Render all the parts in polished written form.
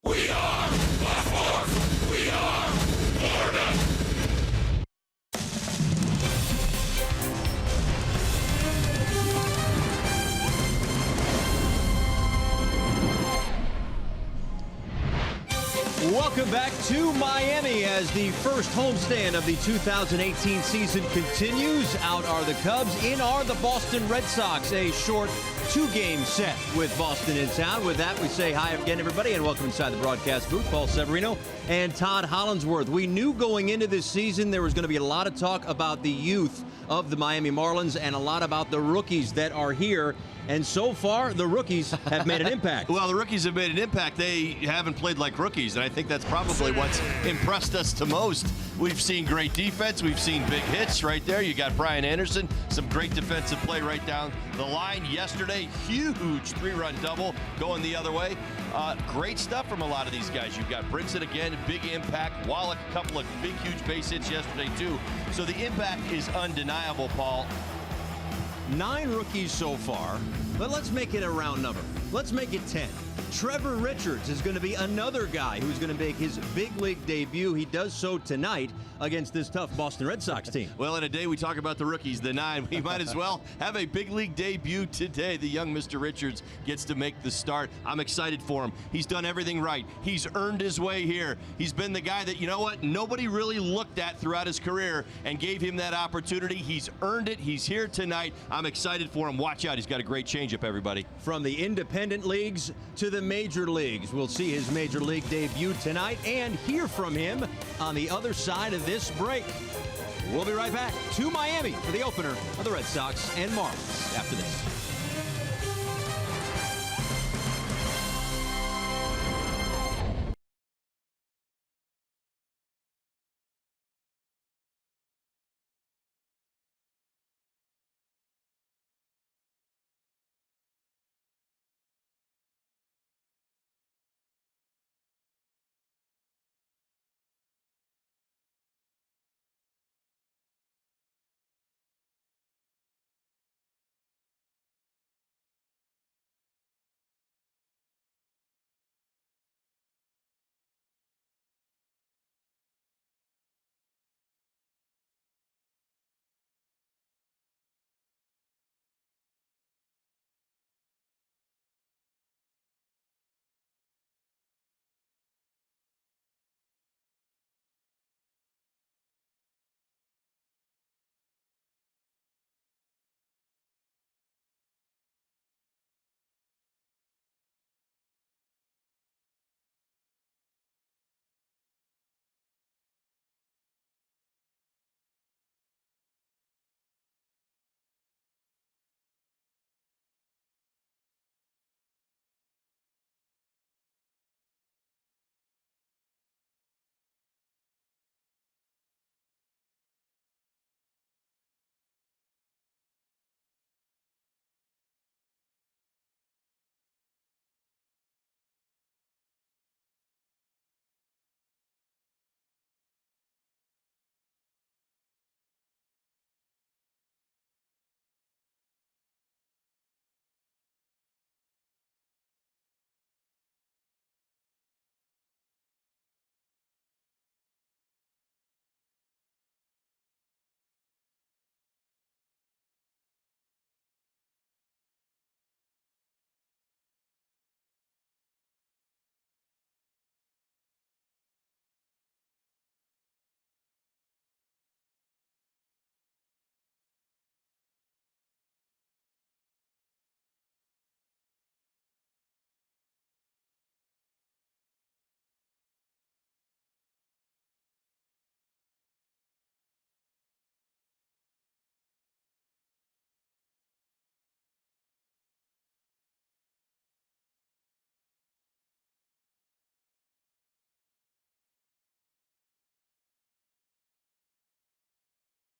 We are the force. We are Florida. Welcome back to Miami as the first homestand of the 2018 season continues. Out are the Cubs, in are the Boston Red Sox. A short two-game set with Boston in town. With that, we say hi again, everybody, and welcome inside the broadcast booth. Paul Severino and Todd Hollandsworth. We knew going into this season there was going to be a lot of talk about the youth of the Miami Marlins and a lot about the rookies that are here. And so far, the rookies have made an impact. Well, the rookies have made an impact. They haven't played like rookies, and I think that's probably what's impressed us the most. We've seen great defense. We've seen big hits right there. You got Brian Anderson, some great defensive play right down the line. Yesterday, huge three-run double going the other way. Great stuff from a lot of these guys. You've got Brinson again, big impact. Wallach, a couple of big, huge base hits yesterday, too. So the impact is undeniable, Paul. 9 rookies so far, but let's make it a round number. Let's make it 10. Trevor Richards is going to be another guy who's going to make his big league debut. He does so tonight against this tough Boston Red Sox team. Well, in a day we talk about the rookies, the 9, we might as well have a big league debut today. The young Mr. Richards gets to make the start. I'm excited for him. He's done everything right. He's earned his way here. He's been the guy that, you know what, nobody really looked at throughout his career and gave him that opportunity. He's earned it. He's here tonight. I'm excited for him. Watch out. He's got a great changeup, everybody. From the independent leagues to the major leagues. We'll see his major league debut tonight and hear from him on the other side of this break. We'll be right back to Miami for the opener of the Red Sox and Marlins after this.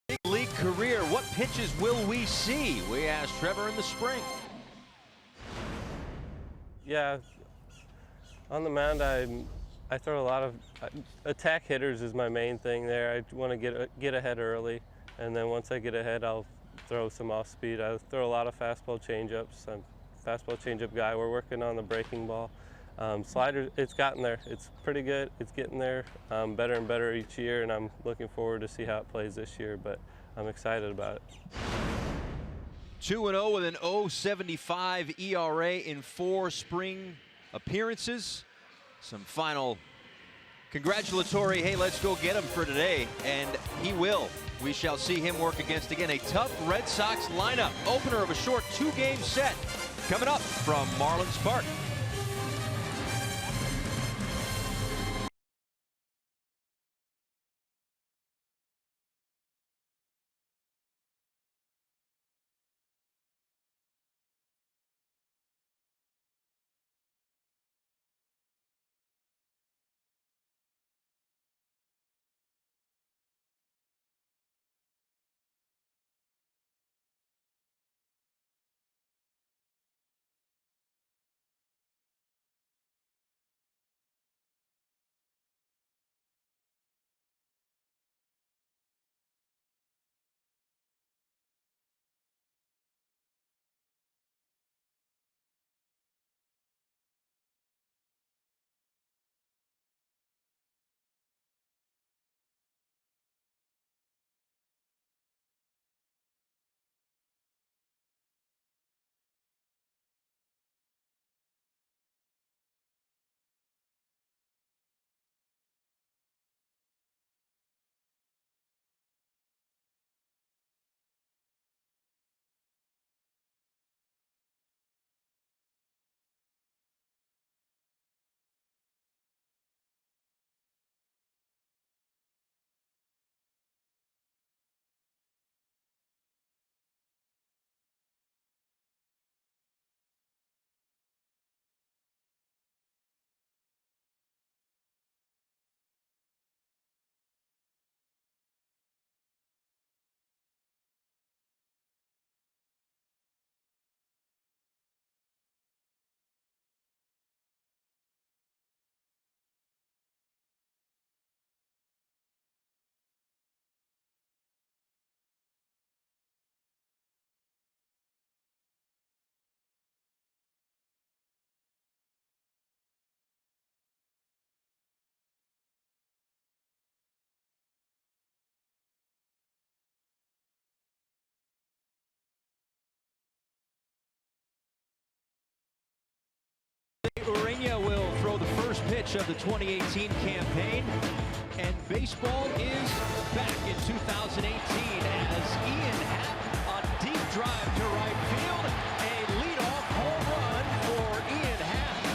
Big league career, what pitches will we see? We asked Trevor in the spring. Yeah, on the mound, I throw a lot of attack hitters is my main thing there. I want to get ahead early, and then once I get ahead, I'll throw some off speed. I throw a lot of fastball changeups. I'm a fastball changeup guy. We're working on the breaking ball. Slider, it's gotten there. It's pretty good. It's getting there, better and better each year, and I'm looking forward to see how it plays this year, but I'm excited about it. 2-0 with an 0.75 ERA in 4 spring appearances. Some final congratulatory, hey, let's go get him for today, and he will. We shall see him work against, again, a tough Red Sox lineup. Opener of a short 2-game set coming up from Marlins Park. Urania will throw the first pitch of the 2018 campaign, and baseball is back in 2018 as Ian Happ, a deep drive to right field, a leadoff home run for Ian Happ.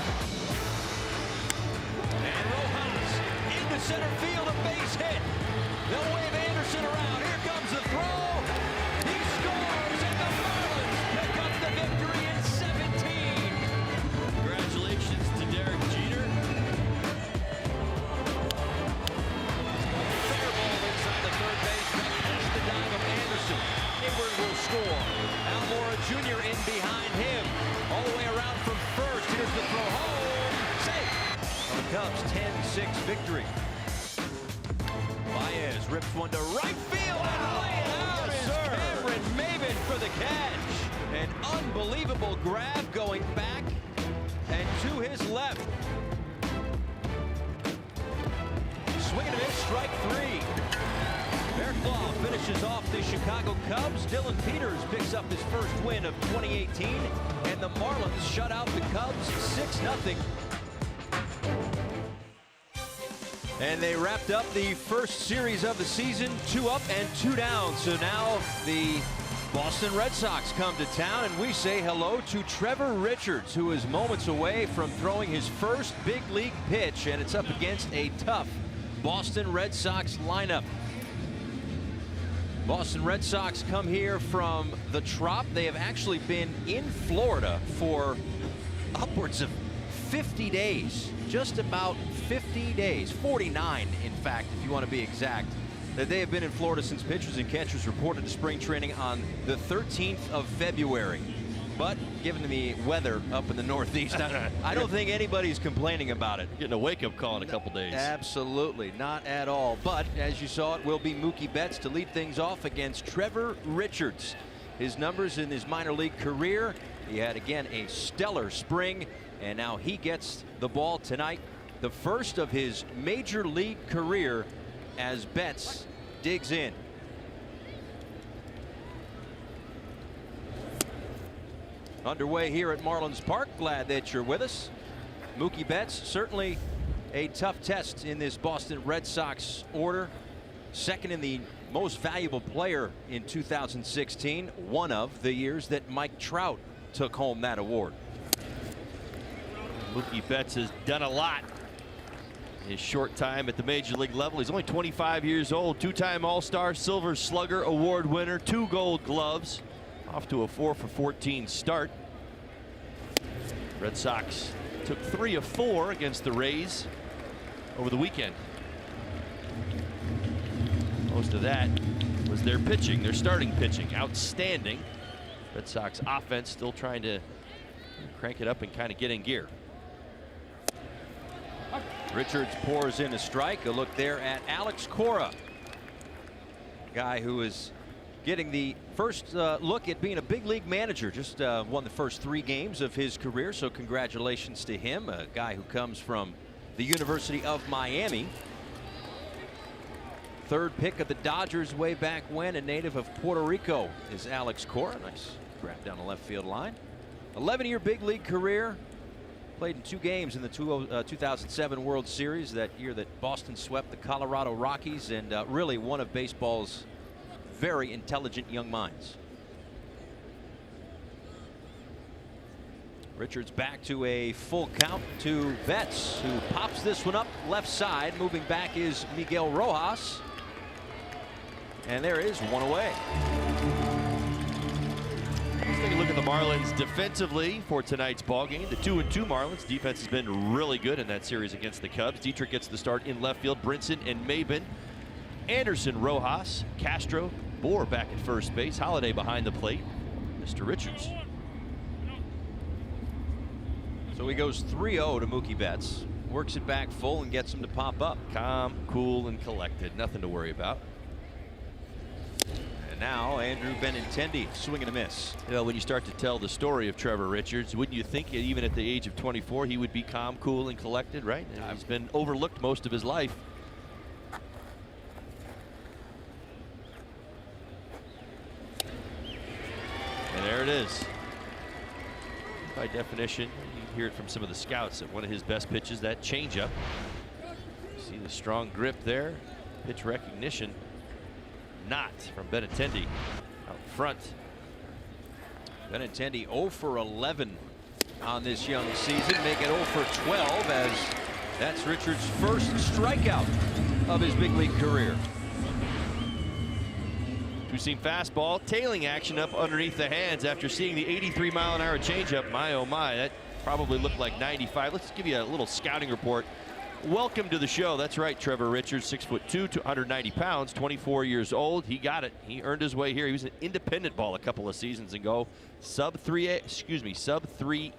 And Rojas into center field, a base hit. They'll wave Anderson around. Here comes the throw. He scores, and the Marlins pick up the victory in 17. Congratulations to Derek Jeter. Fair ball inside the third base. That's the dive of Anderson. Hayward will score. Almora Jr. in behind him. All the way around from first. Here's the throw home. Safe. On the Cubs, 10-6 victory. Baez rips one to right field and laying out is Cameron Maven for the catch. An unbelievable grab going back and to his left. Swinging a miss, strike 3. Fairclough finishes off the Chicago Cubs. Dylan Peters picks up his first win of 2018, and the Marlins shut out the Cubs 6-0. And they wrapped up the first series of the season, 2 up and 2 down. So now the Boston Red Sox come to town, and we say hello to Trevor Richards, who is moments away from throwing his first big league pitch, and it's up against a tough Boston Red Sox lineup. Boston Red Sox come here from the Trop. They have actually been in Florida for upwards of 50 days, just about 50 days, 49 in fact, if you want to be exact. That they have been in Florida since pitchers and catchers reported to spring training on the 13th of February. But given the weather up in the Northeast, I don't think anybody's complaining about it. Getting a wake-up call in a couple days. Absolutely, not at all. But as you saw, it will be Mookie Betts to lead things off against Trevor Richards. His numbers in his minor league career, he had again a stellar spring, And now he gets the ball tonight, the first of his major league career, as Betts digs in. Underway here at Marlins Park. Glad that you're with us. Mookie Betts, certainly a tough test in this Boston Red Sox order. Second in the most valuable player in 2016, one of the years that Mike Trout took home that award. Mookie Betts has done a lot in his short time at the major league level. He's only 25 years old, two-time All-Star, Silver Slugger Award winner, 2 Gold Gloves, off to a 4-for-14 start. Red Sox took 3 of 4 against the Rays over the weekend. Most of that was their pitching, their starting pitching, outstanding. Red Sox offense still trying to crank it up and kind of get in gear. Richards pours in a strike. A look there at Alex Cora, guy who is getting the first look at being a big league manager. Just won the first 3 games of his career, so congratulations to him. A guy who comes from the University of Miami. 3rd pick of the Dodgers way back when. A native of Puerto Rico is Alex Cora. Nice grab down the left field line. 11-year big league career. Played in 2 games in the 2007 World Series, that year that Boston swept the Colorado Rockies, and really one of baseball's very intelligent young minds. Richards back to a full count to Betts, who pops this one up left side. Moving back is Miguel Rojas. And there is one away. Let's take a look at the Marlins defensively for tonight's ballgame. The 2-2 Marlins defense has been really good in that series against the Cubs. Dietrich gets the start in left field. Brinson and Maben. Anderson, Rojas, Castro, Bohr back at first base. Holiday behind the plate. Mr. Richards. So he goes 3-0 to Mookie Betts. Works it back full and gets him to pop up. Calm, cool, and collected. Nothing to worry about. And now Andrew Benintendi, swing and a miss. You know, when you start to tell the story of Trevor Richards, wouldn't you think even at the age of 24 he would be calm, cool, and collected, right? And he's been overlooked most of his life. And there it is. By definition, you hear it from some of the scouts that one of his best pitches, that changeup. See the strong grip there, pitch recognition. Not from Benintendi out front. Benintendi 0 for 11 on this young season, make it 0 for 12, as that's Richards' first strikeout of his big league career. We've seen fastball tailing action up underneath the hands after seeing the 83-mile-an-hour changeup. My oh my, that probably looked like 95. Let's give you a little scouting report. Welcome to the show. That's right, Trevor Richards, 6'2", 290 pounds, 24 years old. He got it. He earned his way here. He was an independent ball a couple of seasons ago. Sub 3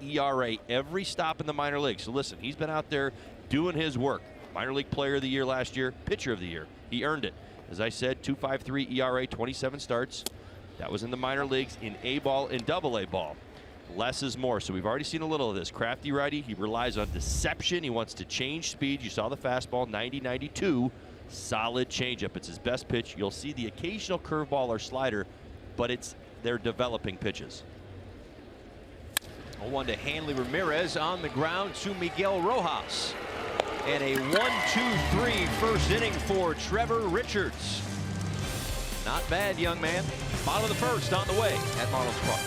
ERA every stop in the minor leagues. So listen, he's been out there doing his work. Minor league player of the year last year, pitcher of the year. He earned it. As I said, 2.53 ERA, 27 starts. That was in the minor leagues in A ball and AA ball. Less is more. So we've already seen a little of this. Crafty righty. He relies on deception. He wants to change speed. You saw the fastball, 90-92. Solid changeup. It's his best pitch. You'll see the occasional curveball or slider, but they're developing pitches. 0-1 to Hanley Ramirez, on the ground to Miguel Rojas. And a 1-2-3 first inning for Trevor Richards. Not bad, young man. Bottom of the first on the way at Marlins Park.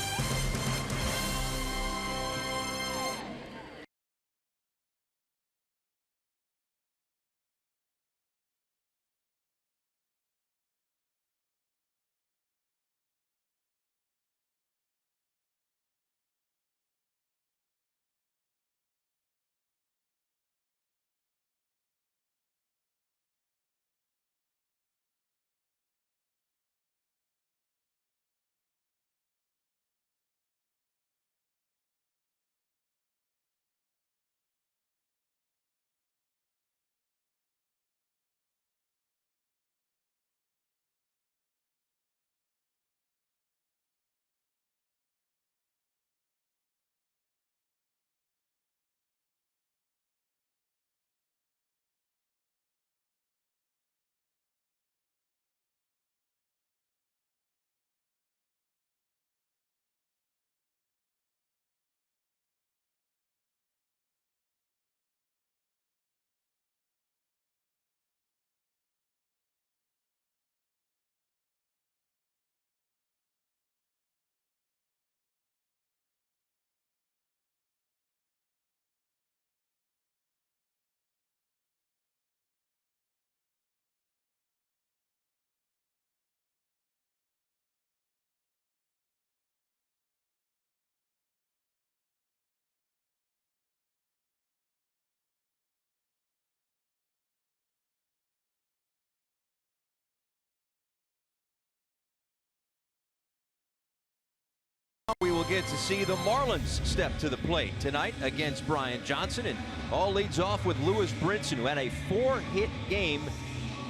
get to see the Marlins step to the plate tonight against Brian Johnson. And all leads off with Lewis Brinson, who had a 4-hit game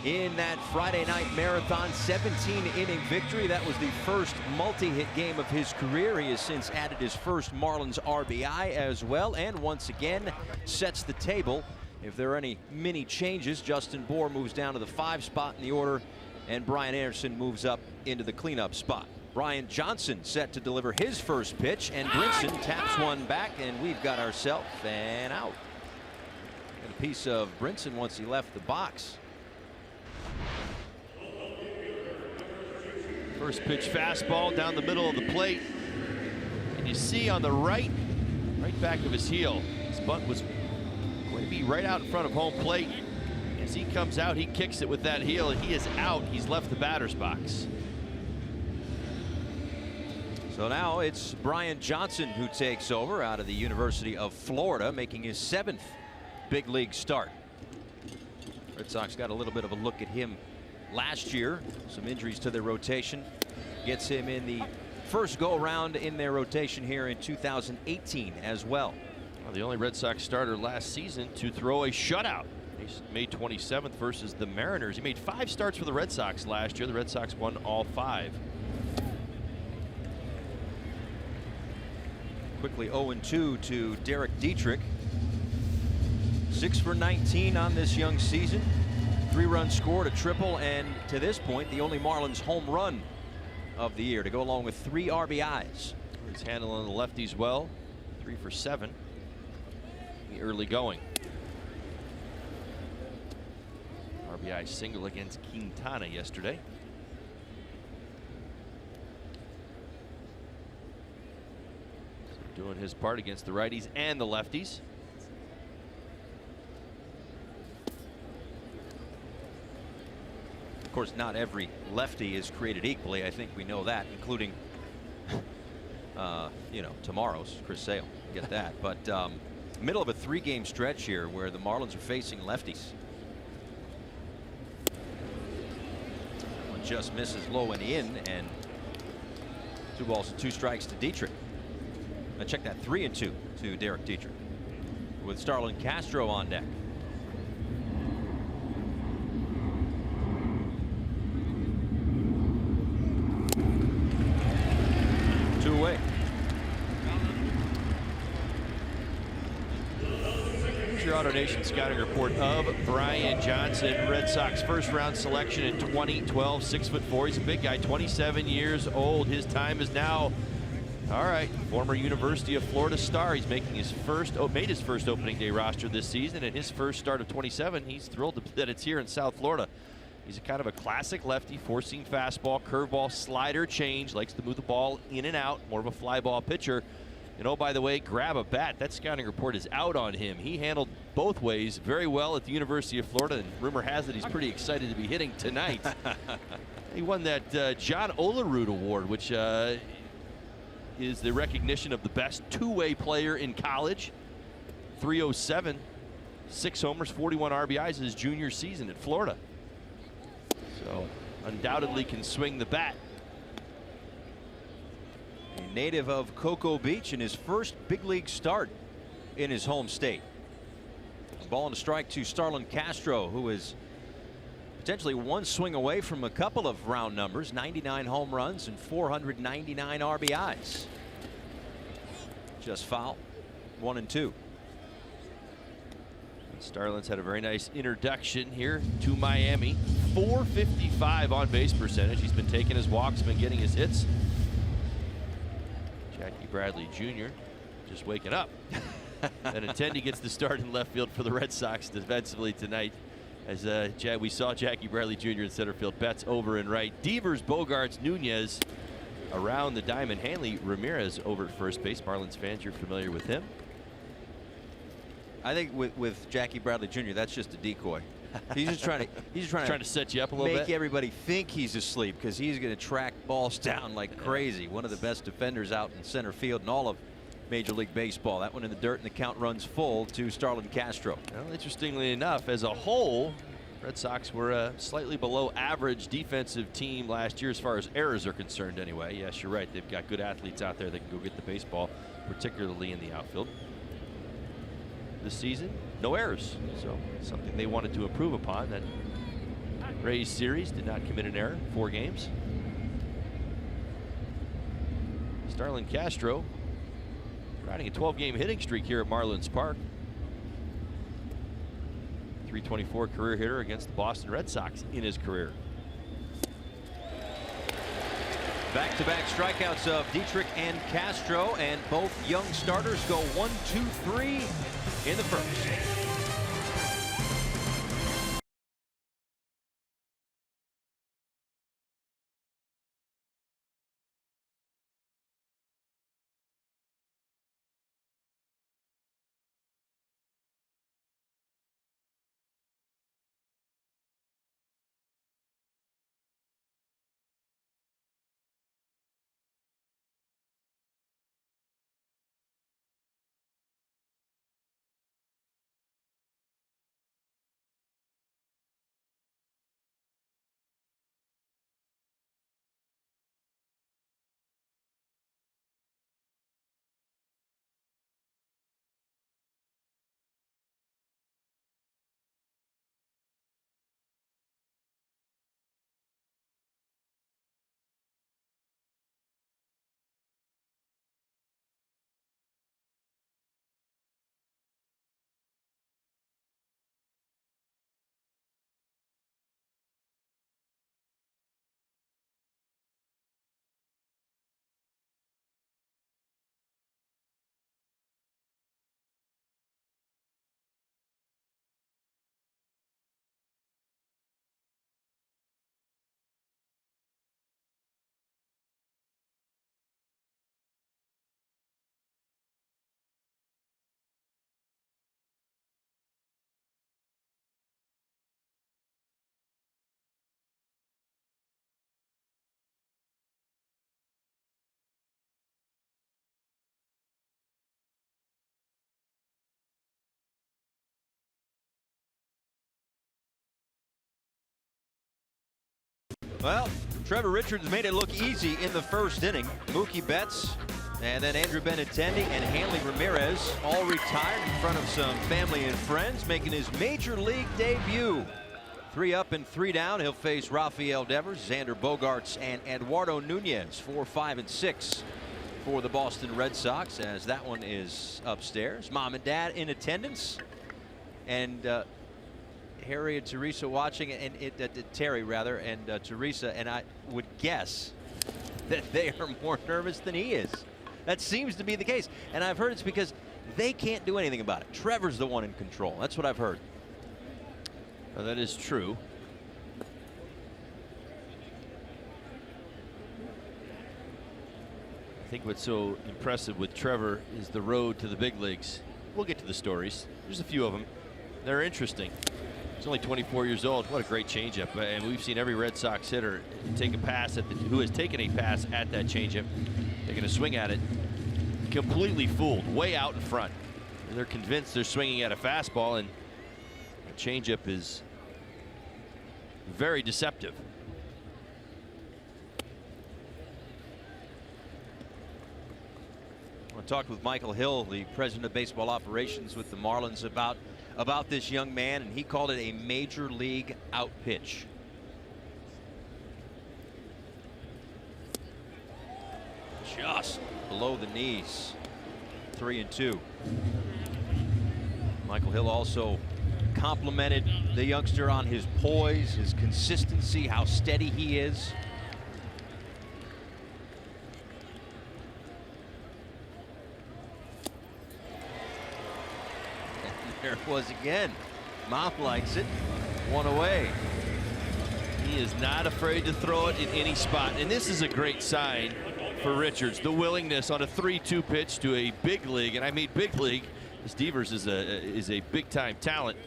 in that Friday night marathon 17-inning victory. That was the first multi-hit game of his career. He has since added his first Marlins RBI as well, and once again sets the table. If there are any mini changes, Justin Bour moves down to the 5 spot in the order, and Brian Anderson moves up into the cleanup spot. Brian Johnson set to deliver his first pitch, and Brinson taps one back, and we've got ourselves an out. And a piece of Brinson once he left the box. First pitch fastball down the middle of the plate. And you see on the right back of his heel, his bunt was going to be right out in front of home plate. As he comes out, he kicks it with that heel, and he is out. He's left the batter's box. So now it's Brian Johnson who takes over out of the University of Florida, making his 7th big league start. Red Sox got a little bit of a look at him last year. Some injuries to their rotation. Gets him in the first go around in their rotation here in 2018 as well. Well, the only Red Sox starter last season to throw a shutout. May 27th versus the Mariners. He made 5 starts for the Red Sox last year. The Red Sox won all 5. Quickly 0-2 to Derek Dietrich. 6 for 19 on this young season. 3 runs scored, a triple, and to this point the only Marlins home run of the year to go along with 3 RBIs. He's handling the lefties well. 3 for 7. The early going. RBI single against Quintana yesterday. So doing his part against the righties and the lefties. Of course, not every lefty is created equally. I think we know that, including you know, tomorrow's Chris Sale. Get that. But middle of a 3-game stretch here where the Marlins are facing lefties. One just misses low and in, and 2 balls and 2 strikes to Dietrich. I check that 3-2 to Derek Dietrich with Starlin Castro on deck. Away. Here's your AutoNation scouting report of Brian Johnson, Red Sox first-round selection in 2012, 6'4". He's a big guy, 27 years old. His time is now. All right, former University of Florida star. He's making his made his first opening day roster this season, and his first start of 27. He's thrilled that it's here in South Florida. He's a kind of a classic lefty, 4-seam fastball, curveball, slider, change, likes to move the ball in and out, more of a fly ball pitcher. And oh, by the way, grab a bat. That scouting report is out on him. He handled both ways very well at the University of Florida, and rumor has it he's pretty excited to be hitting tonight. He won that John Olerud Award, which is the recognition of the best two-way player in college. 307, 6 homers, 41 RBIs his junior season at Florida. So undoubtedly can swing the bat. A native of Cocoa Beach in his first big league start in his home state. A ball and a strike to Starlin Castro, who is potentially 1 swing away from a couple of round numbers, 99 home runs and 499 RBIs. Just foul. 1-2. Starlin's had a very nice introduction here to Miami. 455 on base percentage. He's been taking his walks, been getting his hits. Jackie Bradley Jr. just waking up. And Attendee gets the start in left field for the Red Sox defensively tonight. As we saw Jackie Bradley Jr. in center field. Betts over and right. Devers, Bogarts, Nunez around the diamond. Hanley Ramirez over at first base. Marlins fans, you're familiar with him. I think with Jackie Bradley Jr., that's just a decoy. He's just trying to set you up a little bit. Make everybody think he's asleep, because he's going to track balls down like crazy. One of the best defenders out in center field in all of Major League Baseball. That one in the dirt, and the count runs full to Starlin Castro. Well, interestingly enough, as a whole, Red Sox were a slightly below average defensive team last year as far as errors are concerned anyway. Yes, you're right. They've got good athletes out there that can go get the baseball, particularly in the outfield. This season, no errors. So something they wanted to improve upon. That Rays series did not commit an error, 4 games. Starlin Castro riding a 12-game hitting streak here at Marlins Park. 324 career hitter against the Boston Red Sox in his career. Back-to-back strikeouts of Dietrich and Castro, and both young starters go 1, 2, 3 in the first. Well, Trevor Richards made it look easy in the first inning. Mookie Betts and then Andrew Benintendi and Hanley Ramirez all retired in front of some family and friends, making his major league debut. 3 up and 3 down. He'll face Rafael Devers, Xander Bogaerts, and Eduardo Nunez. 4, 5, and 6 for the Boston Red Sox, as that one is upstairs. Mom and Dad in attendance, and Harry and Teresa watching, and Terry rather, and Teresa, and I would guess that they are more nervous than he is. That seems to be the case, and I've heard it's because they can't do anything about it. Trevor's the one in control. That's what I've heard. Well, that is true. I think what's so impressive with Trevor is the road to the big leagues. We'll get to the stories. There's a few of them. They're interesting. He's only 24 years old. What a great changeup. And we've seen every Red Sox hitter take a pass at who has taken a pass at that changeup. They're going to swing at it completely fooled, way out in front. They're convinced they're swinging at a fastball, and the changeup is very deceptive. I want to talk with Michael Hill, the president of baseball operations with the Marlins, about this young man, and he called it a major league out pitch. Just below the knees. 3-2. Michael Hill also complimented the youngster on his poise, his consistency, how steady he is. There it was again. Mom likes it. 1 away. He is not afraid to throw it in any spot, and this is a great sign for Richards. The willingness on a 3-2 pitch to a big league, and I mean big league. This Devers is a big-time talent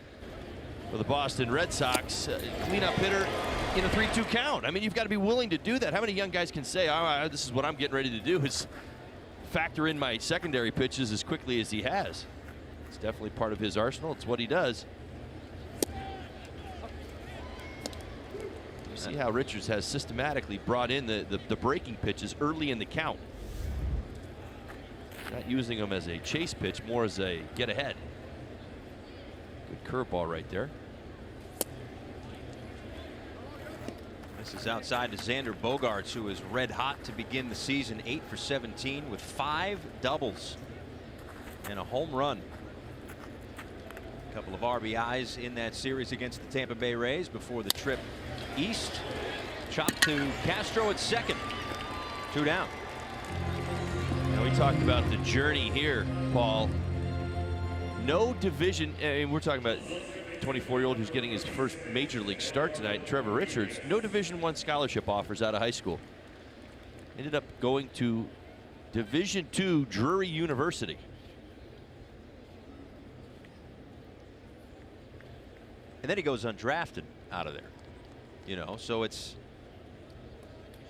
for the Boston Red Sox. Cleanup hitter in a 3-2 count. I mean, you've got to be willing to do that. How many young guys can say, "Oh, this is what I'm getting ready to do," is factor in my secondary pitches as quickly as he has? It's definitely part of his arsenal. It's what he does. See how Richards has systematically brought in the breaking pitches early in the count. Not using them as a chase pitch, more as a get ahead. Good curveball right there. This is outside to Xander Bogaerts, who is red hot to begin the season. 8 for 17 with 5 doubles and a home run. A couple of RBIs in that series against the Tampa Bay Rays before the trip east. Chop to Castro at second. 2 down. Now we talked about the journey here, Paul. No division, and we're talking about 24-year-old who's getting his first major league start tonight, Trevor Richards. No Division I scholarship offers out of high school. Ended up going to Division II Drury University. And then he goes undrafted out of there. You know, so it's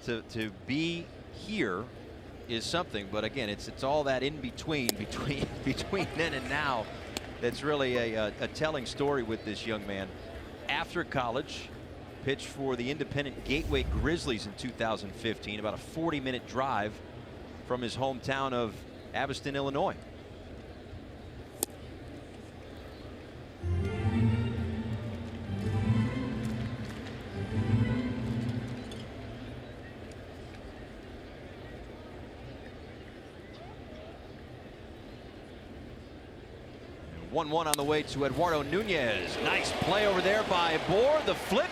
to be here is something, but again, it's all that in between then and now that's really a telling story with this young man. After college, pitched for the independent Gateway Grizzlies in 2015, about a 40-minute drive from his hometown of Aviston, Illinois. One on the way to Eduardo Nunez. Nice play over there by Bohr. The flip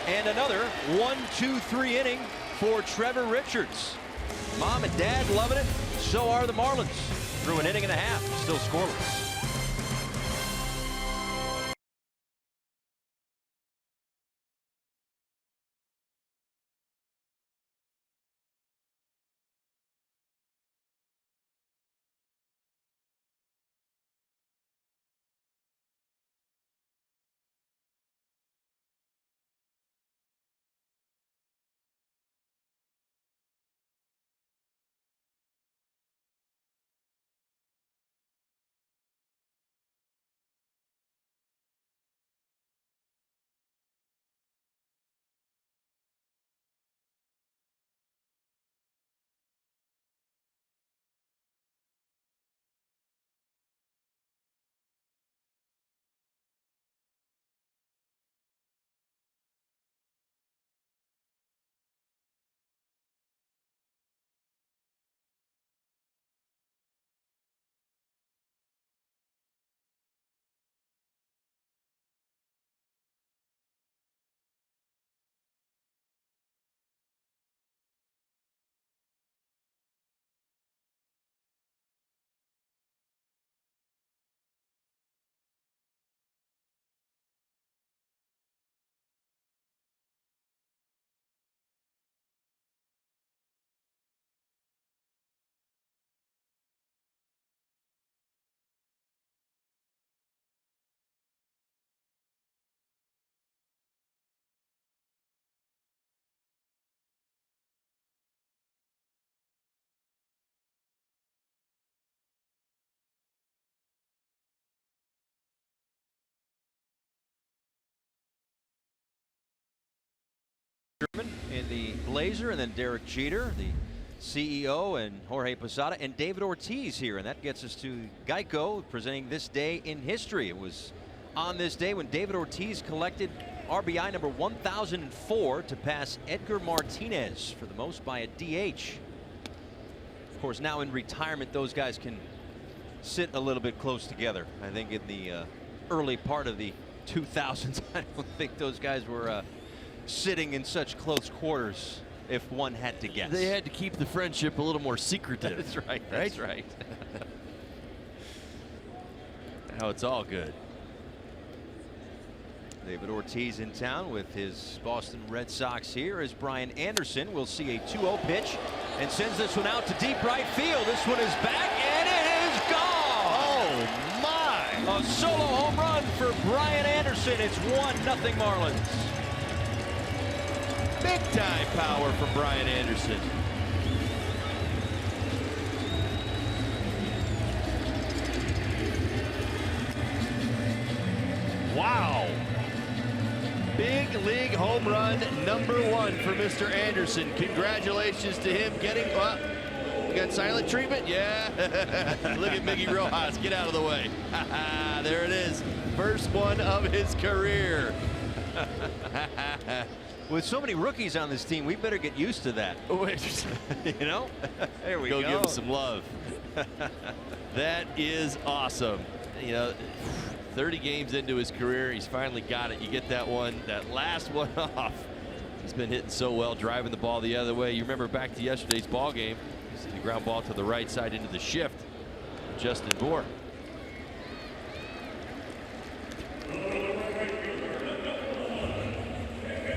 and another 1-2-3 inning for Trevor Richards. Mom and Dad loving it. So are the Marlins. Through an inning and a half, still scoreless. In the Blazer, and then Derek Jeter, the CEO, and Jorge Posada, and David Ortiz here. And that gets us to Geico presenting this day in history. It was on this day when David Ortiz collected RBI number 1004 to pass Edgar Martinez for the most by a DH. Of course, now in retirement, those guys can sit a little bit close together. I think in the early part of the 2000s, I don't think those guys were sitting in such close quarters, if one had to guess. They had to keep the friendship a little more secretive. That's right. That's right. Now it's all good. David Ortiz in town with his Boston Red Sox here as Brian Anderson will see a 2-0 pitch and sends this one out to deep right field. This one is back and it is gone. Oh my! A solo home run for Brian Anderson. It's 1-0 Marlins. Big time power from Brian Anderson. Wow. Big Big league home run #1 for Mr. Anderson. Congratulations to him getting you got silent treatment? Yeah. Look at Miggy Rojas. Get out of the way. There it is. First one of his career. With so many rookies on this team, we better get used to that. You know? There we go. Go give him some love. That is awesome. You know, 30 games into his career, he's finally got it. You get that last one off. He's been hitting so well, driving the ball the other way. You remember back to yesterday's ball game. You see the ground ball to the right side into the shift. Justin Bohr.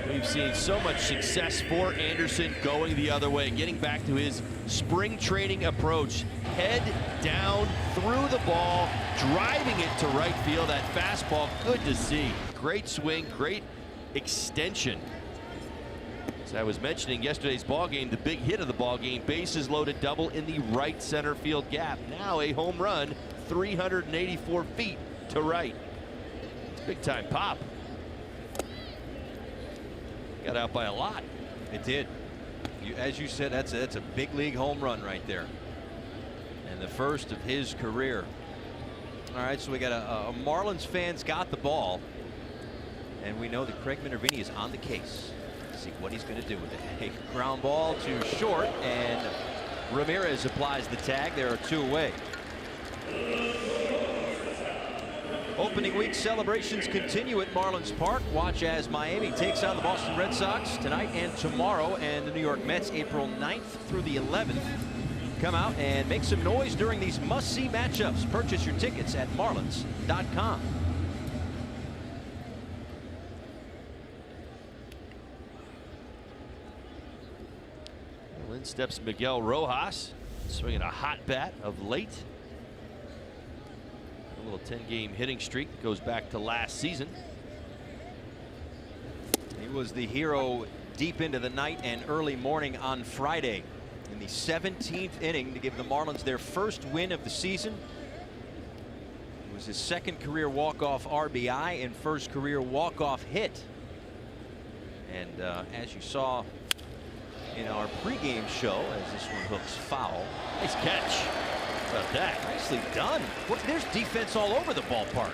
We've seen so much success for Anderson going the other way, getting back to his spring training approach. Head down through the ball, driving it to right field. That fastball, good to see. Great swing, great extension. As I was mentioning yesterday's ball game, the big hit of the ball game, bases loaded double in the right center field gap. Now a home run, 384 feet to right. It's big time pop. Got out by a lot. It did. As you said, that's a big league home run right there, and the first of his career. All right, so we got a Marlins fans got the ball, and we know that Craig Minervini is on the case. Let's see what he's going to do with it. A ground ball to short, and Ramirez applies the tag. There are 2 away. Opening week celebrations continue at Marlins Park. Watch as Miami takes on the Boston Red Sox tonight and tomorrow, and the New York Mets April 9th through the 11th. Come out and make some noise during these must-see matchups. Purchase your tickets at marlins.com. In steps Miguel Rojas, swinging a hot bat of late. A little 10-game hitting streak that goes back to last season. He was the hero deep into the night and early morning on Friday in the 17th inning to give the Marlins their first win of the season. It was his second career walk-off RBI and first career walk-off hit. And as you saw in our pregame show, as this one hooks foul. Nice catch. How about that? Nicely done. Look, there's defense all over the ballpark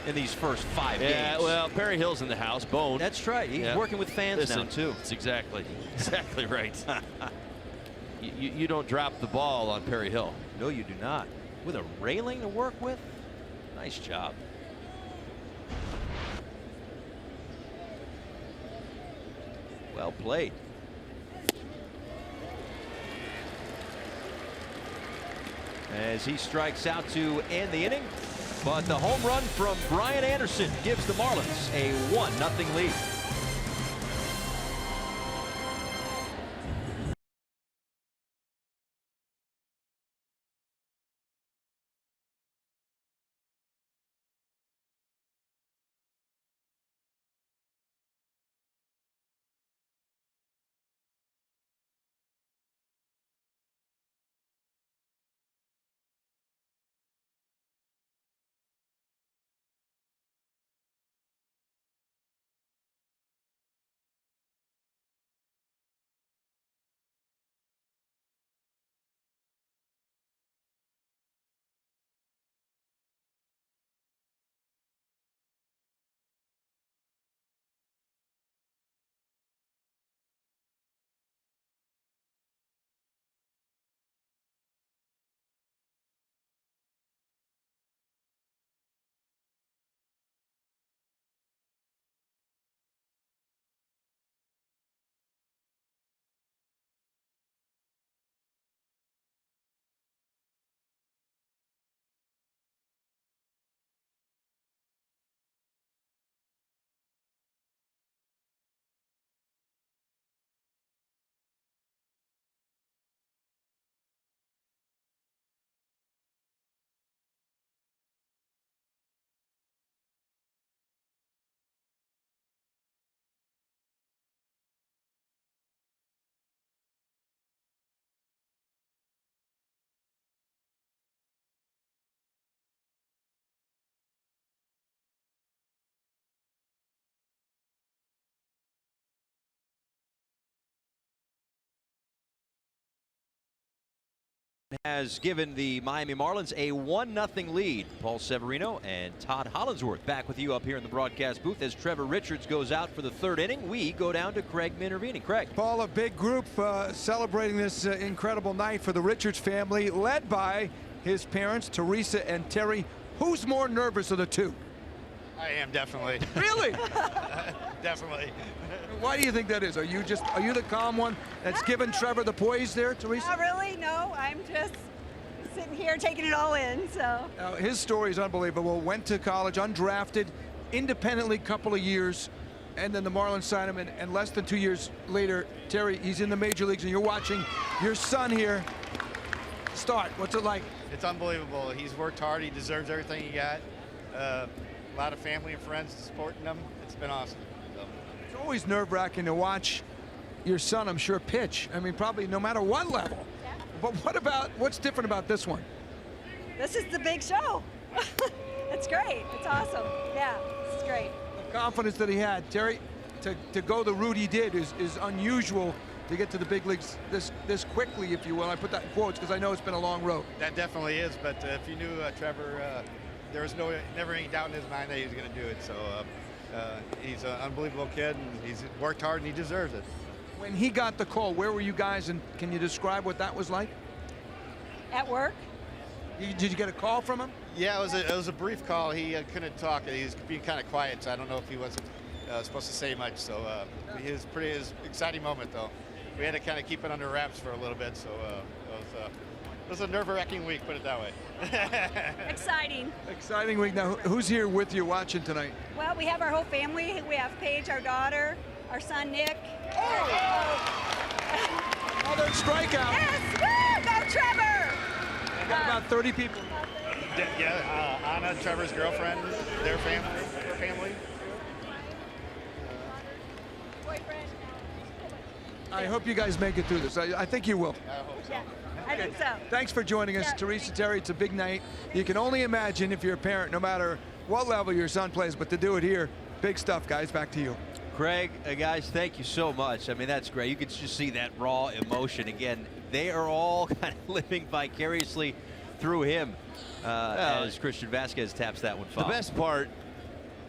in these first 5 games. Yeah, well, Perry Hill's in the house. Bone. That's right. He's working with fans now, too. That's exactly right. You don't drop the ball on Perry Hill. No, you do not. With a railing to work with. Nice job. Well played. As he strikes out to end the inning, but the home run from Brian Anderson gives the Marlins a 1-0 lead. has given the Miami Marlins a 1-0 lead. Paul Severino and Todd Hollinsworth back with you up here in the broadcast booth as Trevor Richards goes out for the third inning. We go down to Craig Minervini. Craig. Paul, a big group celebrating this incredible night for the Richards family, led by his parents, Teresa and Terry. Who's more nervous of the two? I am, definitely. Really? Definitely. Why do you think that is? Are you the calm one that's giving Trevor the poise there, Teresa? Not really, no. I'm just sitting here taking it all in, so. His story is unbelievable. Went to college, undrafted, independently, couple of years, and then the Marlins signed him, and less than 2 years later, Terry, he's in the major leagues, and you're watching your son here start. What's it like? It's unbelievable. He's worked hard. He deserves everything he got. A lot of family and friends supporting him. It's been awesome. It's always nerve-wracking to watch your son, I'm sure, pitch. I mean, probably no matter what level. Yeah. But what's different about this one? This is the big show. It's great. It's awesome. Yeah, this is great. The confidence that he had, Terry, to go the route he did is unusual to get to the big leagues this quickly, if you will. I put that in quotes because I know it's been a long road. That definitely is, but if you knew Trevor, there was never any doubt in his mind that he was going to do it. So he's an unbelievable kid, and he's worked hard, and he deserves it. When he got the call, where were you guys, and can you describe what that was like? At work? Did you get a call from him? Yeah, it was a brief call. He couldn't talk. He was being kind of quiet, so I don't know if he wasn't supposed to say much. So it was an exciting moment, though. We had to kind of keep it under wraps for a little bit, so it was a nerve-wracking week, put it that way. Exciting. Exciting week. Now, who's here with you watching tonight? Well, we have our whole family. We have Paige, our daughter, our son, Nick. Another strikeout. Yes! Woo! Go, Trevor! I got about 30 people. Yeah, Anna, Trevor's girlfriend, their family. Boyfriend. I hope you guys make it through this. I think you will. I hope so. Yeah, I think so. Thanks for joining us, Yeah, Teresa, thank Terry. It's a big night. You can only imagine if you're a parent, no matter what level your son plays, but to do it here, big stuff, guys. Back to you. Craig, guys, thank you so much. I mean, that's great. You can just see that raw emotion. Again, they are all kind of living vicariously through him as Christian Vasquez taps that one foul. The best part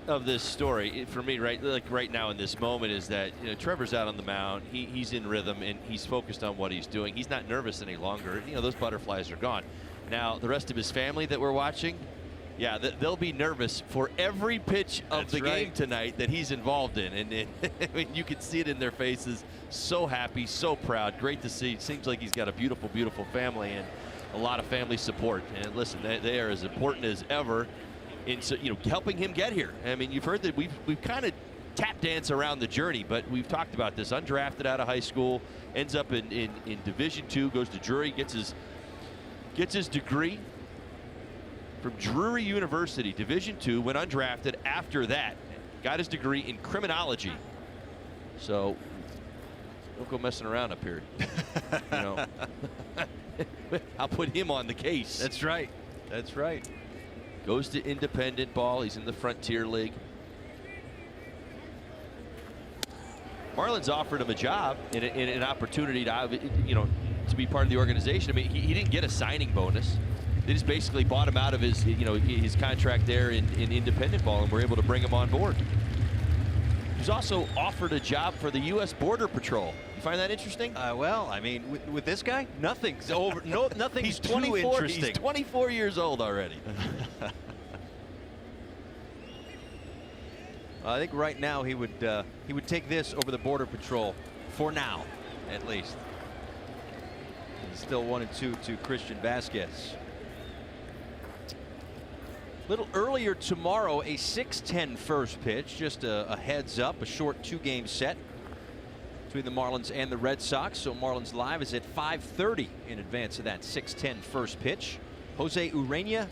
of this story for me right now in this moment is that Trevor's out on the mound. He's in rhythm and he's focused on what he's doing. He's not nervous any longer. Those butterflies are gone. Now the rest of his family that we're watching, yeah, they'll be nervous for every pitch of the game tonight that he's involved in, and I mean, you can see it in their faces. So happy, so proud. Great to see. Seems like he's got a beautiful, beautiful family and a lot of family support. And listen, they are as important as ever in helping him get here. I mean, you've heard that we've kind of tap dance around the journey, but we've talked about this. Undrafted out of high school, ends up in Division II, goes to Drury, gets his degree from Drury University, Division II, went undrafted after that, got his degree in criminology. So don't go messing around up here. I'll put him on the case. That's right. That's right. Goes to independent ball. He's in the Frontier League. Marlins offered him a job and an opportunity to be part of the organization. I mean, he didn't get a signing bonus. They just basically bought him out of his contract there in independent ball and were able to bring him on board. He's also offered a job for the U.S. Border Patrol. You find that interesting? Well, I mean, with this guy, nothing's over. Nothing's He's too interesting. He's 24 years old already. I think right now he would take this over the Border Patrol for now, at least. He's still 1-2 to Christian Vasquez. A little earlier tomorrow, a 6:10 first pitch. Just a heads up, a short 2-game set between the Marlins and the Red Sox. So Marlins Live is at 5:30 in advance of that 6:10 first pitch. Jose Urena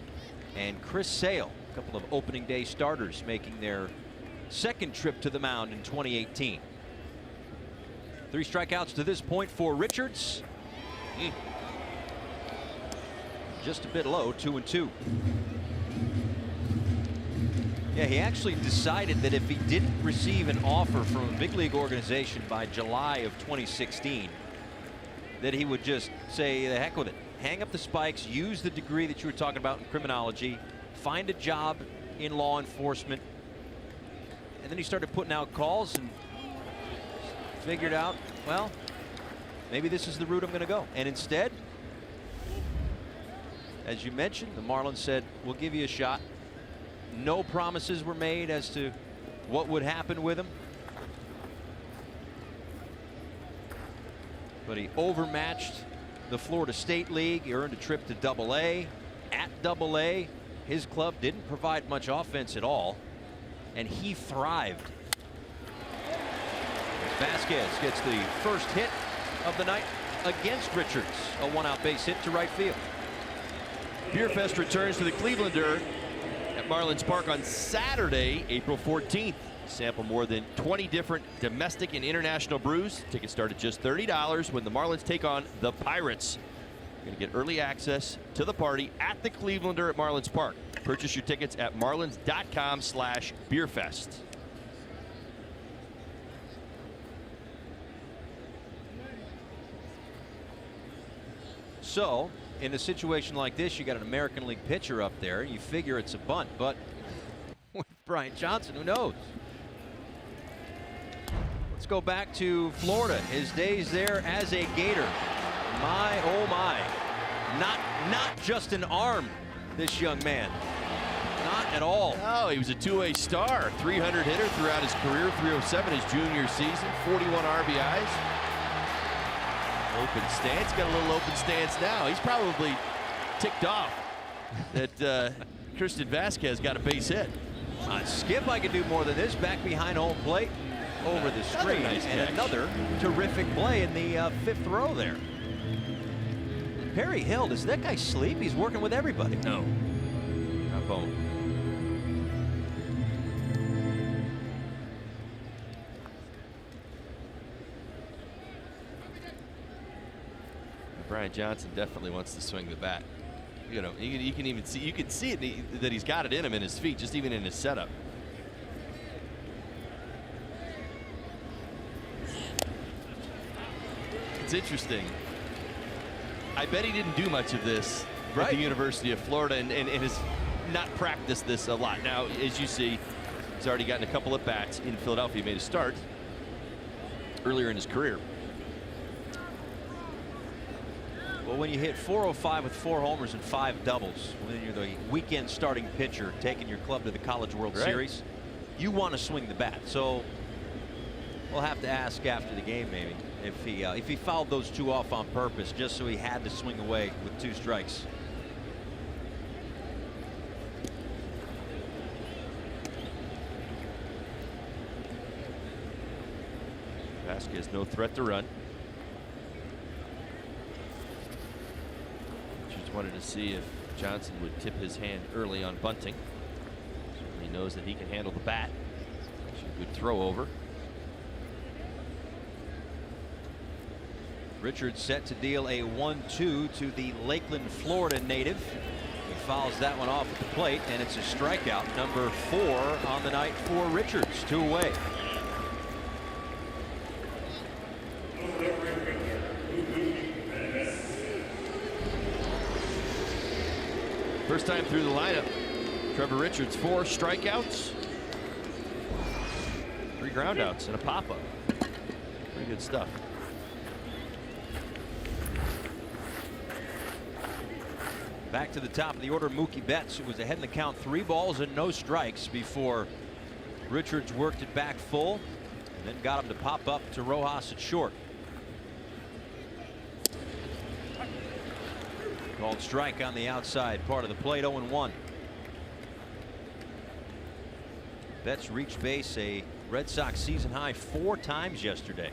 and Chris Sale, a couple of opening day starters, making their second trip to the mound in 2018. 3 strikeouts to this point for Richards. Just a bit low, 2-2. Yeah, he actually decided that if he didn't receive an offer from a big league organization by July of 2016, that he would just say the heck with it hang up the spikes, use the degree that you were talking about in criminology, find a job in law enforcement. And then he started putting out calls and figured out, well, maybe this is the route I'm going to go. And instead, as you mentioned, the Marlins said, we'll give you a shot. No promises were made as to what would happen with him. But he overmatched the Florida State League. He earned a trip to Double-A. At Double-A, his club didn't provide much offense at all, and he thrived. Vasquez gets the first hit of the night against Richards. A one-out base hit to right field. Beerfest returns to the Clevelander at Marlins Park on Saturday, April 14th. Sample more than 20 different domestic and international brews. Tickets start at just $30 when the Marlins take on the Pirates. You're going to get early access to the party at the Clevelander at Marlins Park. Purchase your tickets at marlins.com/beerfest. So, in a situation like this, you got an American League pitcher up there. You figure it's a bunt, but with Brian Johnson, who knows? Let's go back to Florida. His days there as a Gator. My, oh my. Not just an arm, this young man. Not at all. Oh, he was a two-way star. 300 hitter throughout his career. 307 his junior season. 41 RBIs. Open stance. Got a little open stance now. He's probably ticked off that Christian Vasquez got a base hit. On Skip, I could do more than this. Back behind home plate. Over the screen. Nice and catch. Another terrific play in the fifth row there. Perry Hill, does that guy sleep? He's working with everybody. No. Not bone. Brian Johnson definitely wants to swing the bat. You know, you can even see, you can see it that he's got it in him in his feet, just even in his setup. It's interesting. I bet he didn't do much of this at the University of Florida and has not practiced this a lot. Now, as you see, he's already gotten a couple of bats in Philadelphia. He made a start earlier in his career. Well, when you hit 405 with 4 homers and 5 doubles, when you're the weekend starting pitcher taking your club to the College World Series, you want to swing the bat. So we'll have to ask after the game maybe if he fouled those 2 off on purpose just so he had to swing away with 2 strikes. Vasquez no threat to run. Just wanted to see if Johnson would tip his hand early on bunting. Certainly knows that he can handle the bat. Actually a good throw over. Richards set to deal a 1-2 to the Lakeland, Florida native. He fouls that one off at the plate, and it's a strikeout, number 4 on the night for Richards. 2 away. First time through the lineup. Trevor Richards, 4 strikeouts, 3 groundouts, and a pop-up. Pretty good stuff. Back to the top of the order, Mookie Betts, who was ahead in the count, 3 balls and no strikes before Richards worked it back full and then got him to pop up to Rojas at short. Called strike on the outside part of the plate. 0-1. Betts reached base a Red Sox season high 4 times yesterday.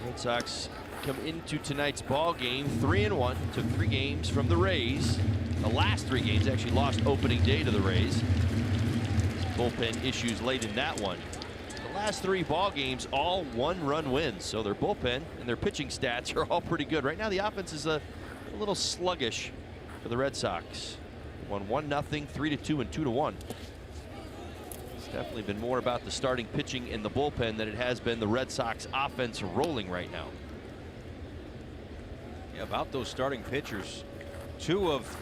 Red Sox come into tonight's ball game 3-1. Took 3 games from the Rays. The last 3 games actually lost opening day to the Rays. Bullpen issues late in that one. The last 3 ball games, all 1-run wins. So their bullpen and their pitching stats are all pretty good. Right now the offense is a little sluggish for the Red Sox. Won 1-0, 3-2, and 2-1. It's definitely been more about the starting pitching in the bullpen than it has been the Red Sox offense rolling right now. Yeah, about those starting pitchers, 2 of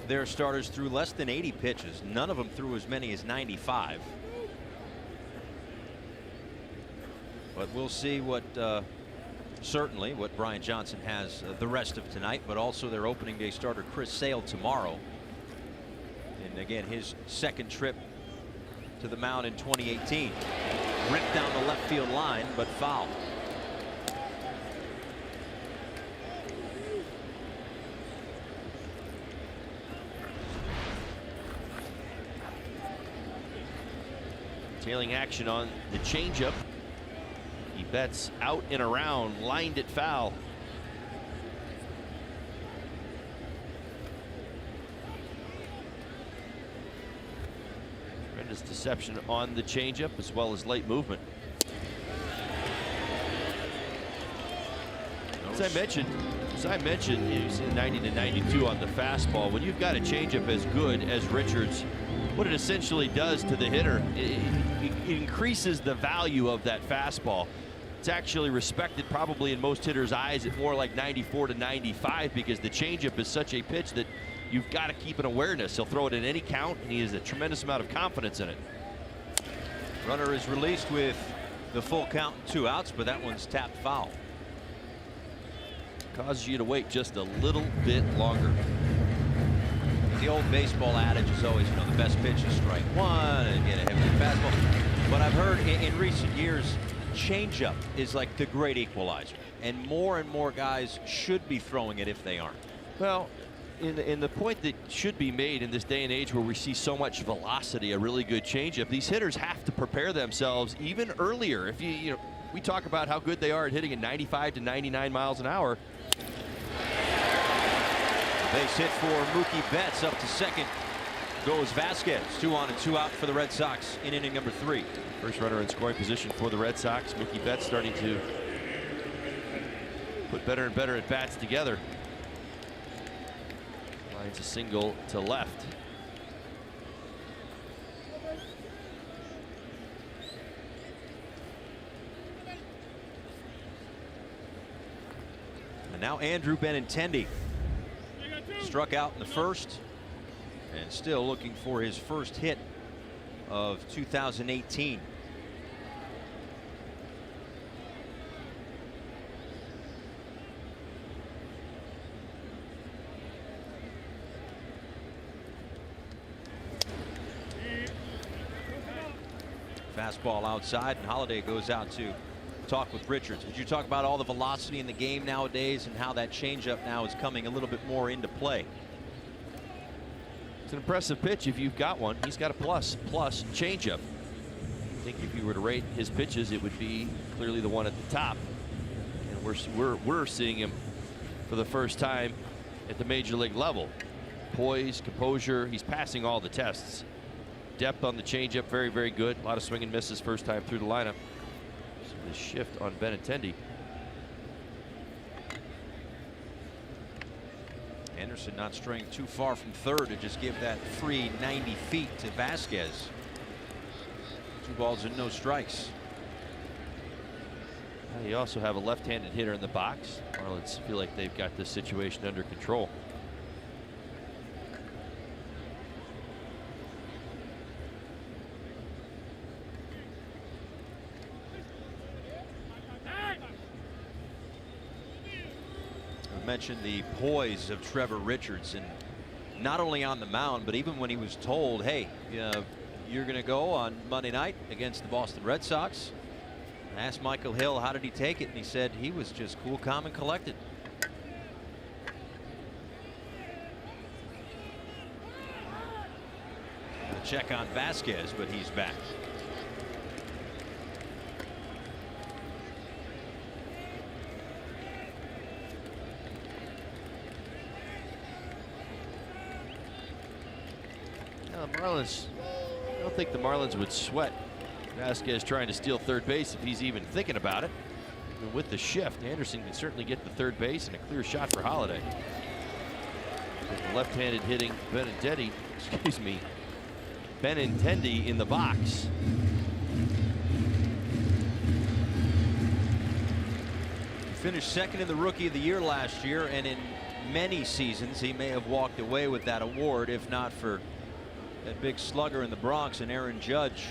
their starters threw less than 80 pitches. None of them threw as many as 95. But we'll see what certainly what Brian Johnson has the rest of tonight, but also their opening day starter Chris Sale tomorrow. And again, his second trip to the mound in 2018. Ripped down the left field line, but foul. Tailing action on the changeup. He bets out and around, lined it foul. Tremendous deception on the changeup as well as late movement. As I mentioned, you see 90 to 92 on the fastball. When you've got a changeup as good as Richards, what it essentially does to the hitter, it increases the value of that fastball. It's actually respected probably in most hitters' eyes at more like 94 to 95 because the changeup is such a pitch that you've got to keep an awareness. He'll throw it in any count, and he has a tremendous amount of confidence in it. Runner is released with the full count and 2 outs, but that one's tapped foul. Causes you to wait just a little bit longer. The old baseball adage is always, you know, the best pitch is strike 1 and get a heavy fastball. But I've heard in recent years, changeup is like the great equalizer, and more guys should be throwing it if they aren't. Well, in the point that should be made in this day and age where we see so much velocity, a really good changeup, these hitters have to prepare themselves even earlier. If you know, we talk about how good they are at hitting at 95 to 99 miles an hour. Base hit for Mookie Betts. Up to second goes Vasquez. 2 on and 2 out for the Red Sox in inning number 3. First runner in scoring position for the Red Sox. Mookie Betts starting to put better and better at bats together. Lines a single to left. And now Andrew Benintendi. Struck out in the first and still looking for his first hit of 2018. Fastball outside, and Holiday goes out to talk with Richards. Would you talk about all the velocity in the game nowadays and how that changeup now is coming a little bit more into play? It's an impressive pitch if you've got one. He's got a plus changeup. I think if you were to rate his pitches, it would be clearly the one at the top. And we're seeing him for the first time at the major league level. Poise, composure, he's passing all the tests. Depth on the changeup, very good. A lot of swing and misses first time through the lineup. So the shift on Benintendi. Anderson not straying too far from third to just give that free 90 feet to Vasquez. 2 balls and no strikes. You also have a left-handed hitter in the box. Marlins feel like they've got this situation under control. Mentioned the poise of Trevor Richards, and not only on the mound, but even when he was told, hey, you're going to go on Monday night against the Boston Red Sox. I asked Michael Hill how did he take it, and he said he was just cool, calm, and collected. A check on Vasquez, but he's back. Marlins, I don't think the Marlins would sweat Vasquez trying to steal third base if he's even thinking about it. And with the shift, Anderson can certainly get to third base and a clear shot for Holiday. The left-handed hitting Benintendi, Benintendi in the box. Finished second in the Rookie of the Year last year, and in many seasons he may have walked away with that award if not for that big slugger in the Bronx and Aaron Judge.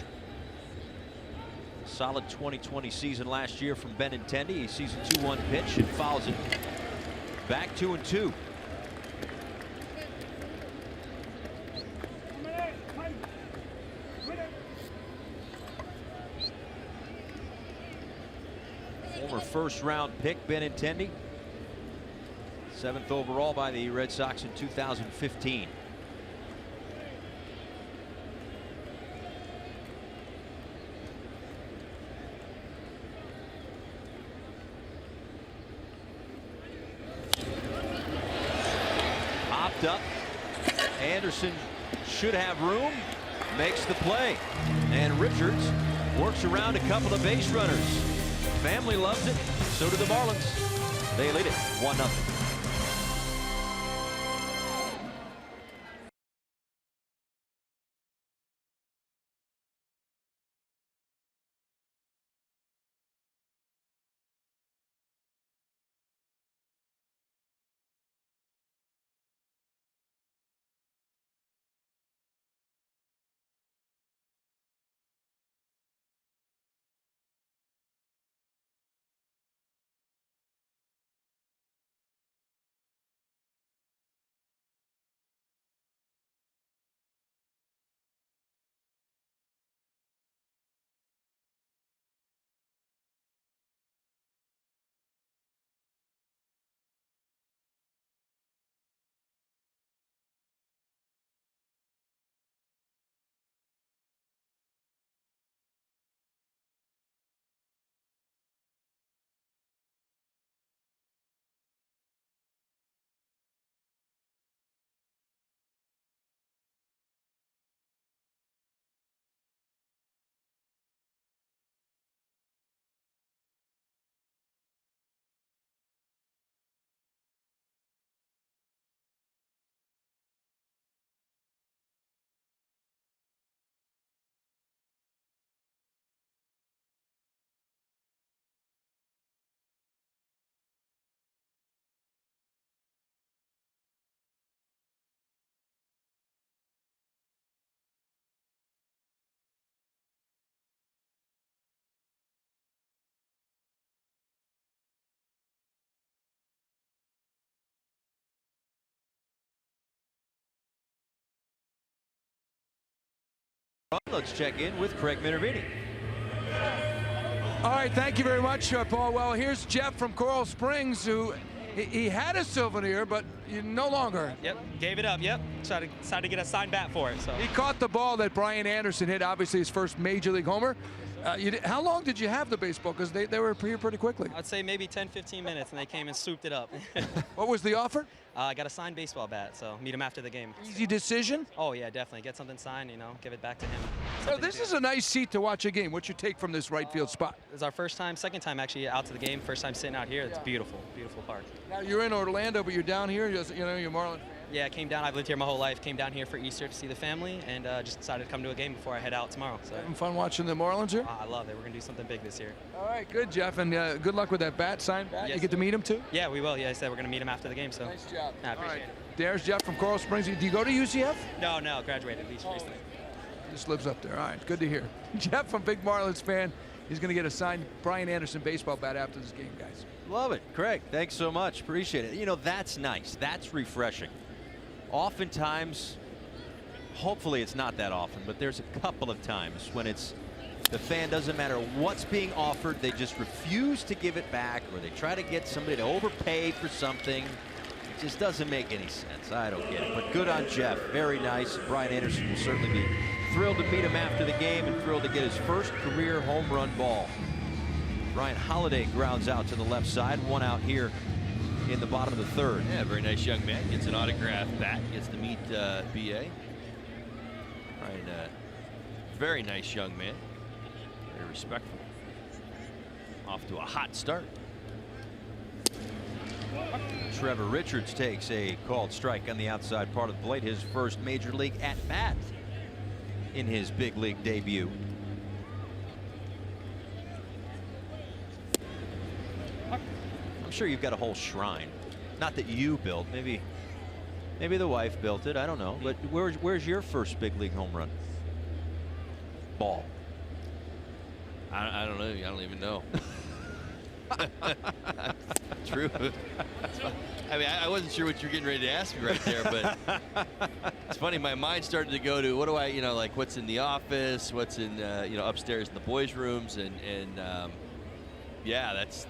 Solid 2020 season last year from Benintendi. He sees a 2-1 pitch and fouls it back 2-2. Former first-round pick Benintendi, 7th overall by the Red Sox in 2015. Popped up. Anderson should have room, makes the play, and Richards works around a couple of base runners. Family loves it. So do the Marlins. They lead it 1-0. Let's check in with Craig Minervini. All right, thank you very much, Paul. Well, here's Jeff from Coral Springs, who he had a souvenir, but no longer. Yep, gave it up. Yep, decided to get a signed bat for it. So he caught the ball that Brian Anderson hit, obviously his first major league homer. How long did you have the baseball? Because they were here pretty quickly. I'd say maybe 10-15 minutes, and they came and swooped it up. What was the offer? I got a signed baseball bat, so meet him after the game. Easy decision? Oh, yeah, definitely. Get something signed, give it back to him. So this is a nice seat to watch a game. What's your take from this right field spot? It's our second time actually out to the game. First time sitting out here. It's beautiful, beautiful park. Now you're in Orlando, but you're down here. You're a Marlins fan. Yeah, I came down. I've lived here my whole life. Came down here for Easter to see the family, and just decided to come to a game before I head out tomorrow. So having fun watching the Marlins here? I love it. We're gonna do something big this year. All right, good, Jeff, and good luck with that signed bat. Yes, you get to meet him too? Yeah, we will. Yeah, I said we're gonna meet him after the game. So nice job. I appreciate it. There's Jeff from Coral Springs. Do you go to UCF? No, graduated recently. Just lives up there. All right, good to hear. Jeff from Big Marlins fan. He's going to get a signed Brian Anderson baseball bat after this game, guys. Love it. Craig, thanks so much. Appreciate it. That's nice. That's refreshing. Oftentimes, hopefully it's not that often, but there's a couple of times when it's the fan, doesn't matter what's being offered, they just refuse to give it back, or they try to get somebody to overpay for something. It just doesn't make any sense. I don't get it. But good on Jeff. Very nice. Brian Anderson will certainly be thrilled to meet him after the game and thrilled to get his first career home run ball. Ryan Holiday grounds out to the left side. One out here in the bottom of the third. Yeah, very nice young man. Gets an autographed bat. Gets to meet BA. Right, very nice young man. Very respectful. Off to a hot start. Trevor Richards takes a called strike on the outside part of the plate, his first major league at bat in his big league debut. I'm sure you've got a whole shrine, not that you built, maybe the wife built it, I don't know, but where's your first big league home run? Ball. I don't know. I don't even know. True. I mean, I wasn't sure what you're getting ready to ask me right there, but it's funny. My mind started to go to what do I, like what's in the office, what's in, upstairs in the boys' rooms, and yeah, that's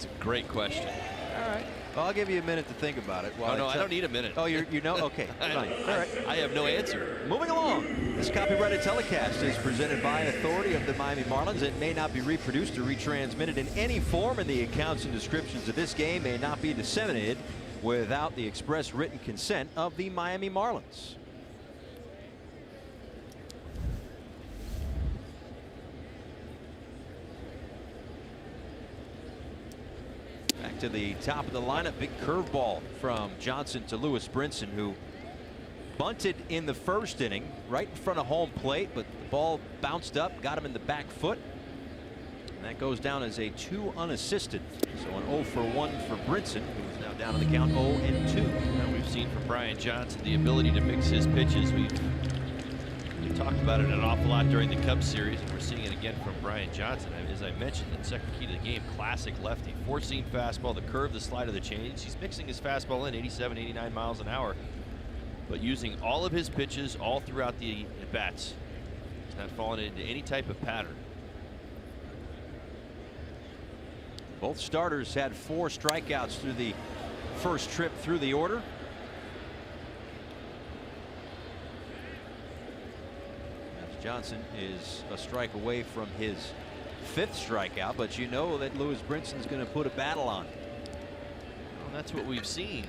a great question. All right. Well, I'll give you a minute to think about it. Oh, no, I don't need a minute. Oh, you know? Okay. Fine. All right. I have no answer. Moving along. This copyrighted telecast is presented by authority of the Miami Marlins. It may not be reproduced or retransmitted in any form, and the accounts and descriptions of this game may not be disseminated without the express written consent of the Miami Marlins. Back to the top of the lineup. Big curveball from Johnson to Lewis Brinson, who bunted in the first inning right in front of home plate, but the ball bounced up, got him in the back foot. And that goes down as a 2 unassisted. So an 0 for 1 for Brinson, who's now down on the count 0-2. Now we've seen from Brian Johnson the ability to mix his pitches. We talked about it an awful lot during the Cubs series, and we're seeing it again from Brian Johnson. As I mentioned, the second key to the game, classic lefty. 4-seam fastball, the curve, the slide of the change. He's mixing his fastball in 87, 89 miles an hour, but using all of his pitches all throughout the at-bats. He's not falling into any type of pattern. Both starters had 4 strikeouts through the first trip through the order. Johnson is a strike away from his 5th strikeout, but you know that Lewis Brinson's going to put a battle on. Well, that's what we've seen.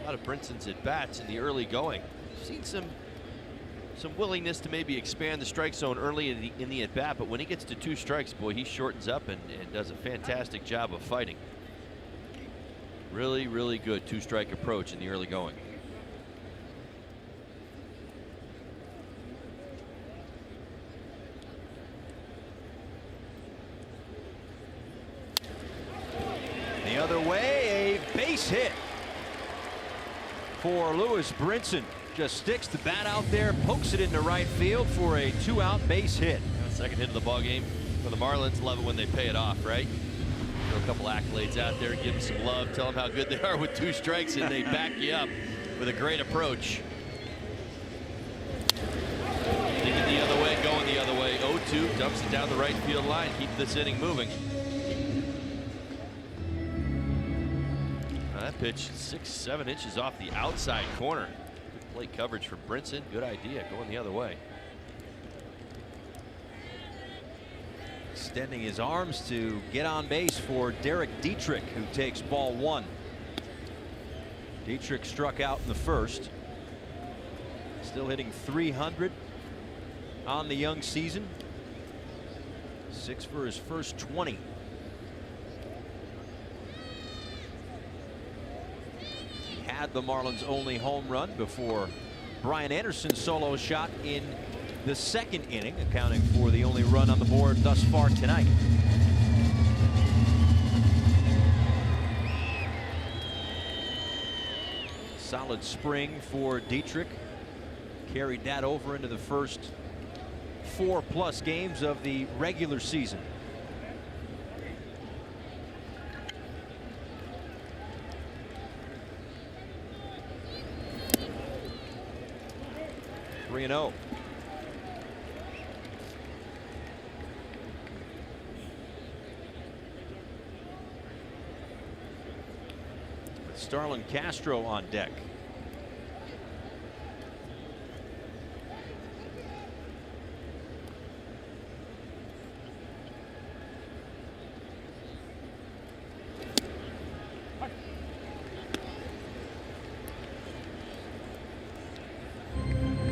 A lot of Brinson's at bats in the early going. We've seen some willingness to maybe expand the strike zone early in the at bat, but when he gets to 2 strikes, boy, he shortens up and does a fantastic job of fighting. Really, really good 2-strike approach in the early going. The other way, a base hit for Lewis Brinson. Just sticks the bat out there, pokes it into right field for a 2-out base hit. Second hit of the ball game for the Marlins. Love it when they pay it off, right? Throw a couple accolades out there, give them some love, tell them how good they are with 2 strikes, and they back you up with a great approach. Thinking the other way, going the other way. 0-2, dumps it down the right field line, keep this inning moving. That pitch 6-7 inches off the outside corner. Good plate coverage for Brinson. Good idea going the other way. Extending his arms to get on base for Derek Dietrich, who takes ball 1. Dietrich struck out in the first. Still hitting .300 on the young season. 6 for his first 20. Had the Marlins' only home run before Brian Anderson's solo shot in the 2nd inning, accounting for the only run on the board thus far tonight. Solid spring for Dietrich. Carried that over into the first 4+ games of the regular season. .3-0. With Starlin Castro on deck.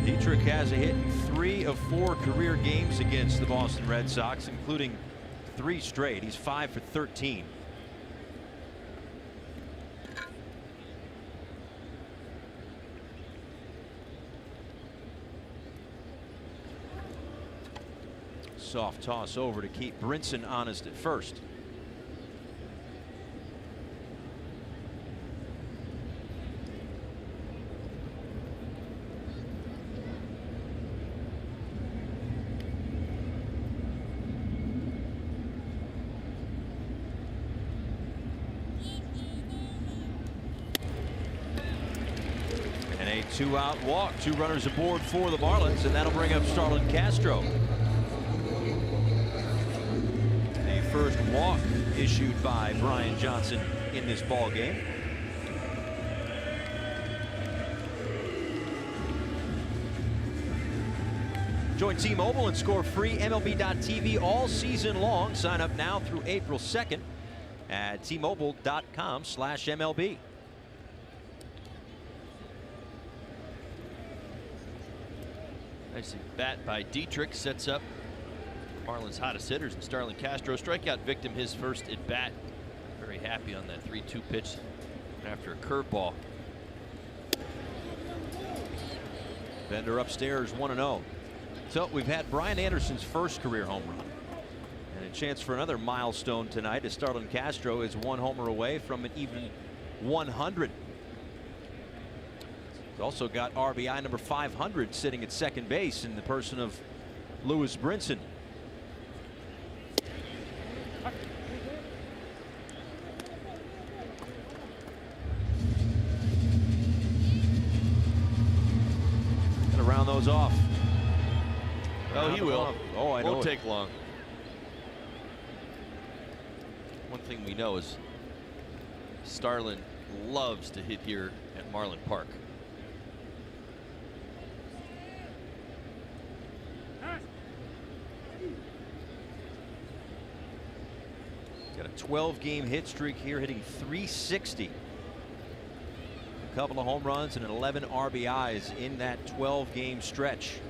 Dietrich has a hit in 3 of 4 career games against the Boston Red Sox, including 3 straight. He's 5 for 13. Soft toss over to keep Brinson honest at first. And a 2-out walk, 2 runners aboard for the Marlins, and that'll bring up Starlin Castro. The first walk issued by Brian Johnson in this ball game. Join T-Mobile and score free MLB.tv all season long. Sign up now through April 2nd at T-Mobile.com/MLB. Nice bat by Dietrich, sets up Marlins' hottest hitters, and Starlin Castro, strikeout victim, his first at bat. Very happy on that 3-2 pitch after a curveball. Bender upstairs 1-0. So we've had Brian Anderson's first career home run, and a chance for another milestone tonight as Starlin Castro is 1 homer away from an even 100. He's also got RBI number 500 sitting at second base in the person of Lewis Brinson. Gonna round those off. Oh, he will. Oh, I know. Won't take long. One thing we know is Starlin loves to hit here at Marlin Park. Got a 12-game hit streak here, hitting .360. A couple of home runs and 11 RBIs in that 12-game stretch.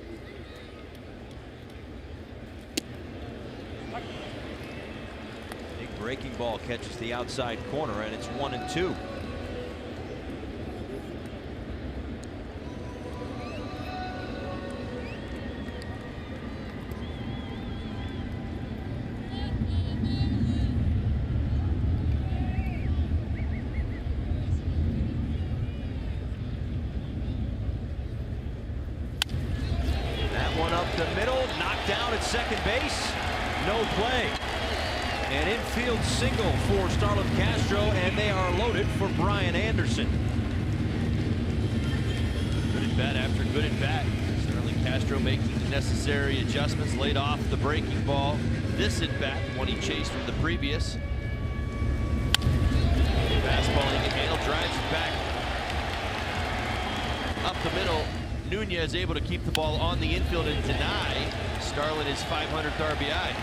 Big breaking ball catches the outside corner, and it's 1-2. The middle, knocked down at second base, no play. An infield single for Starlin Castro, and they are loaded for Brian Anderson. Good at bat after good at bat. Starlin Castro making the necessary adjustments, laid off the breaking ball. This at bat, one he chased from the previous. Fastball he can handle, drives it back up the middle. Nunez able to keep the ball on the infield and deny Starlin his 500th RBI.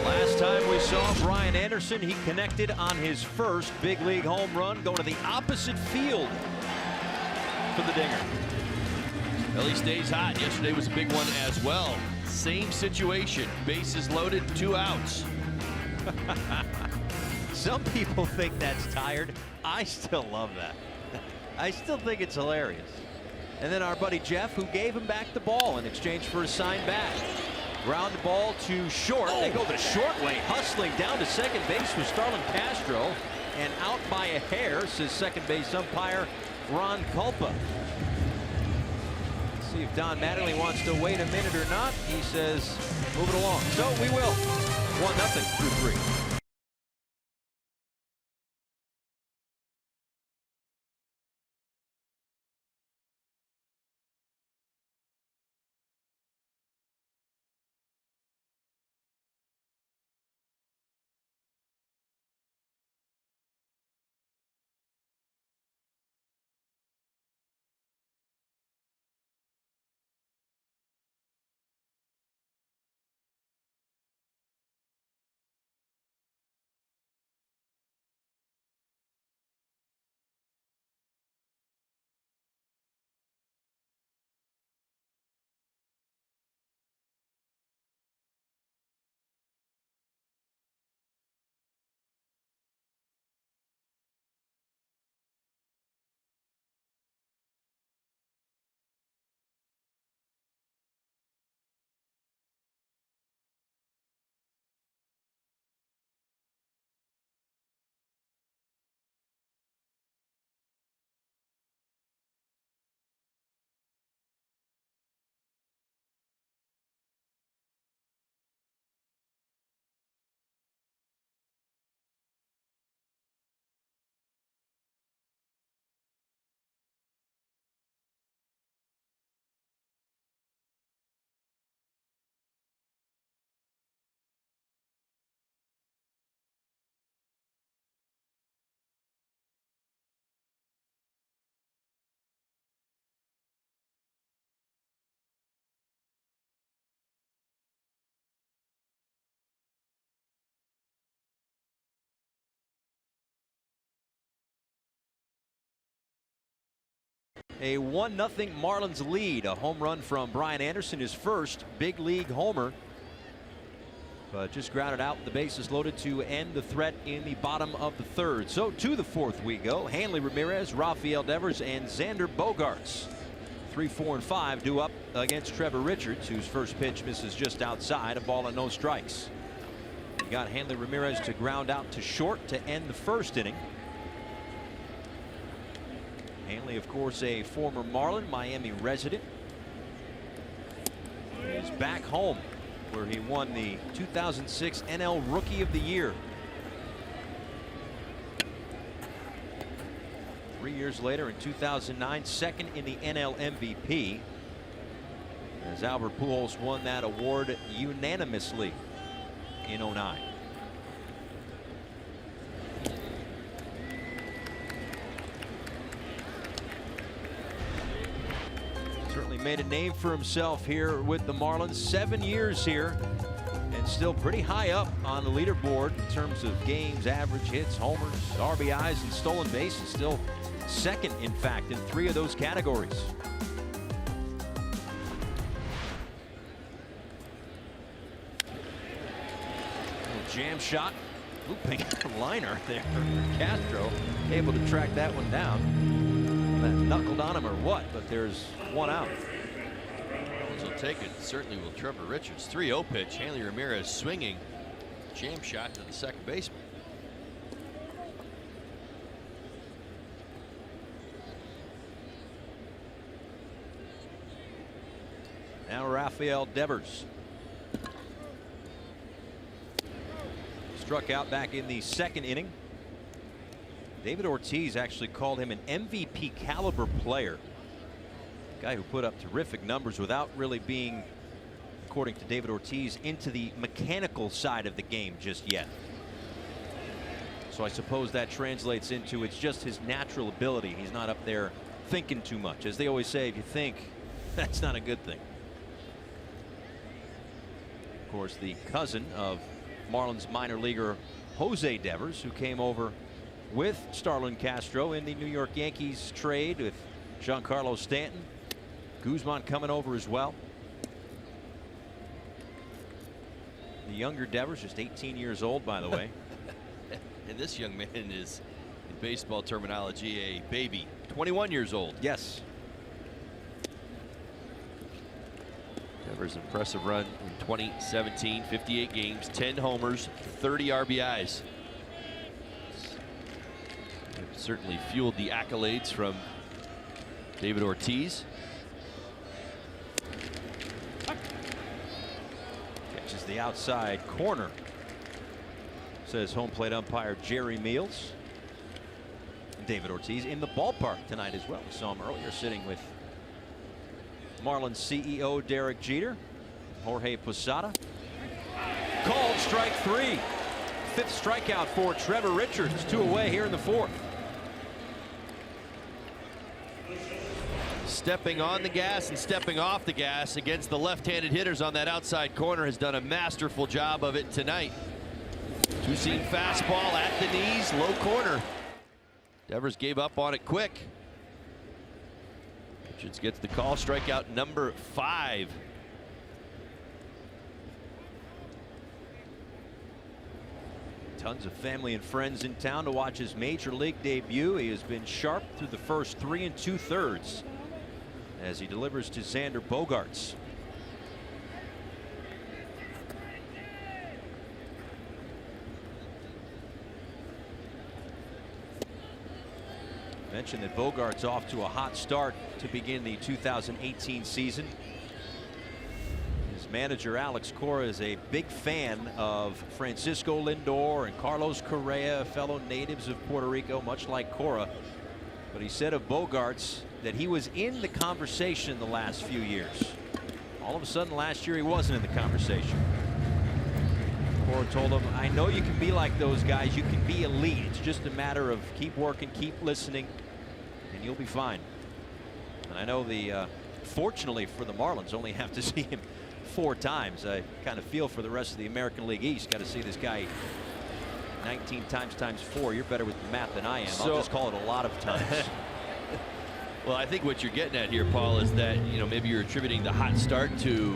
Last time we saw Brian Anderson, he connected on his first big league home run, going to the opposite field for the dinger. Well, he stays hot. Yesterday was a big one as well. Same situation. Bases loaded, 2 outs. Some people think that's tired. I still love that. I still think it's hilarious. And then our buddy Jeff, who gave him back the ball in exchange for a signed bat. Ground the ball to short. They go the short way, hustling down to second base with Starlin Castro. And out by a hair, says second base umpire Ron Culpa. See if Don Mattingly wants to wait a minute or not. He says, move it along. So we will. 1-0 through 3. A 1-0 Marlins lead. A home run from Brian Anderson, his first big league homer. But just grounded out. The bases loaded to end the threat in the bottom of the third. So to the fourth we go. Hanley Ramirez, Rafael Devers, and Xander Bogaerts. 3, 4, and 5 due up against Trevor Richards, whose first pitch misses just outside. A ball and no strikes. You got Hanley Ramirez to ground out to short to end the first inning. Hanley, of course, a former Marlin, Miami resident. He's back home, where he won the 2006 NL Rookie of the Year. 3 years later, in 2009, second in the NL MVP, as Albert Pujols won that award unanimously in 09. Certainly made a name for himself here with the Marlins. 7 years here and still pretty high up on the leaderboard in terms of games, average, hits, homers, RBIs, and stolen bases. Still second, in fact, in 3 of those categories. Jam shot, looping liner there. Castro able to track that one down. That knuckled on him or what, but there's one out. Marlins will take it. Certainly will Trevor Richards. 3-0 pitch. Hanley Ramirez swinging. Jam shot to the second baseman. Now Rafael Devers. Struck out back in the second inning. David Ortiz actually called him an MVP caliber player. Guy who put up terrific numbers without really being, according to David Ortiz, into the mechanical side of the game just yet. So I suppose that translates into it's just his natural ability. He's not up there thinking too much. As they always say, if you think, that's not a good thing. Of course, the cousin of Marlins minor leaguer Jose Devers, who came over with Starlin Castro in the New York Yankees trade with Giancarlo Stanton. Guzman coming over as well. The younger Devers, just 18 years old, by the way. And this young man is, in baseball terminology, a baby. 21 years old. Yes. Devers' impressive run in 2017, 58 games, 10 homers, 30 RBIs. It certainly fueled the accolades from David Ortiz. Catches the outside corner, says home plate umpire Jerry Meals. David Ortiz in the ballpark tonight as well. We saw him earlier sitting with Marlins CEO Derek Jeter. Jorge Posada. Called strike 3. 5th strikeout for Trevor Richards. 2 away here in the 4th. Stepping on the gas and stepping off the gas against the left-handed hitters on that outside corner. Has done a masterful job of it tonight. Two-seam fastball at the knees, low corner. Devers gave up on it quick. Richards gets the call. Strikeout number 5. Tons of family and friends in town to watch his major league debut. He has been sharp through the first 3 2/3 as he delivers to Xander Bogaerts. Mentioned that Bogaerts off to a hot start to begin the 2018 season. His manager Alex Cora is a big fan of Francisco Lindor and Carlos Correa, fellow natives of Puerto Rico, much like Cora. But he said of Bogaerts that he was in the conversation the last few years. All of a sudden last year he wasn't in the conversation. Cora told him, I know you can be like those guys. You can be elite. It's just a matter of keep working, keep listening, and you'll be fine. And I know the fortunately for the Marlins only have to see him 4 times. I kind of feel for the rest of the American League East. Got to see this guy 19 times 4. You're better with the math than I am. I'll just call it a lot of times. Well, I think what you're getting at here, Paul, is that, you know, maybe you're attributing the hot start to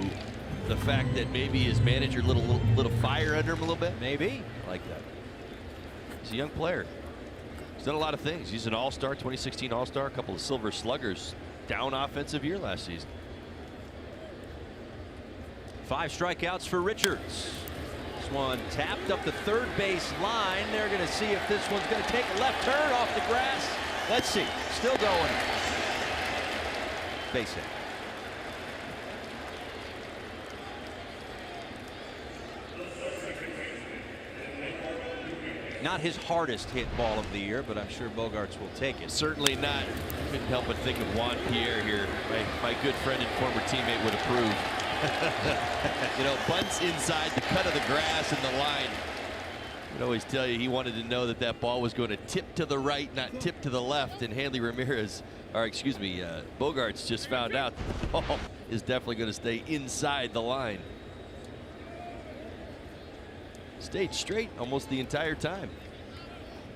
the fact that maybe his manager lit a little fire under him a little bit. Maybe. I like that. He's a young player. He's done a lot of things. He's an all-star, 2016 all-star, a couple of silver sluggers. Down offensive year last season. 5 strikeouts for Richards. This one tapped up the third base line. They're going to see if this one's going to take a left turn off the grass. Let's see. Still going. Base hit. Not his hardest hit ball of the year, but I'm sure Bogaerts will take it. Certainly not. Couldn't help but think of Juan Pierre here. My good friend and former teammate would approve. You know, bunts inside the cut of the grass and the line. I'd always tell you he wanted to know that that ball was going to tip to the right, not tip to the left. And Hanley Ramirez, or excuse me, Bogaerts just found out that the ball is definitely going to stay inside the line. Stayed straight almost the entire time.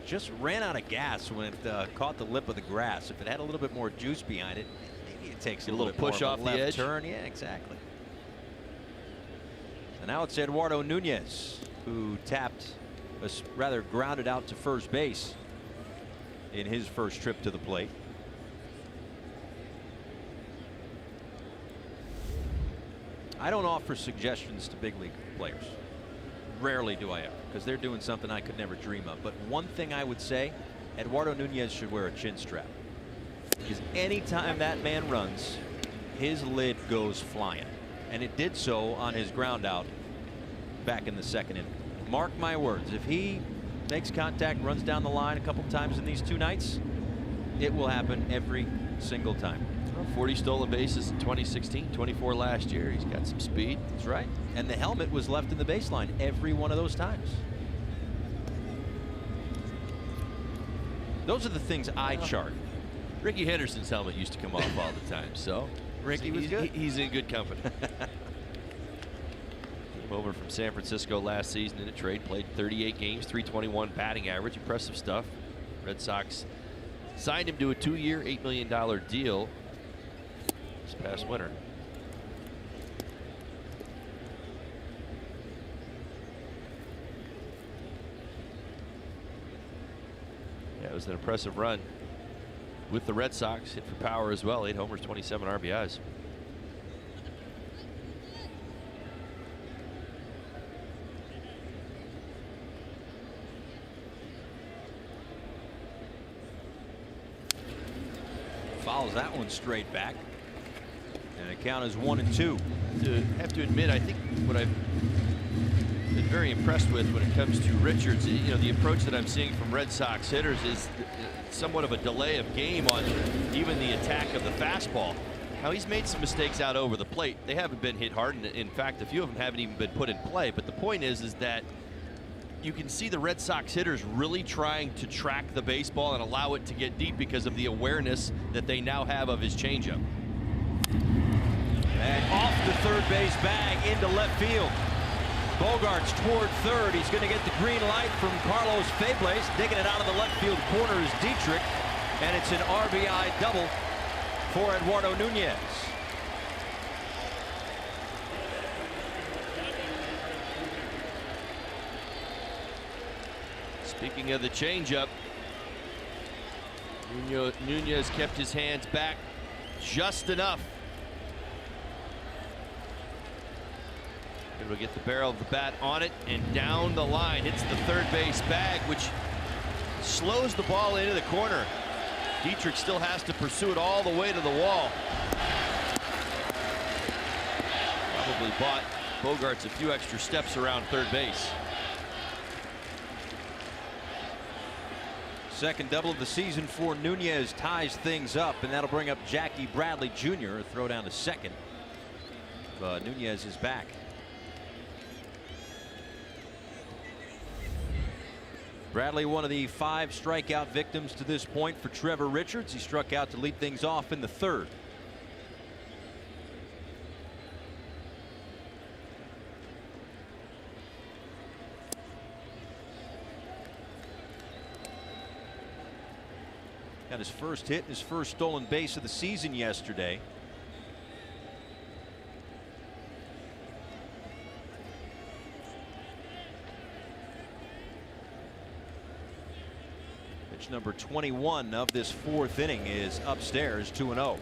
Just ran out of gas when it caught the lip of the grass. If it had a little bit more juice behind it, maybe it takes a little push off the edge. Turn. Yeah, exactly. And now it's Eduardo Nunez, who tapped, rather grounded out to first base in his first trip to the plate. I don't offer suggestions to big league players. Rarely do I ever, because they're doing something I could never dream of. But one thing I would say, Eduardo Nunez should wear a chin strap. Because anytime that man runs, his lid goes flying. And it did so on his ground out back in the second inning. Mark my words, if he makes contact, runs down the line a couple times in these 2 nights, it will happen every single time. 40 stolen bases in 2016, 24 last year. He's got some speed. That's right. And the helmet was left in the baseline every one of those times. Those are the things I chart. Ricky Henderson's helmet used to come off all the time, so Ricky was good. He's in good company. Came over from San Francisco last season in a trade, played 38 games, 321 batting average, impressive stuff. Red Sox signed him to a 2-year, $8 million deal this past winter. Yeah, it was an impressive run with the Red Sox. Hit for power as well. 8 homers, 27 RBIs. Fouls that one straight back. And the count is 1-2. Have to admit, I think what I've been very impressed with when it comes to Richards, you know, the approach that I'm seeing from Red Sox hitters is somewhat of a delay of game on even the attack of the fastball. Now, he's made some mistakes out over the plate. They haven't been hit hard. And in fact, a few of them haven't even been put in play. But the point is that you can see the Red Sox hitters really trying to track the baseball and allow it to get deep because of the awareness that they now have of his changeup. And off the third base bag into left field. Bogaerts toward third. He's going to get the green light from Carlos Febles. Digging it out of the left field corner is Dietrich. And it's an RBI double for Eduardo Nunez. Speaking of the changeup, Nunez kept his hands back just enough. Able to get the barrel of the bat on it and down the line. Hits the third base bag, which slows the ball into the corner. Dietrich still has to pursue it all the way to the wall. Probably bought Bogaerts a few extra steps around third base. Second double of the season for Nunez ties things up, and that'll bring up Jackie Bradley Jr. A throw down to second. But Nunez is back. Bradley, one of the 5 strikeout victims to this point for Trevor Richards. He struck out to lead things off in the third. Got his first hit, his first stolen base of the season yesterday. Pitch number 21 of this fourth inning is upstairs, 2-0.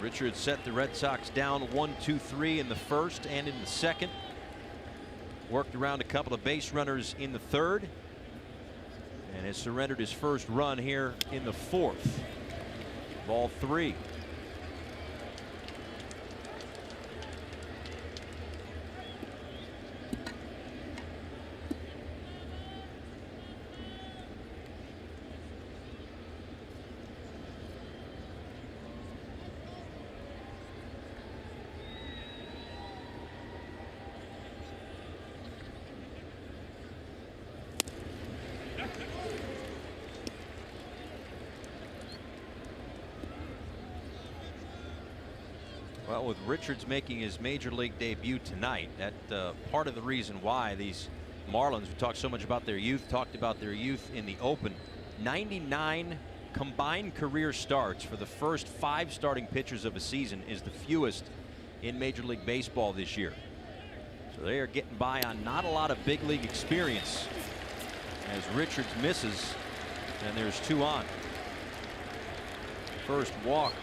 Richards set the Red Sox down 1-2-3 in the first and in the second. Worked around a couple of base runners in the third and has surrendered his first run here in the fourth. Ball 3. Well, with Richards making his major league debut tonight, that part of the reason why these Marlins, we talked so much about their youth, talked about their youth in the open, 99 combined career starts for the first 5 starting pitchers of a season is the fewest in Major League Baseball this year. So they are getting by on not a lot of big league experience as Richards misses, and there's 2 on. First walk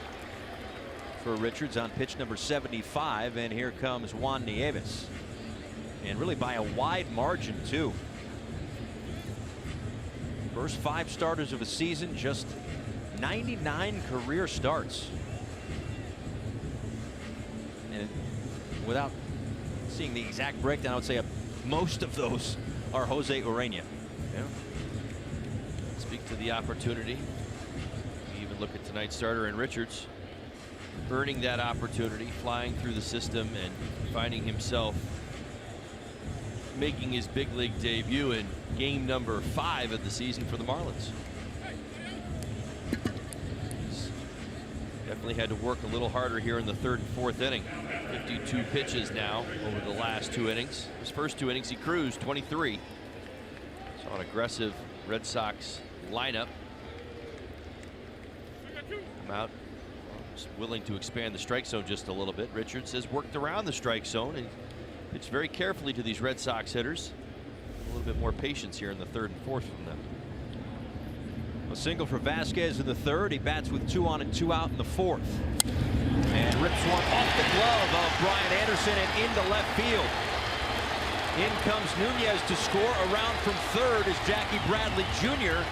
for Richards on pitch number 75, and here comes Juan Nieves, and really by a wide margin too. First 5 starters of a season, just 99 career starts, and without seeing the exact breakdown, I would say most of those are Jose Urena. Yeah. Speak to the opportunity. You even look at tonight's starter in Richards, earning that opportunity, flying through the system and finding himself making his big league debut in game number 5 of the season for the Marlins. He's definitely had to work a little harder here in the 3rd and 4th inning. 52 pitches now over the last 2 innings. His first 2 innings he cruised 23. Saw an aggressive Red Sox lineup come out, willing to expand the strike zone just a little bit. Richards has worked around the strike zone and pitched very carefully to these Red Sox hitters. A little bit more patience here in the 3rd and 4th from them. A single for Vasquez in the 3rd. He bats with 2 on and 2 out in the 4th, and rips one off the glove of Brian Anderson and into left field. In comes Nunez to score. Around from 3rd is Jackie Bradley Jr.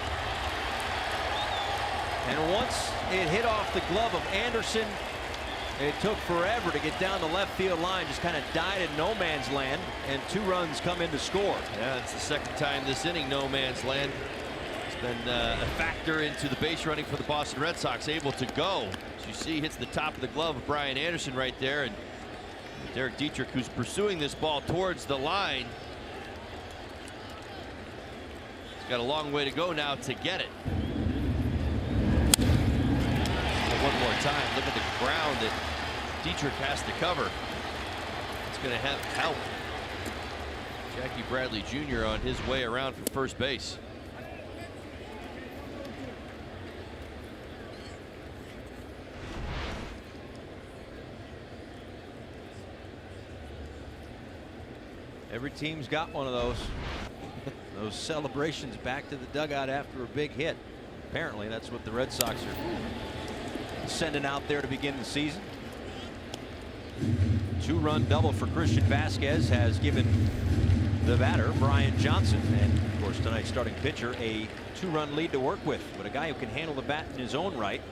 And once it hit off the glove of Anderson, it took forever to get down the left field line. Just kind of died in no man's land, and 2 runs come in to score. Yeah, it's the 2nd time this inning no man's land. It's been a factor into the base running for the Boston Red Sox. Able to go, as you see, hits the top of the glove of Brian Anderson right there, and Derek Dietrich, who's pursuing this ball towards the line, he's got a long way to go now to get it. One more time, look at the ground that Dietrich has to cover. It's going to help Jackie Bradley Jr. on his way around for first base. Every team's got one of those. Those celebrations back to the dugout after a big hit. Apparently that's what the Red Sox are sending out there to begin the season. 2-run double for Christian Vasquez has given the batter, Brian Johnson, and of course tonight's starting pitcher, a 2-run lead to work with. But a guy who can handle the bat in his own right.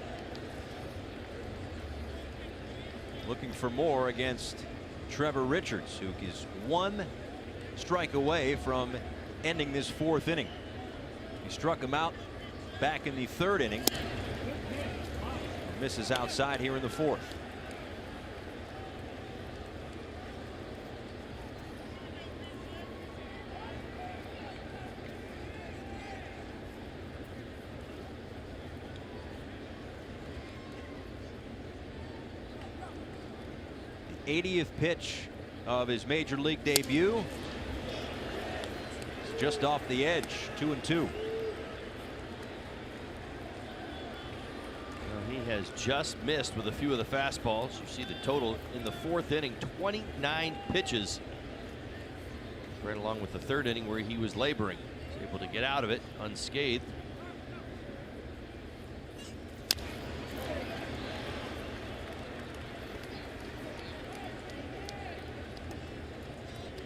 Looking for more against Trevor Richards, who is 1 strike away from ending this 4th inning. He struck him out back in the 3rd inning. Misses outside here in the 4th. The 80th pitch of his major league debut. It's just off the edge, 2-2. He has just missed with a few of the fastballs. You see the total in the 4th inning, 29 pitches. Right along with the 3rd inning where he was laboring. He's able to get out of it unscathed.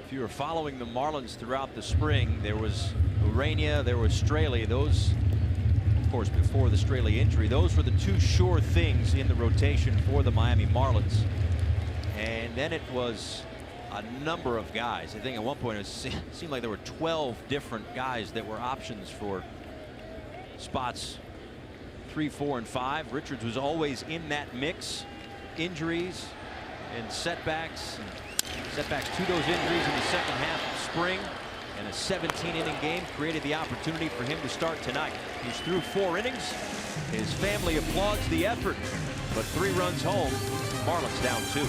If you were following the Marlins throughout the spring, there was Urania, there was Straley. Those, of course, before the Straley injury, those were the 2 sure things in the rotation for the Miami Marlins. And then it was a number of guys. I think at one point it seemed like there were 12 different guys that were options for spots 3, 4, and 5. Richards was always in that mix. Injuries and setbacks. Setbacks to those injuries in the second half of spring, and a 17-inning game created the opportunity for him to start tonight. He's through 4 innings. His family applauds the effort, but 3 runs home. Marlins down 2.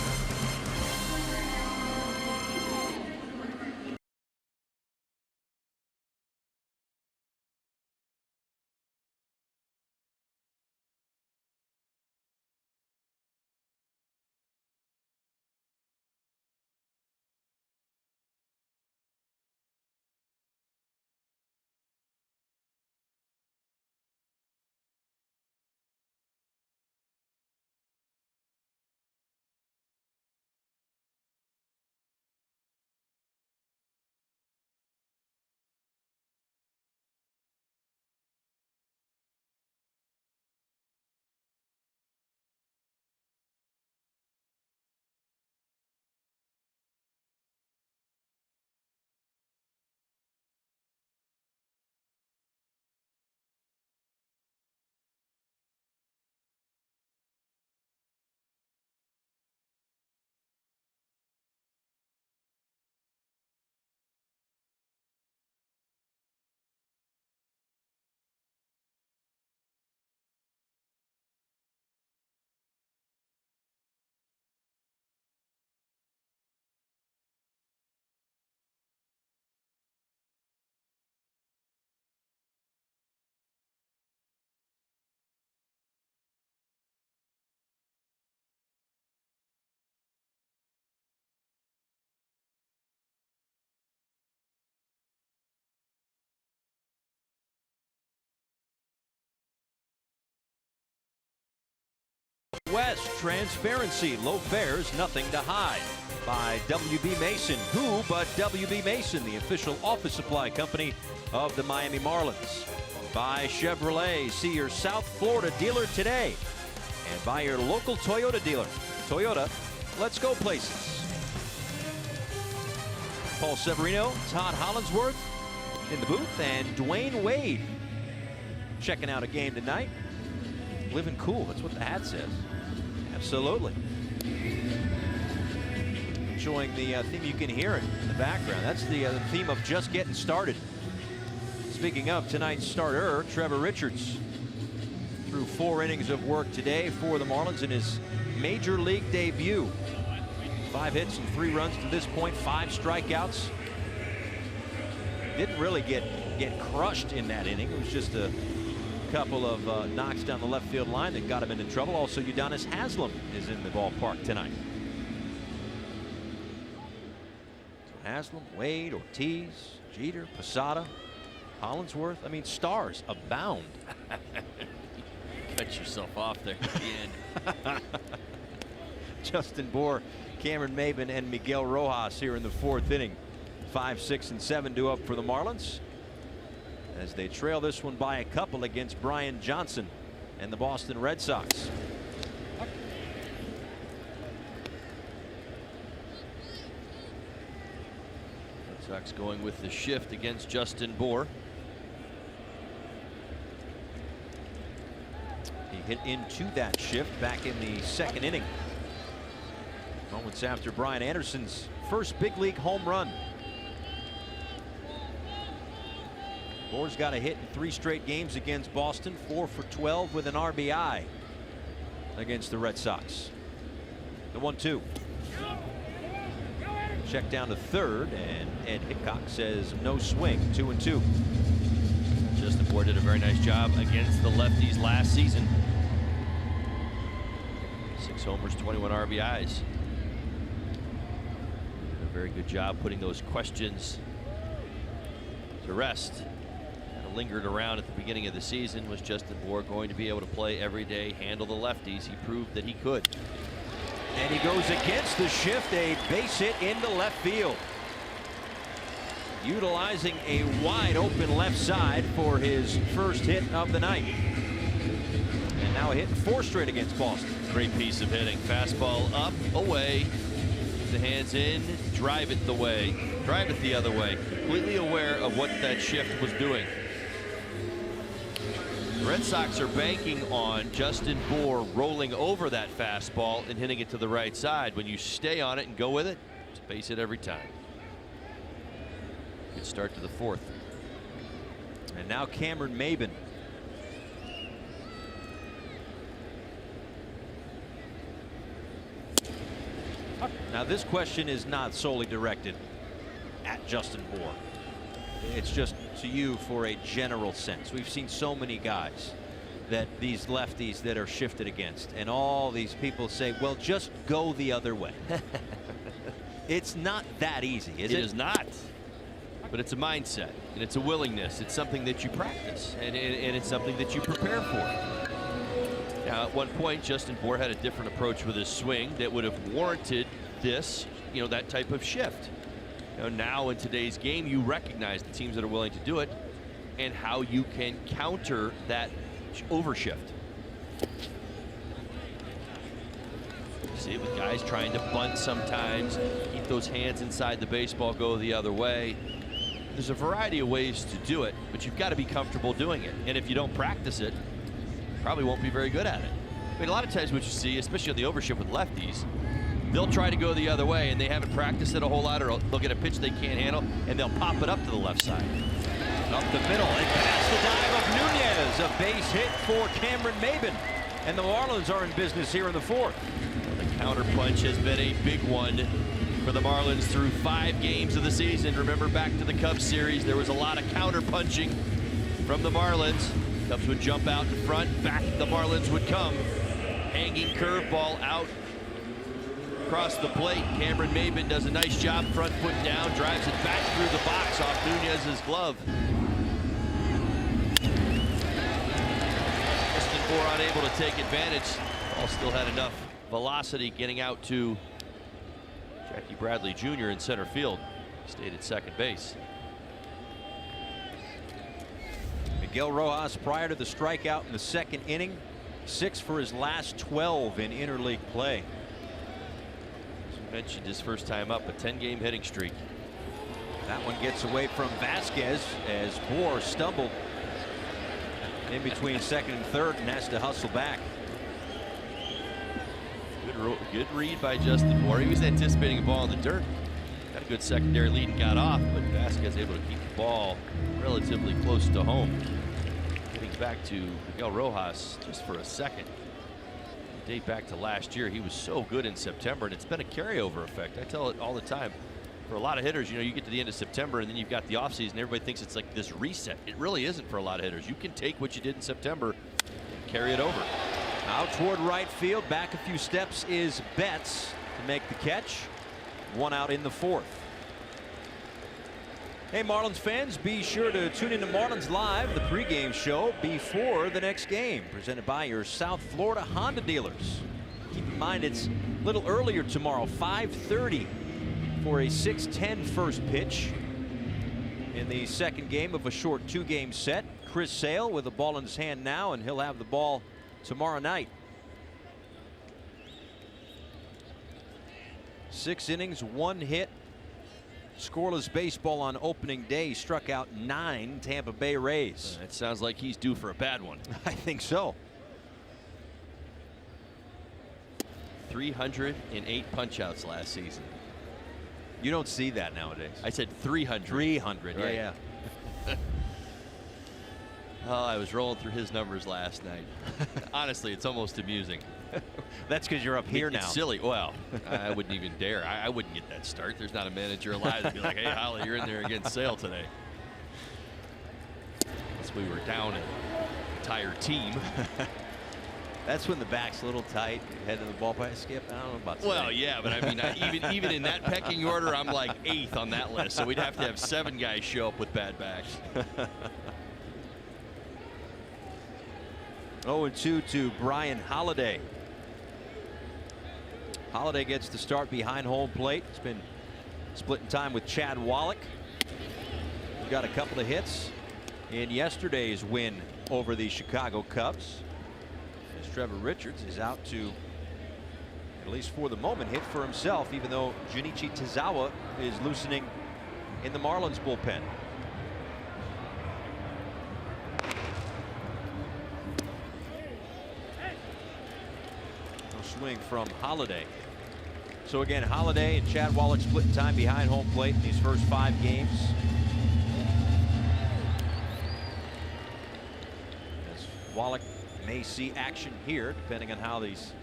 West, transparency, low fares, nothing to hide. By WB Mason. Who but WB Mason, the official office supply company of the Miami Marlins. By Chevrolet. See your South Florida dealer today. And by your local Toyota dealer. Toyota, let's go places. Paul Severino, Todd Hollinsworth in the booth, and Dwayne Wade checking out a game tonight. Living cool, that's what the hat says. Absolutely. Enjoying the theme. You can hear it in the background. That's the theme of Just Getting Started. Speaking of tonight's starter, Trevor Richards threw 4 innings of work today for the Marlins in his major league debut. 5 hits and 3 runs to this point, 5 strikeouts. Didn't really get crushed in that inning. It was just a couple of knocks down the left field line that got him into trouble. Also, Udonis Haslem is in the ballpark tonight. So Haslem, Wade, Ortiz, Jeter, Posada, Hollinsworth. I mean, stars abound. Cut yourself off there at the end. Justin Bohr, Cameron Maben, and Miguel Rojas here in the 4th inning. 5, 6, and 7 due up for the Marlins, as they trail this one by a couple against Brian Johnson and the Boston Red Sox. Red Sox going with the shift against Justin Bohr. He hit into that shift back in the 2nd inning. Moments after Brian Anderson's first big league home run. Bohr's got a hit in 3 straight games against Boston, 4 for 12 with an RBI against the Red Sox. The 1-2. Check down to third, and Ed Hickok says no swing, 2-2. Justin Bour did a very nice job against the lefties last season. 6 homers, 21 RBIs. Did a very good job putting those questions to rest. Kind of lingered around at the beginning of the season. Was Justin Bour going to be able to play every day, handle the lefties? He proved that he could. And he goes against the shift, a base hit into left field. Utilizing a wide open left side for his first hit of the night. And now hitting 4 straight against Boston. Great piece of hitting. Fastball up, away. Keep the hands in, drive it the other way. Completely aware of what that shift was doing. The Red Sox are banking on Justin Bour rolling over that fastball and hitting it to the right side. When you stay on it and go with it, it's a base hit every time. Good start to the 4th. And now Cameron Maben. Now this question is not solely directed at Justin Bour. It's just to you for a general sense. We've seen so many guys that these lefties that are shifted against, and all these people say, well, just go the other way. It's not that easy, is it? It is not. But it's a mindset, and it's a willingness. It's something that you practice, and it's something that you prepare for. Now, at one point, Justin Bour had a different approach with his swing that would have warranted this, that type of shift. Now in today's game, you recognize the teams that are willing to do it and how you can counter that overshift. See it with guys trying to bunt sometimes, keep those hands inside the baseball, go the other way. There's a variety of ways to do it, but you've got to be comfortable doing it. And if you don't practice it, you probably won't be very good at it. I mean, a lot of times what you see, especially on the overshift with lefties, they'll try to go the other way and they haven't practiced it a whole lot, or they'll get a pitch they can't handle and they'll pop it up to the left side. Up the middle and past the dive of Nunez. A base hit for Cameron Maben. And the Marlins are in business here in the 4th. The counter punch has been a big one for the Marlins through 5 games of the season. Remember back to the Cubs series, there was a lot of counter punching from the Marlins. Cubs would jump out in front, back the Marlins would come. Hanging curveball out across the plate. Cameron Maben does a nice job, front foot down, drives it back through the box off Nunez's glove. Justin Bour unable to take advantage. Ball still had enough velocity getting out to Jackie Bradley Jr. in center field. Stayed at second base. Miguel Rojas, prior to the strikeout in the 2nd inning, 6 for his last 12 in interleague play. Mentioned his first time up, a 10-game hitting streak. That one gets away from Vasquez as Bour stumbled in between 2nd and 3rd and has to hustle back. Good read by Justin Bour. He was anticipating a ball in the dirt. Got a good secondary lead and got off, but Vasquez able to keep the ball relatively close to home. Getting back to Miguel Rojas just for a second. Date back to last year, he was so good in September, and it's been a carryover effect. I tell it all the time. For a lot of hitters, you get to the end of September and then you've got the offseason. Everybody thinks it's like this reset. It really isn't for a lot of hitters. You can take what you did in September and carry it over. Out toward right field, back a few steps is Betts to make the catch. 1 out in the 4th. Hey, Marlins fans, be sure to tune into Marlins Live, the pregame show before the next game, presented by your South Florida Honda dealers. Keep in mind it's a little earlier tomorrow, 5:30 for a 6:10 first pitch in the 2nd game of a short 2-game set. Chris Sale with the ball in his hand now, and he'll have the ball tomorrow night. 6 innings, 1 hit. Scoreless baseball on opening day. Struck out 9 Tampa Bay Rays. It sounds like he's due for a bad one. I think so. 308 punch-outs last season. You don't see that nowadays. I said 300. 300, right. Yeah. Oh, I was rolling through his numbers last night. Honestly, it's almost amusing. That's because you're up here now. It's silly. Well, I wouldn't even dare. I wouldn't get that start. There's not a manager alive that'd be like, hey, Holly, you're in there against Sale today. Unless we were down an entire team. That's when the back's a little tight. Head to the ballpark. Skip, I don't know about today. Well, yeah, but I mean, even in that pecking order, I'm like 8th on that list. So we'd have to have 7 guys show up with bad backs. 0-2 to Brian Holiday. Holiday gets the start behind home plate. It's been splitting time with Chad Wallach. He got a couple of hits in yesterday's win over the Chicago Cubs. As Trevor Richards is out to, at least for the moment, hit for himself, even though Junichi Tazawa is loosening in the Marlins bullpen. Swing from Holiday. So again, Holiday and Chad Wallach splitting time behind home plate in these first 5 games. As Wallach may see action here, depending on how these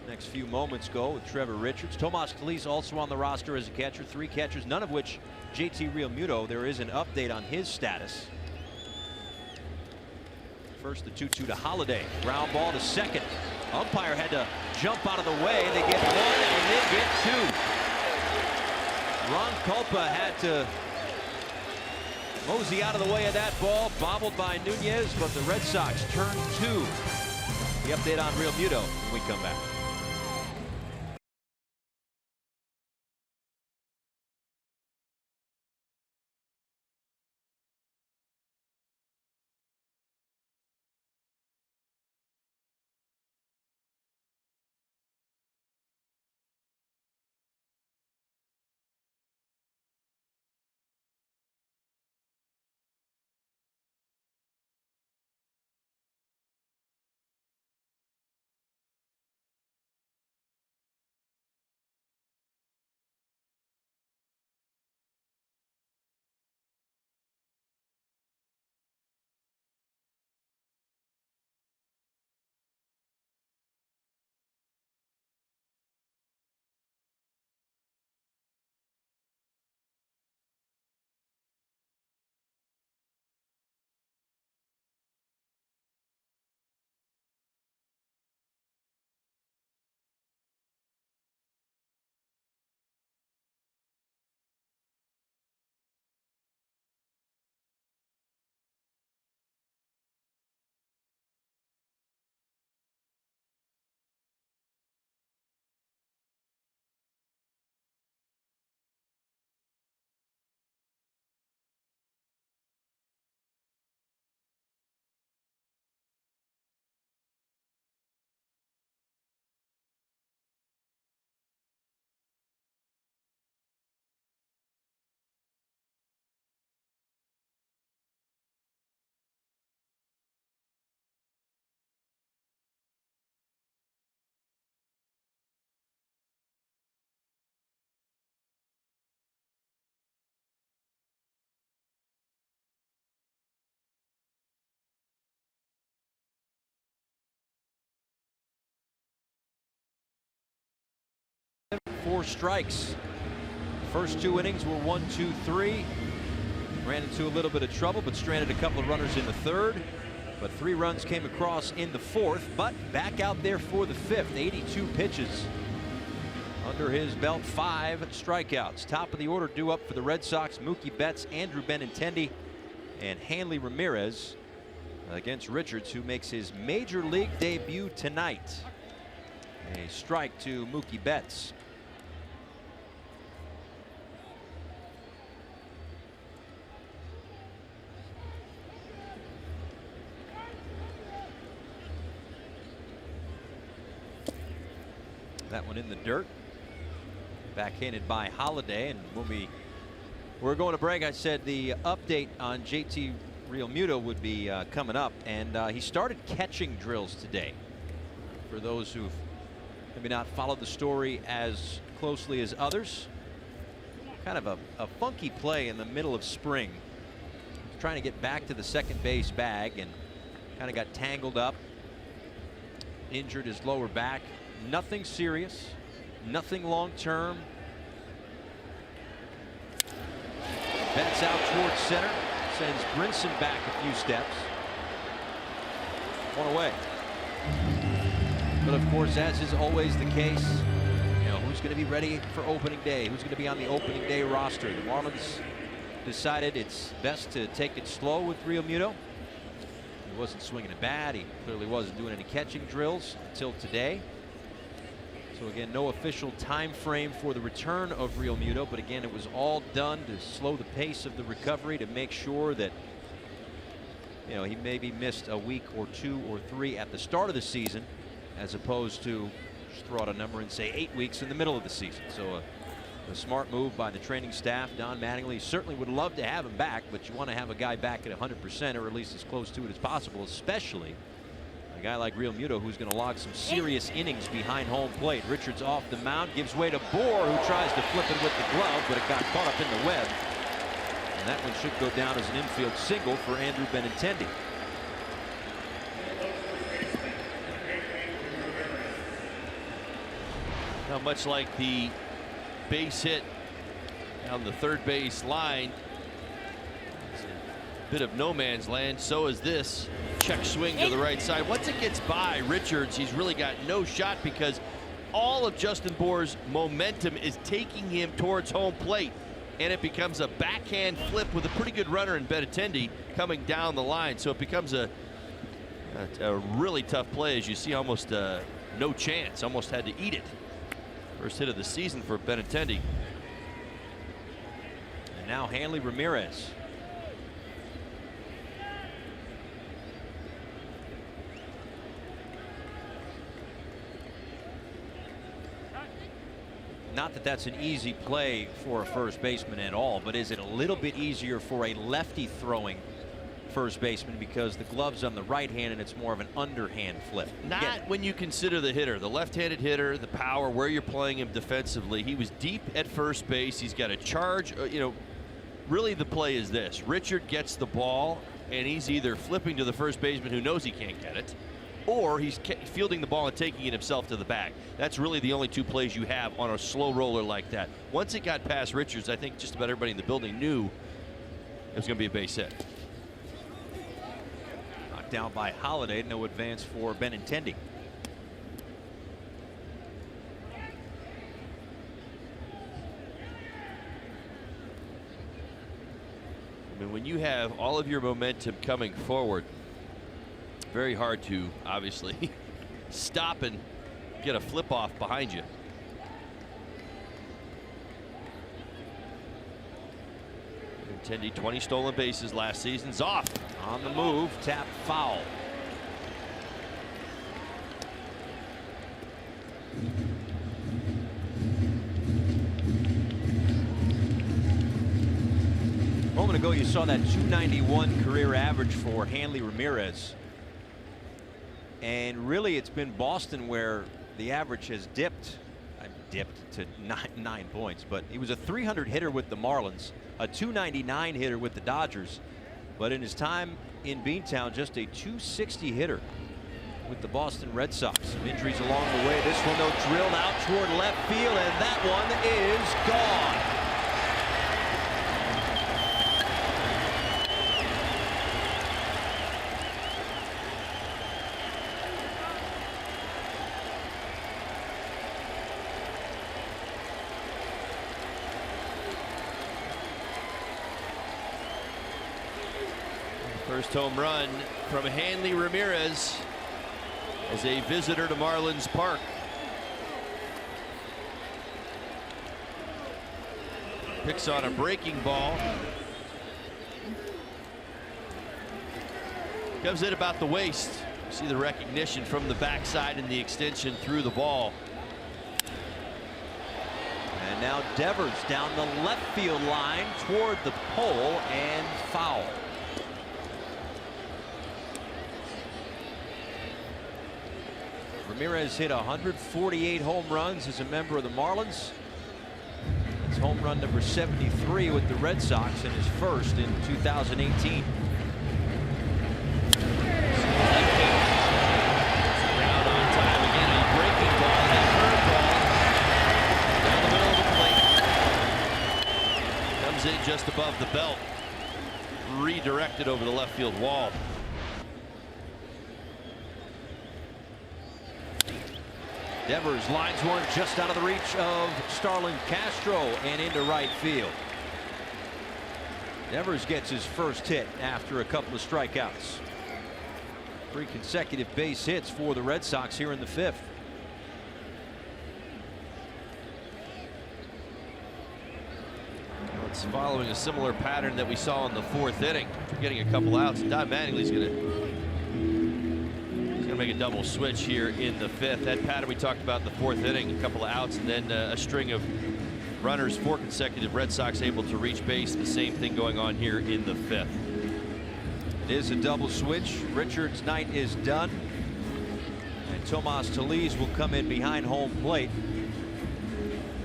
next few moments go with Trevor Richards. Tomas Calise also on the roster as a catcher. 3 catchers, none of which JT Realmuto. There is an update on his status. First, the 2-2 to Holiday. Ground ball to second. Umpire had to jump out of the way. They get 1 and they get 2. Ron Culpa had to mosey out of the way of that ball, bobbled by Nunez, but the Red Sox turn 2. The update on Realmuto when we come back. Four strikes. First 2 innings were 1-2-3. Ran into a little bit of trouble, but stranded a couple of runners in the 3rd. But 3 runs came across in the 4th. But back out there for the 5th. 82 pitches under his belt. 5 strikeouts. Top of the order due up for the Red Sox. Mookie Betts, Andrew Benintendi, and Hanley Ramirez against Richards, who makes his major league debut tonight. A strike to Mookie Betts. That one in the dirt. Backhanded by Holiday. And when we were going to break, I said the update on JT Realmuto would be coming up. And he started catching drills today. For those who've maybe not followed the story as closely as others. Kind of a funky play in the middle of spring. trying to get back to the second base bag and kind of got tangled up, injured his lower back. Nothing serious, nothing long term. Bats out towards center, sends Brinson back a few steps. One away. But of course, as is always the case, you know, who's going to be ready for opening day? Who's going to be on the opening day roster? The Marlins decided it's best to take it slow with Real Muto. He wasn't swinging a bat. He clearly wasn't doing any catching drills until today. So again, no official time frame for the return of Real Muto, but again, it was all done to slow the pace of the recovery, to make sure that, you know, he maybe missed a week or 2 or 3 at the start of the season, as opposed to just throw out a number and say 8 weeks in the middle of the season. So a smart move by the training staff. Don Mattingly certainly would love to have him back, but you want to have a guy back at 100%, or at least as close to it as possible, especially a guy like Real Muto, who's going to log some serious innings behind home plate. Richards off the mound, gives way to Bohr, who tries to flip it with the glove, but it got caught up in the web. And that one should go down as an infield single for Andrew Benintendi. Now, much like the base hit on the third base line, it's a bit of no man's land. So is this check swing to the right side. Once it gets by Richards, he's really got no shot, because all of Justin Bohr's momentum is taking him towards home plate, and it becomes a backhand flip with a pretty good runner in Benintendi coming down the line. So it becomes a really tough play, as you see. Almost no chance, almost had to eat it. First hit of the season for Benintendi. And now Hanley Ramirez. Not that that's an easy play for a first baseman at all, but is it a little bit easier for a lefty throwing first baseman, because the glove's on the right hand and it's more of an underhand flip? Not when you consider the hitter, the left-handed hitter, the power, where you're playing him defensively. He was deep at first base. He's got a charge. You know, really the play is this: Richard gets the ball and he's either flipping to the first baseman, who knows he can't get it, or he's fielding the ball and taking it himself to the bag. That's really the only two plays you have on a slow roller like that. Once it got past Richards, I think just about everybody in the building knew it was going to be a base hit. Knocked down by Holiday. No advance for Benintendi. I mean, when you have all of your momentum coming forward, very hard to obviously stop and get a flip off behind you. Benintendi, 20 stolen bases last season's off. On the move, tap foul. A moment ago, you saw that 291 career average for Hanley Ramirez. And really, it's been Boston where the average has dipped to 9 points. But he was a 300 hitter with the Marlins, a 299 hitter with the Dodgers. But in his time in Beantown, just a 260 hitter with the Boston Red Sox. Some injuries along the way. This one, though, drilled out toward left field, and that one is gone. First home run from Hanley Ramirez as a visitor to Marlins Park. Picks on a breaking ball. Comes in about the waist. See the recognition from the backside and the extension through the ball. And now Devers down the left field line toward the pole, and foul. Ramirez hit 148 home runs as a member of the Marlins. That's home run number 73 with the Red Sox and his first in 2018. Down on time again, a breaking ball and a curveball down the middle of the plate. Comes in just above the belt, redirected over the left field wall. Devers lines one just out of the reach of Starlin Castro and into right field. Devers gets his first hit after a couple of strikeouts. 3 consecutive base hits for the Red Sox here in the 5th. It's following a similar pattern that we saw in the 4th inning. Getting a couple outs. Don Mattingly's going to make a double switch here in the 5th. That pattern we talked about in the 4th inning, a couple of outs and then a string of runners, 4 consecutive Red Sox able to reach base. The same thing going on here in the 5th. It is a double switch. Richards' night is done, and Tomas Tellez will come in behind home plate.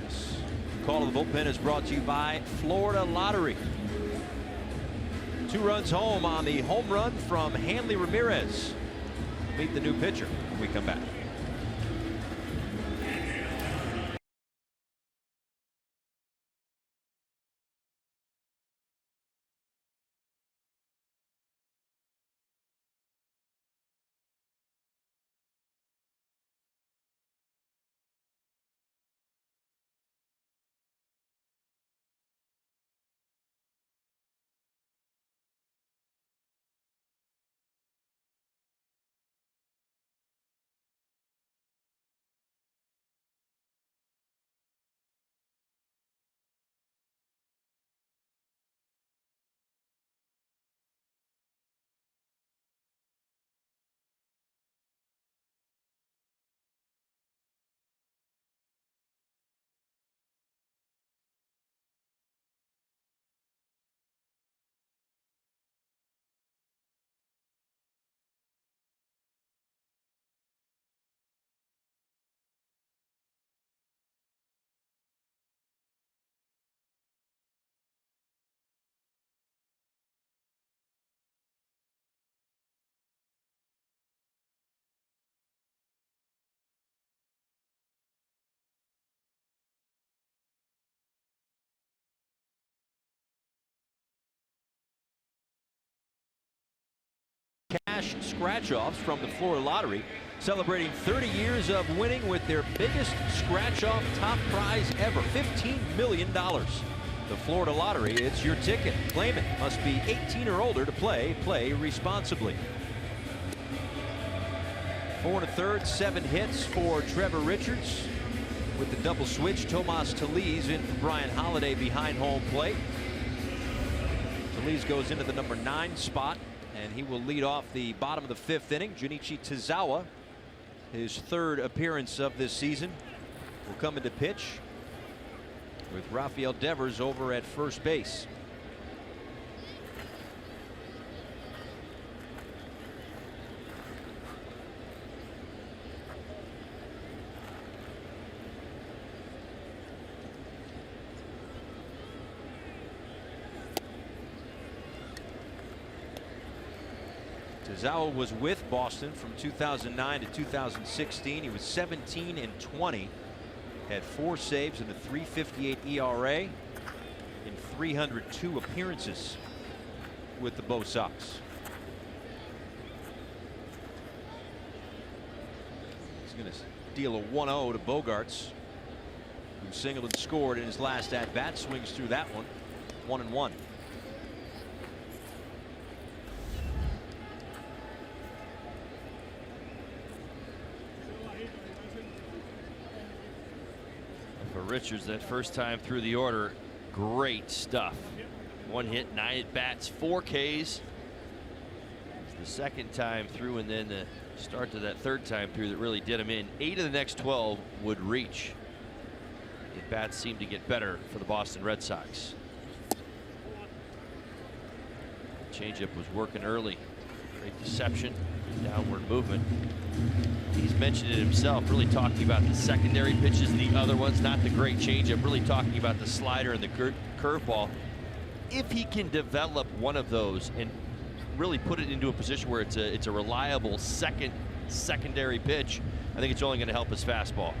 This call of the bullpen is brought to you by Florida Lottery. 2 runs home on the home run from Hanley Ramirez. Meet the new pitcher when we come back. Cash scratch-offs from the Florida Lottery, celebrating 30 years of winning with their biggest scratch-off top prize ever, $15 million. The Florida Lottery, it's your ticket. Claim it. Must be 18 or older to play. Play responsibly. 4 1/3, 7 hits for Trevor Richards. With the double switch, Tomas Tellez in for Brian Holiday behind home plate. Tellez goes into the number 9 spot, and he will lead off the bottom of the 5th inning. Junichi Tazawa, his 3rd appearance of this season, will come into pitch with Rafael Devers over at first base. Tazawa was with Boston from 2009 to 2016. He was 17 and 20, had 4 saves and a .358 ERA in 302 appearances with the BOS Sox. He's going to deal a 1-0 to Bogarts, who singled and scored in his last at-bat. Swings through that one, 1-1. For Richards, that first time through the order, great stuff. 1 hit, 9 at bats, 4 Ks. The second time through, and then the start to that 3rd time through that really did him in. 8 of the next 12 would reach. The bats seemed to get better for the Boston Red Sox. Changeup was working early. Great deception, downward movement. He's mentioned it himself, really talking about the secondary pitches, the other ones, not the great changeup, really talking about the slider and the curveball. If he can develop one of those and really put it into a position where it's a reliable secondary pitch, I think it's only going to help his fastball.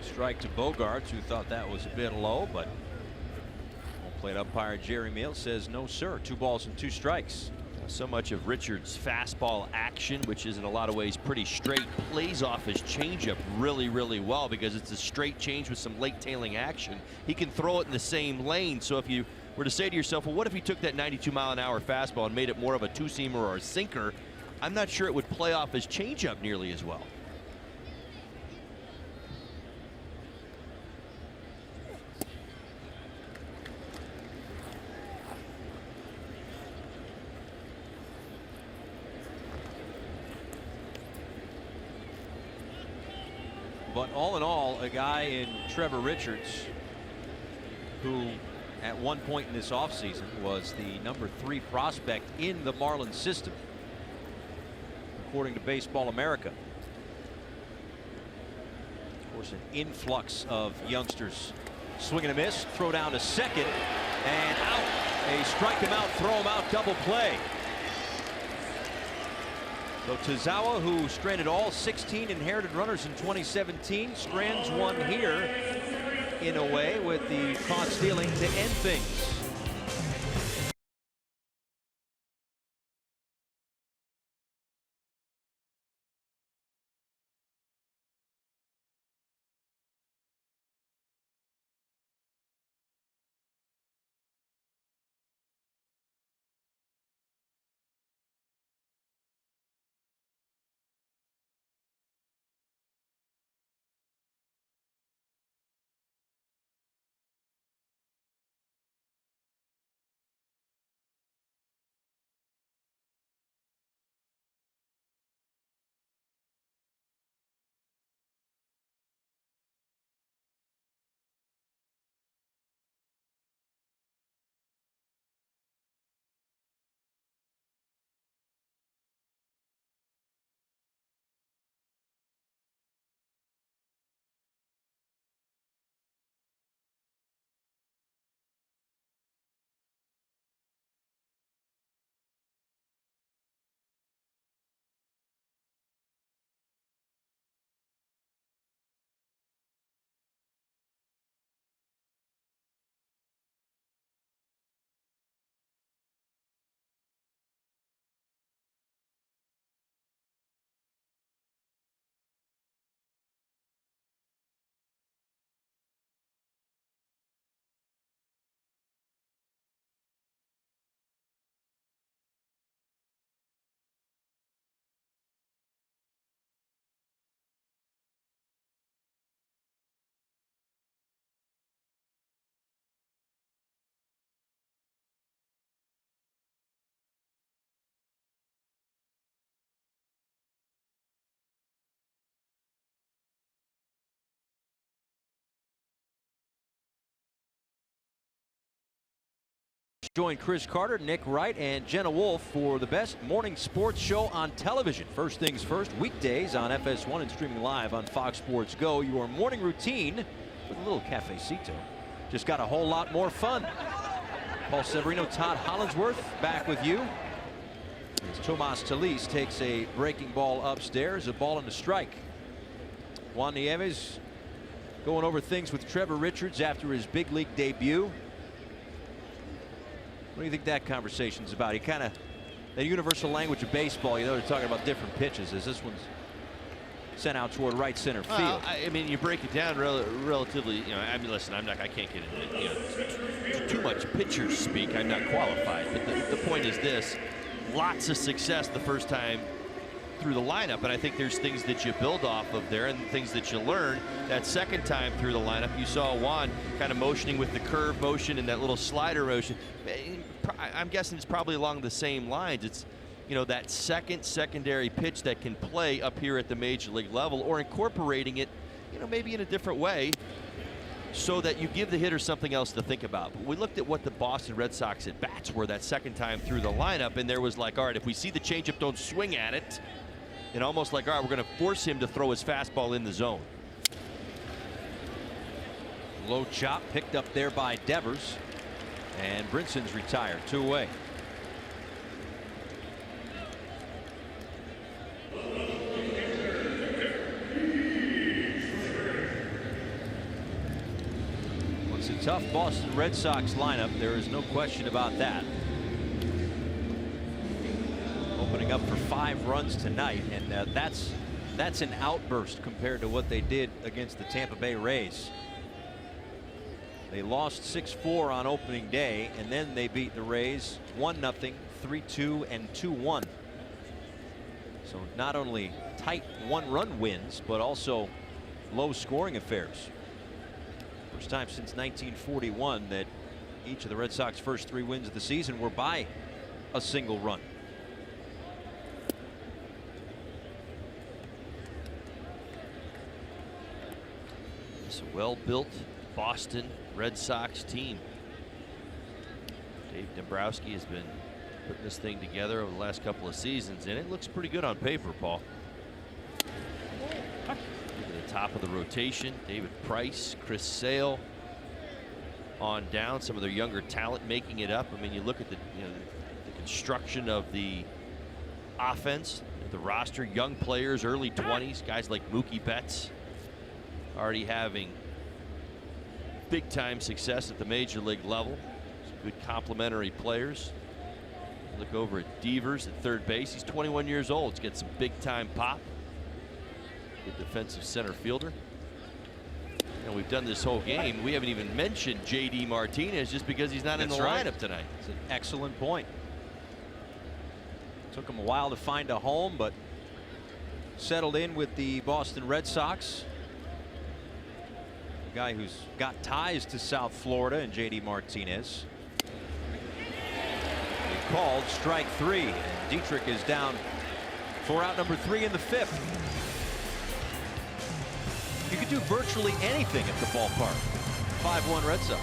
Strike to Bogarts, who thought that was a bit low, but home plate umpire Jerry Meal says no sir, 2 balls and 2 strikes. So much of Richards' fastball action, which is in a lot of ways pretty straight, plays off his changeup really, really well because it's a straight change with some late tailing action. He can throw it in the same lane. So if you were to say to yourself, well, what if he took that 92-mile-an-hour fastball and made it more of a two-seamer or a sinker? I'm not sure it would play off his changeup nearly as well. But all in all, a guy in Trevor Richards, who at one point in this offseason was the number 3 prospect in the Marlins system, according to Baseball America. Of course, an influx of youngsters. Swing and a miss, throw down to second, and out. A strike him out, throw him out, double play. So Tozawa, who stranded all 16 inherited runners in 2017, strands one here in a way with the caught stealing to end things. Join Chris Carter, Nick Wright, and Jenna Wolf for the best morning sports show on television. First things first, weekdays on FS1 and streaming live on Fox Sports Go. Your morning routine with a little cafecito just got a whole lot more fun. Paul Severino, Todd Hollinsworth back with you. As Tomas Talise takes a breaking ball upstairs, a ball and a strike. Juan Nieves going over things with Trevor Richards after his big league debut. What do you think that conversation's about? He kind of, the universal language of baseball, you know, they're talking about different pitches, as this one's sent out toward right center field. I mean, you break it down relatively, you know, I mean, listen, I can't get into, you know, too much pitcher speak. I'm not qualified. But the point is this, lots of success the first time through the lineup, and I think there's things that you build off of there and things that you learn. That second time through the lineup, you saw Juan kind of motioning with the curve motion and that little slider motion. I'm guessing it's probably along the same lines. It's, you know, that secondary pitch that can play up here at the major league level, or incorporating it you know, maybe in a different way, so that you give the hitter something else to think about. But we looked at what the Boston Red Sox at bats were that second time through the lineup, and there was like, all right, if we see the changeup, don't swing at it. And almost like, all right, we're going to force him to throw his fastball in the zone. Low chop picked up there by Devers. And Brinson's retired. 2 away. It's a tough Boston Red Sox lineup. There is no question about that. Opening up for 5 runs tonight, and that's an outburst compared to what they did against the Tampa Bay Rays. They lost 6-4 on opening day, and then they beat the Rays 1-0, 3-2, and 2-1. So not only tight 1-run wins, but also low scoring affairs. First time since 1941 that each of the Red Sox first 3 wins of the season were by a single run. It's a well-built Boston Red Sox team. Dave Dombrowski has been putting this thing together over the last couple of seasons, and it looks pretty good on paper, Paul. Look at the top of the rotation. David Price, Chris Sale on down. Some of their younger talent making it up. I mean, you look at the construction of the offense, the roster, young players, early 20s, guys like Mookie Betts already having big time success at the major league level. Some good complementary players. Look over at Devers at third base. He's 21 years old. He's got some big time pop. Good defensive center fielder. And we've done this whole game. We haven't even mentioned J.D. Martinez just because he's not in the lineup tonight. It's an excellent point. Took him a while to find a home, but settled in with the Boston Red Sox. A guy who's got ties to South Florida, and J.D. Martinez. He called strike 3. And Dietrich is down for out number 3 in the 5th. You could do virtually anything at the ballpark. 5-1 Red Sox.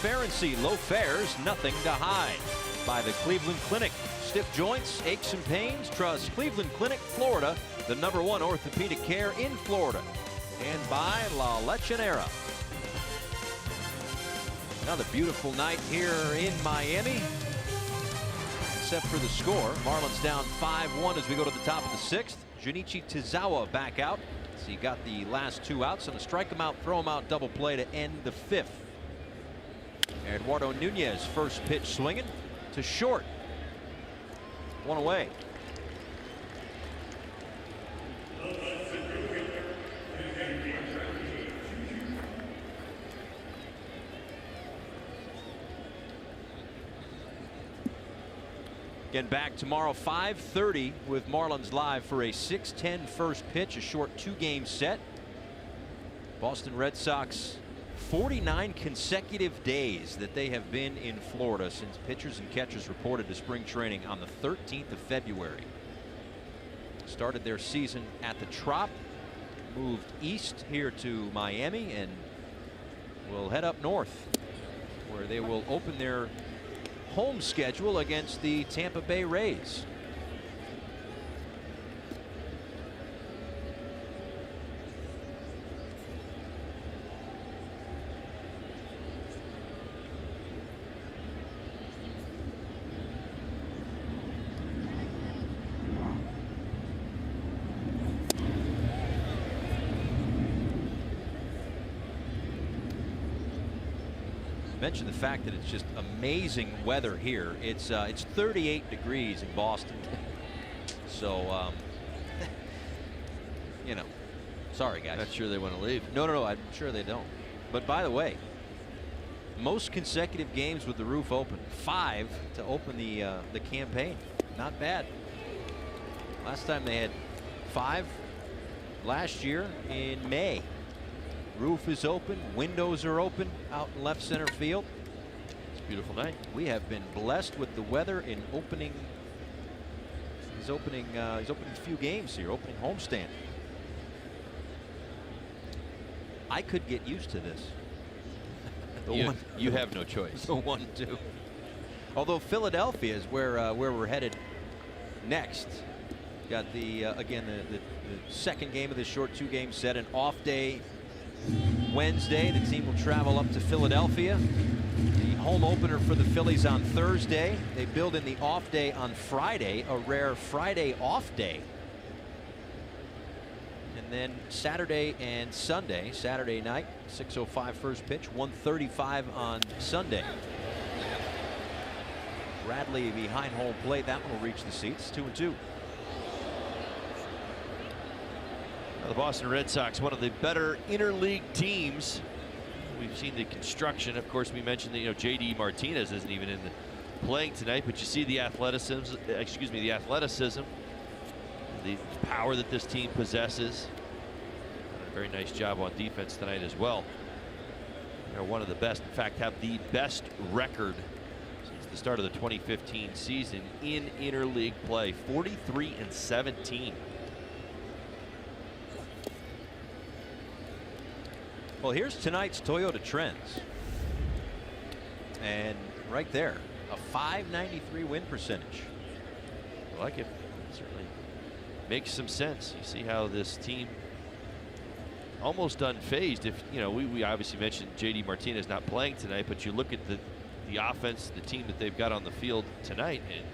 Transparency, low fares, nothing to hide. By the Cleveland Clinic. Stiff joints, aches and pains, trust Cleveland Clinic, Florida, the #1 orthopedic care in Florida. And by La Lechonera. Another beautiful night here in Miami. Except for the score. Marlins down 5-1 as we go to the top of the 6th. Junichi Tozawa back out. So he got the last 2 outs and a strike him out, throw him out double play to end the 5th. Eduardo Nunez first pitch swinging to short. 1 away. Again, back tomorrow, 5:30 with Marlins Live for a 6:10 first pitch, a short 2-game set. Boston Red Sox, 49 consecutive days that they have been in Florida since pitchers and catchers reported to spring training on the 13th of February. Started their season at the Trop, moved east here to Miami, and will head up north, where they will open their home schedule against the Tampa Bay Rays. Mentioned the fact that it's just amazing weather here. It's 38 degrees in Boston. So you know, sorry guys. Not sure they want to leave. No, I'm sure they don't. But by the way, most consecutive games with the roof open. 5 to open the campaign. Not bad. Last time they had 5 last year in May. Roof is open, windows are open out in left center field. It's a beautiful night. We have been blessed with the weather in opening. He's opening a few games here, opening homestand. I could get used to this. You have no choice. The 1-2. Although Philadelphia is where we're headed next. Got the again the second game of this short 2-game set, an off day Wednesday. The team will travel up to Philadelphia. The home opener for the Phillies on Thursday. They build in the off day on Friday, a rare Friday off day. And then Saturday and Sunday. Saturday night, 6:05 first pitch, 1:35 on Sunday. Bradley behind home plate. That one will reach the seats. 2-2. The Boston Red Sox, one of the better interleague teams. We've seen the construction. Of course, we mentioned that JD Martinez isn't even in the playing tonight, but you see the athleticism, the power that this team possesses. A very nice job on defense tonight as well. They're one of the best, in fact, have the best record since the start of the 2015 season in interleague play, 43-17. Well, here's tonight's Toyota Trends. And right there, a .593 win percentage. I like it. Certainly makes some sense. You see how this team almost unfazed. If we obviously mentioned JD Martinez not playing tonight, but you look at the offense, the team that they've got on the field tonight, and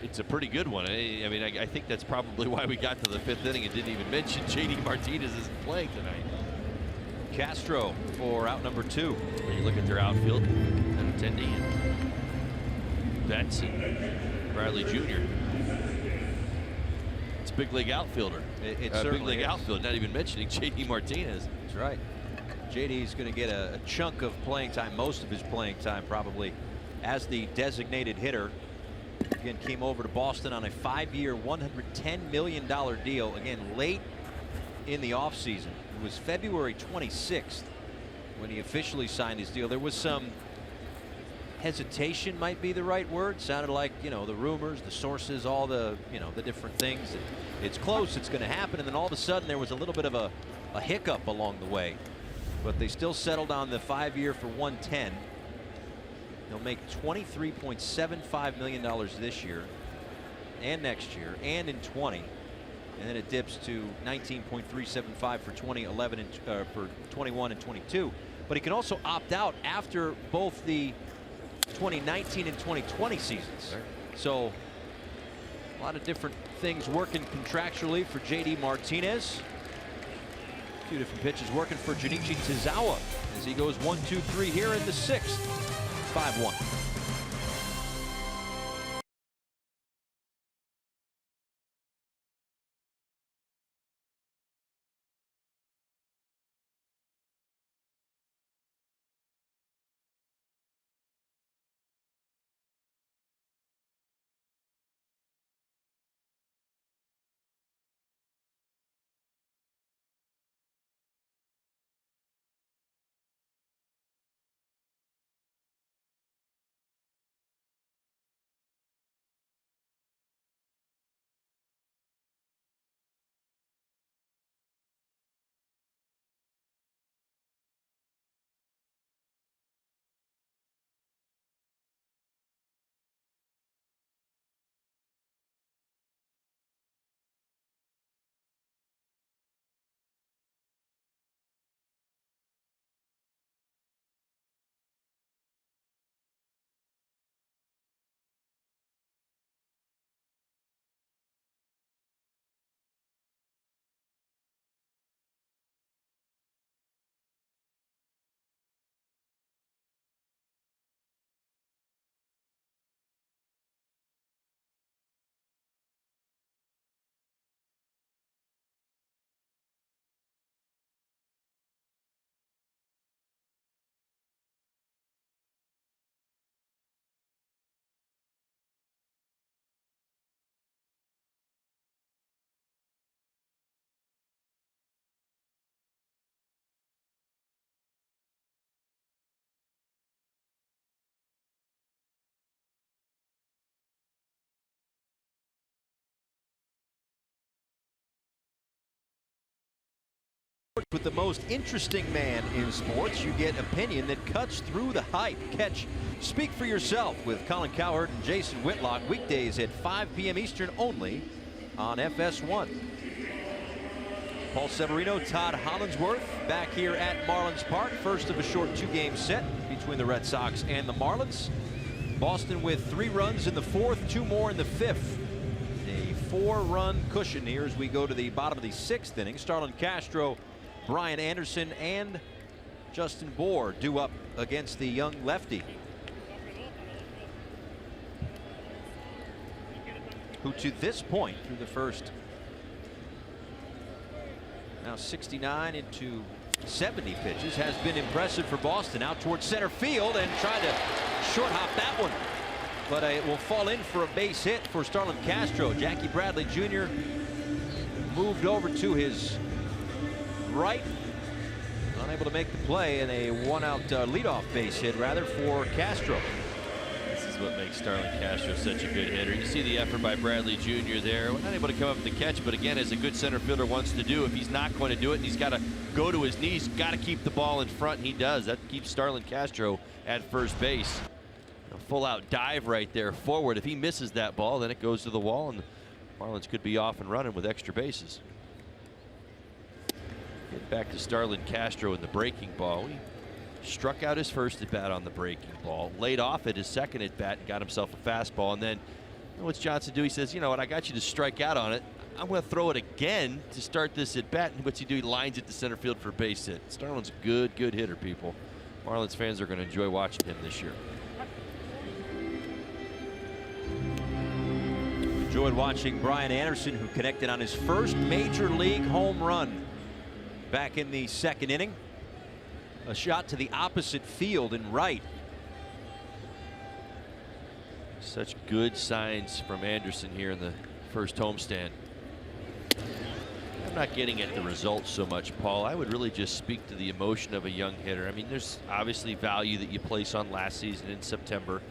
it's a pretty good one. I mean, I think that's probably why we got to the 5th inning and didn't even mention JD Martinez isn't playing tonight. Castro for out number 2. When you look at their outfield, Benintendi and Betts and Bradley Jr. It's big league outfielder. It's certainly big league outfield. Not even mentioning JD Martinez. That's right. JD's going to get a chunk of playing time, most of his playing time probably, as the designated hitter. Again, came over to Boston on a 5-year, $110 million deal. Again, late in the offseason. It was February 26th when he officially signed his deal. There was some hesitation, might be the right word. Sounded like, the rumors, the sources, all the, the different things. It's close, it's going to happen. And then all of a sudden there was a little bit of a hiccup along the way. But they still settled on the 5-year for $110. They'll make $23.75 million this year and next year and in 20. And then it dips to $19.375 for 2011 and for 21 and 22. But he can also opt out after both the 2019 and 2020 seasons. So a lot of different things working contractually for JD Martinez. A few different pitches working for Junichi Tazawa as he goes 1-2-3 here in the 6th. 5-1. With the most interesting man in sports, you get opinion that cuts through the hype. Catch Speak for Yourself with Colin Cowherd and Jason Whitlock weekdays at 5 p.m. Eastern only on FS1. Paul Severino, Todd Hollandsworth back here at Marlins Park. First of a short two-game set between the Red Sox and the Marlins. Boston with 3 runs in the 4th, 2 more in the 5th. A 4-run cushion here as we go to the bottom of the 6th inning. Starlin Castro, Brian Anderson, and Justin Bour due up against the young lefty, who to this point through the first now 69 into 70 pitches has been impressive for Boston. Out towards center field and tried to short hop that one, but it will fall in for a base hit for Starlin Castro. Jackie Bradley Jr. moved over to his right, unable to make the play, and a 1-out leadoff base hit rather for Castro. This is what makes Starlin Castro such a good hitter. You see the effort by Bradley Jr. there. Not able to come up with the catch, but again, as a good center fielder wants to do, if he's not going to do it and he's got to go to his knees, got to keep the ball in front, and he does. That keeps Starlin Castro at first base. A full-out dive right there forward. If he misses that ball, then it goes to the wall, and the Marlins could be off and running with extra bases. Get back to Starlin Castro in the breaking ball. He struck out his first at bat on the breaking ball, laid off at his second at bat and got himself a fastball. And then, what's Johnson do? He says, you know what, I got you to strike out on it. I'm going to throw it again to start this at bat. And what's he do? He lines it to center field for a base hit. Starlin's a good hitter, people. Marlins fans are going to enjoy watching him this year. Enjoyed watching Brian Anderson, who connected on his first major league home run back in the 2nd inning. A shot to the opposite field in right. Such good signs from Anderson here in the first homestand. I'm not getting at the results so much, Paul. I would really just speak to the emotion of a young hitter. I mean, there's obviously value that you place on last season in September,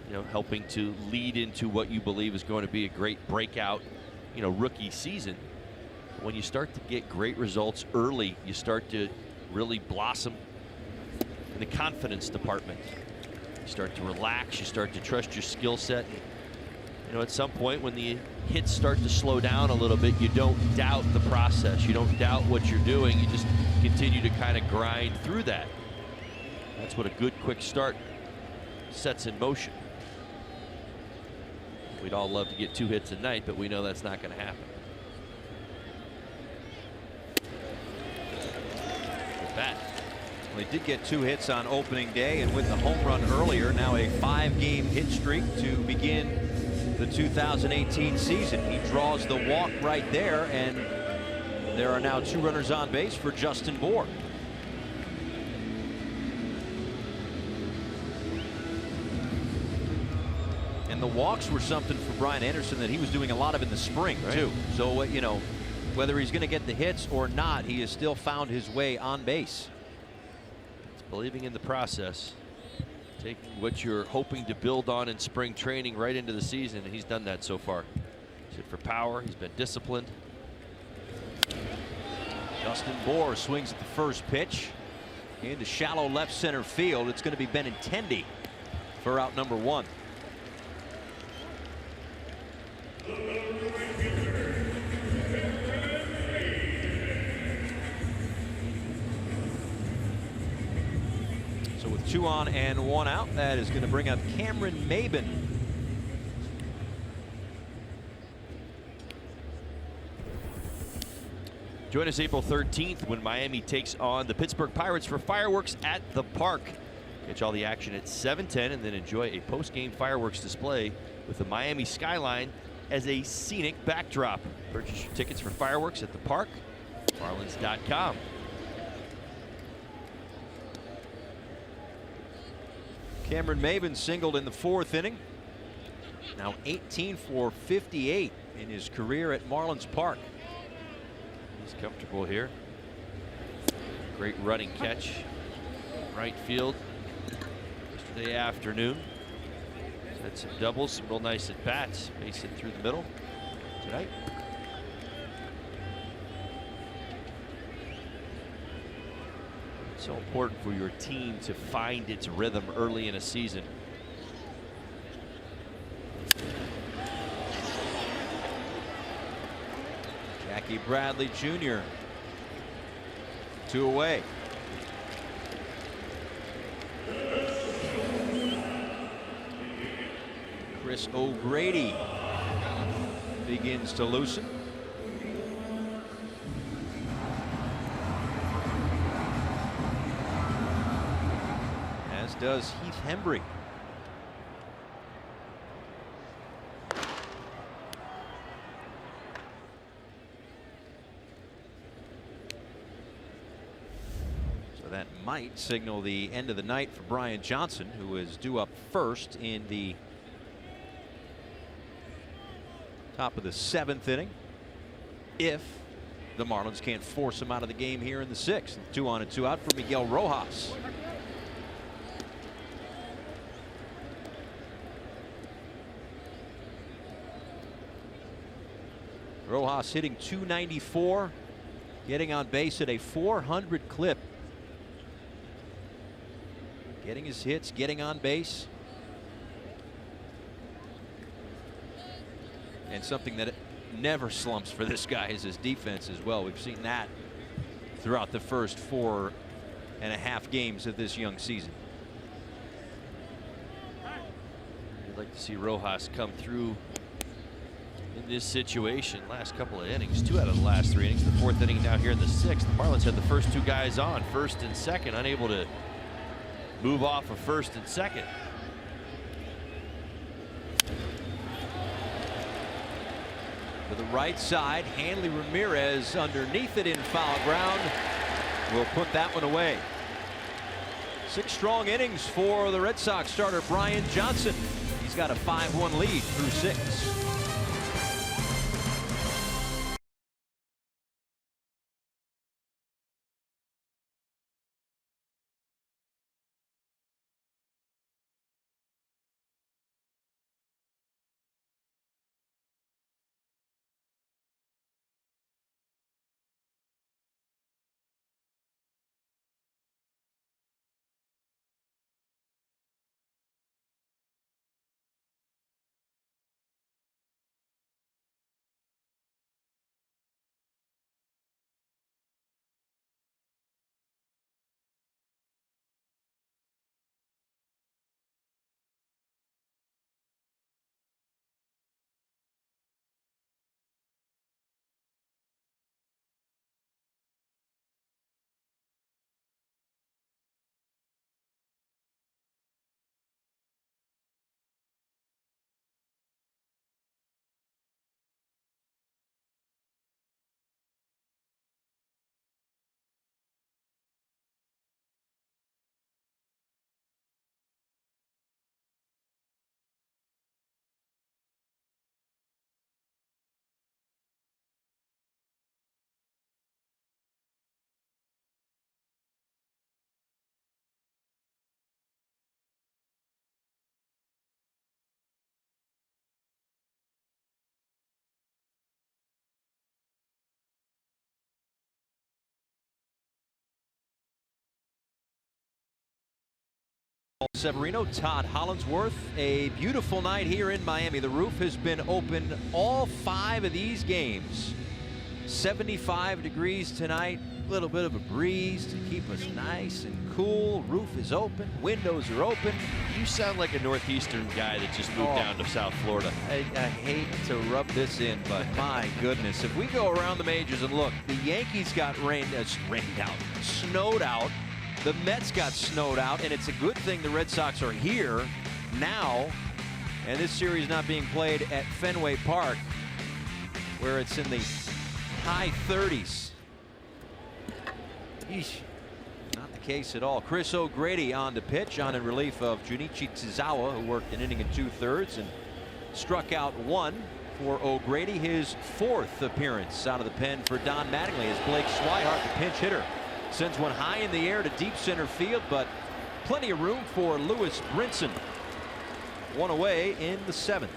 you know, helping to lead into what you believe is going to be a great breakout, you know, rookie season. When you start to get great results early, you start to really blossom in the confidence department. You start to relax, you start to trust your skill set. You know, at some point when the hits start to slow down a little bit, you don't doubt the process. You don't doubt what you're doing. You just continue to kind of grind through that. That's what a good quick start sets in motion. We'd all love to get 2 hits a night, but we know that's not going to happen. Bat. Well, he did get 2 hits on opening day, and with the home run earlier, now a 5-game hit streak to begin the 2018 season. He draws the walk right there, and there are now 2 runners on base for Justin Bour. And the walks were something for Brian Anderson that he was doing a lot of in the spring, too. So, you know, whether he's going to get the hits or not, he has still found his way on base. It's believing in the process. Taking what you're hoping to build on in spring training right into the season, and he's done that so far. He's hit for power. He's been disciplined. Justin Bour swings at the first pitch into shallow left center field. It's going to be Benintendi for out number 1. So with 2 on and 1 out, that is going to bring up Cameron Maben. Join us April 13th when Miami takes on the Pittsburgh Pirates for fireworks at the park. Catch all the action at 7:10 and then enjoy a post-game fireworks display with the Miami skyline as a scenic backdrop. Purchase your tickets for fireworks at the park, Marlins.com. Cameron Maben singled in the 4th inning. Now 18 for 58 in his career at Marlins Park. He's comfortable here. Great running catch. Right field yesterday afternoon. Had some doubles, some real nice at bats. Base hit through the middle tonight. So important for your team to find its rhythm early in a season. Jackie Bradley Jr. 2 away. Chris O'Grady begins to loosen. As does Heath Hembry. So that might signal the end of the night for Brian Johnson, who is due up first in the top of the 7th inning, if the Marlins can't force him out of the game here in the 6th. 2 on and 2 out for Miguel Rojas. Rojas hitting .294, getting on base at a .400 clip. Getting his hits, getting on base. And something that never slumps for this guy is his defense as well. We've seen that throughout the first 4.5 games of this young season. I'd like to see Rojas come through in this situation. Last couple of innings, 2 out of the last 3 innings. The 4th inning now here in the 6th. The Marlins had the first 2 guys on, first and second, unable to move off of first and second. To the right side, Hanley Ramirez underneath it in foul ground will put that one away. 6 strong innings for the Red Sox starter Brian Johnson. He's got a 5-1 lead through 6. Severino, Todd Hollandsworth, a beautiful night here in Miami. The roof has been open all 5 of these games. 75 degrees tonight, a little bit of a breeze to keep us nice and cool. Roof is open, windows are open. You sound like a Northeastern guy that just moved down to South Florida. I hate to rub this in, but my goodness, if we go around the majors and look, the Yankees got snowed out. The Mets got snowed out, and it's a good thing the Red Sox are here now, and this series not being played at Fenway Park, where it's in the high 30s. Eesh. Not the case at all. Chris O'Grady on the pitch, on in relief of Junichi Tsuzawa, who worked an inning and 2/3 and struck out 1 for O'Grady, his 4th appearance out of the pen for Don Mattingly, as Blake Swihart, the pinch hitter, sends one high in the air to deep center field, but plenty of room for Lewis Brinson. 1 away in the 7th.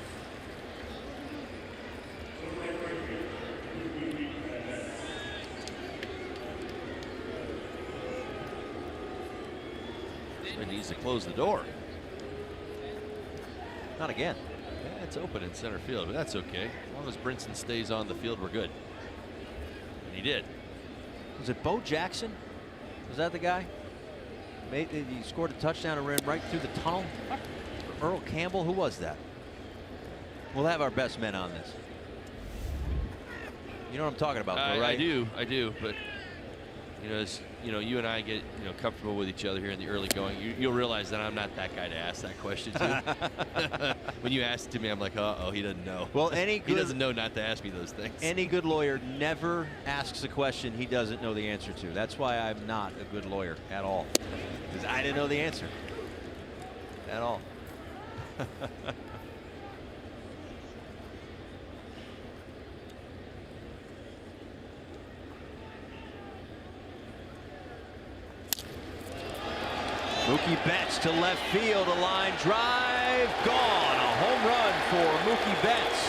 He needs to close the door. Not again. Yeah, it's open in center field, but that's okay. As long as Brinson stays on the field, we're good. And he did. Was it Bo Jackson? Was that the guy? He scored a touchdown and ran right through the tunnel. Earl Campbell, who was that? We'll have our best men on this. You know what I'm talking about, though, right? I do. But as you and I get comfortable with each other here in the early going, you'll realize that I'm not that guy to ask that question to. When you ask it to me, I'm like, uh-oh, he doesn't know. Well, he doesn't know not to ask me those things. Any good lawyer never asks a question he doesn't know the answer to. That's why I'm not a good lawyer at all, because I didn't know the answer at all. Mookie Betts to left field, a line drive, gone. A home run for Mookie Betts.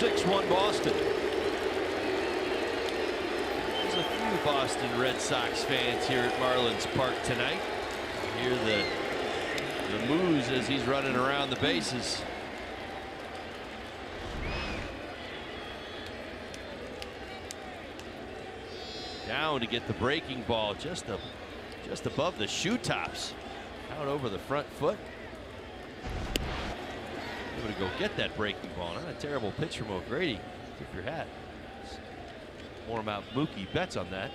(6-1) Boston. There's a few Boston Red Sox fans here at Marlins Park tonight. You hear the moos as he's running around the bases. Down to get the breaking ball just above the shoe tops, out over the front foot. Able to go get that breaking ball. Not a terrible pitch from O'Grady. Tip your hat. More about Mookie Betts on that.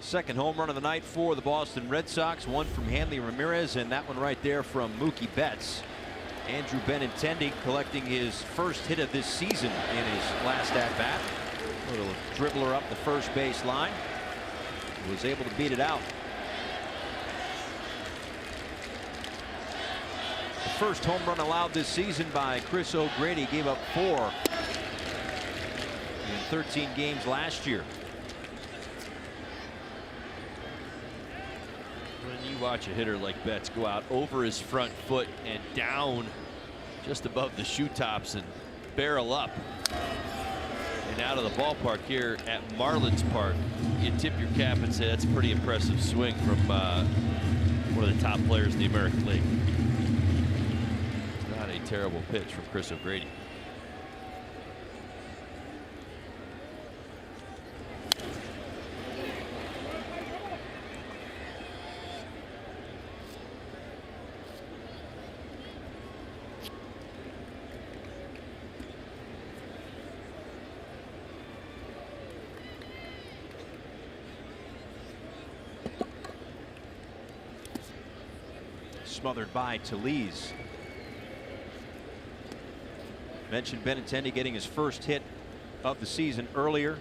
Second home run of the night for the Boston Red Sox. One from Hanley Ramirez, and that one right there from Mookie Betts. Andrew Benintendi collecting his first hit of this season in his last at-bat. A little dribbler up the first base line. Was able to beat it out. The first home run allowed this season by Chris O'Grady. Gave up 4 in 13 games last year. When you watch a hitter like Betts go out over his front foot and down just above the shoe tops and barrel up and out of the ballpark here at Marlins Park, you tip your cap and say that's a pretty impressive swing from one of the top players in the American League. Not a terrible pitch from Chris O'Grady. Smothered by Talese. Mentioned Benintendi getting his first hit of the season earlier.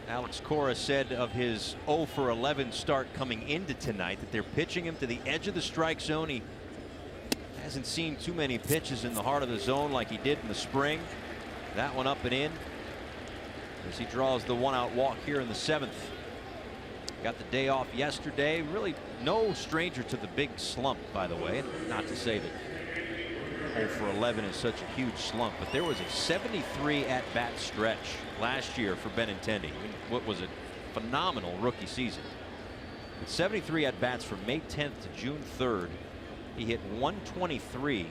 Alex Cora said of his 0 for 11 start coming into tonight that they're pitching him to the edge of the strike zone. He hasn't seen too many pitches in the heart of the zone like he did in the spring. That one up and in as he draws the 1-out walk here in the 7th. Got the day off yesterday. Really no stranger to the big slump, by the way. Not to say that 0 for 11 is such a huge slump, but there was a 73 at-bat stretch last year for Benintendi. What was a phenomenal rookie season. With 73 at-bats from May 10th to June 3rd. He hit 123,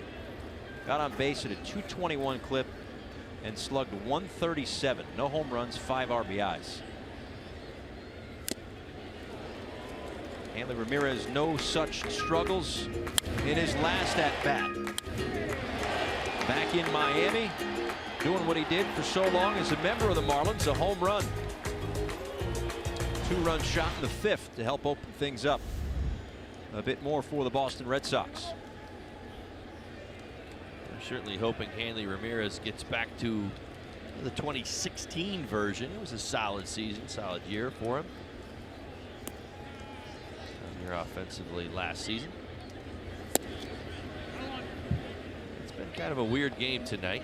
got on base at a 221 clip, and slugged 137. No home runs, 5 RBIs. Hanley Ramirez, no such struggles in his last at-bat. Back in Miami, doing what he did for so long as a member of the Marlins, a home run. 2-run shot in the 5th to help open things up a bit more for the Boston Red Sox. I'm certainly hoping Hanley Ramirez gets back to the 2016 version. It was a solid season, solid year for him. Here offensively last season. It's been kind of a weird game tonight.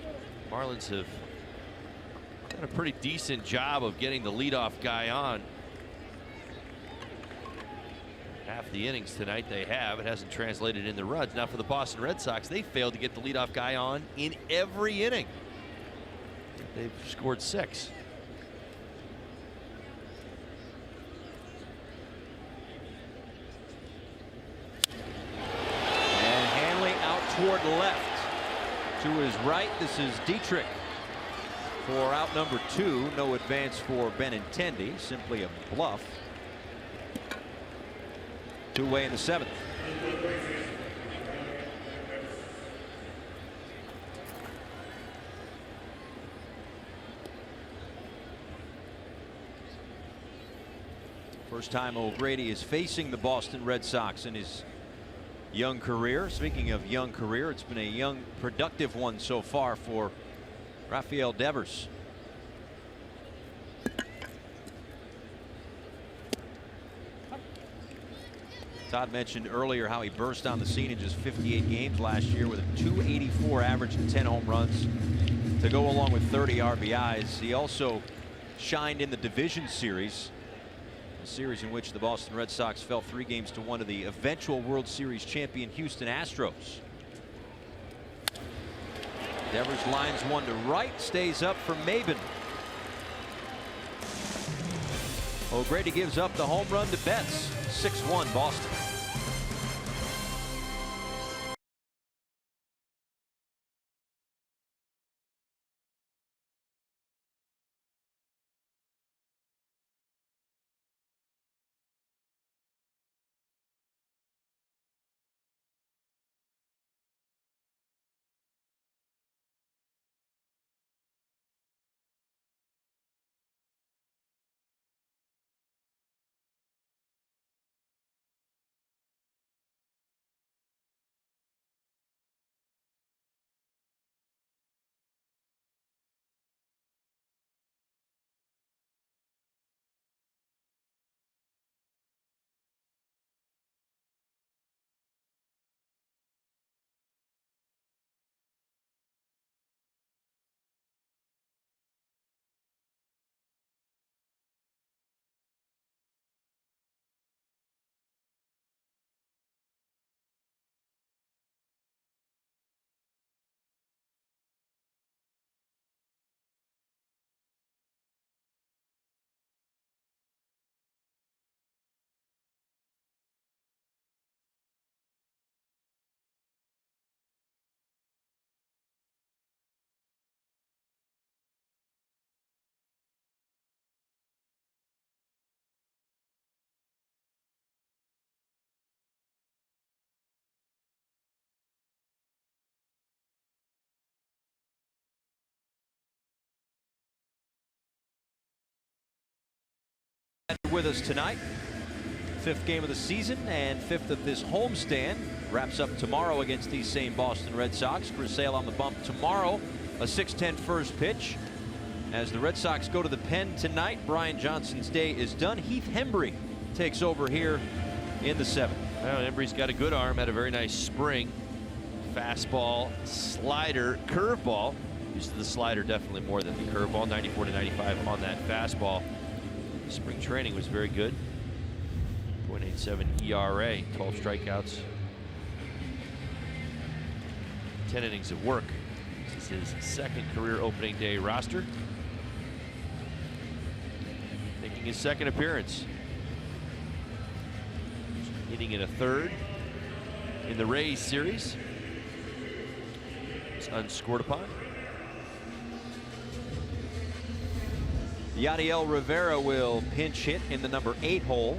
Marlins have done a pretty decent job of getting the leadoff guy on. half the innings tonight they have. It hasn't translated into runs. Now for the Boston Red Sox, they failed to get the leadoff guy on in every inning. They've scored 6. And Hanley out toward left. To his right, this is Dietrich for out number 2. No advance for Benintendi, simply a bluff. 2 away in the 7th. First time O'Grady is facing the Boston Red Sox in his young career. Speaking of young career, it's been a young, productive one so far for Rafael Devers. Todd mentioned earlier how he burst on the scene in just 58 games last year with a .284 average and 10 home runs to go along with 30 RBIs. He also shined in the division series, a series in which the Boston Red Sox fell 3-1 to the eventual World Series champion Houston Astros. Devers lines one to right, stays up for Maben. O'Grady gives up the home run to Betts. 6-1 Boston. With us tonight, 5th game of the season and 5th of this homestand. Wraps up tomorrow against these same Boston Red Sox. Chris Sale on the bump tomorrow. A 6:10 first pitch. As the Red Sox go to the pen tonight, Brian Johnson's day is done. Heath Hembree takes over here in the 7th. Well, Hembree's got a good arm, had a very nice spring. Fastball, slider, curveball. Used the slider definitely more than the curveball. 94 to 95 on that fastball. Spring training was very good. 0.87 ERA, 12 strikeouts, 10 innings of work. This is his 2nd career opening day roster. Making his 2nd appearance. Hitting in a 3rd in the Rays series. It's unscored upon. Yadiel Rivera will pinch hit in the number 8 hole.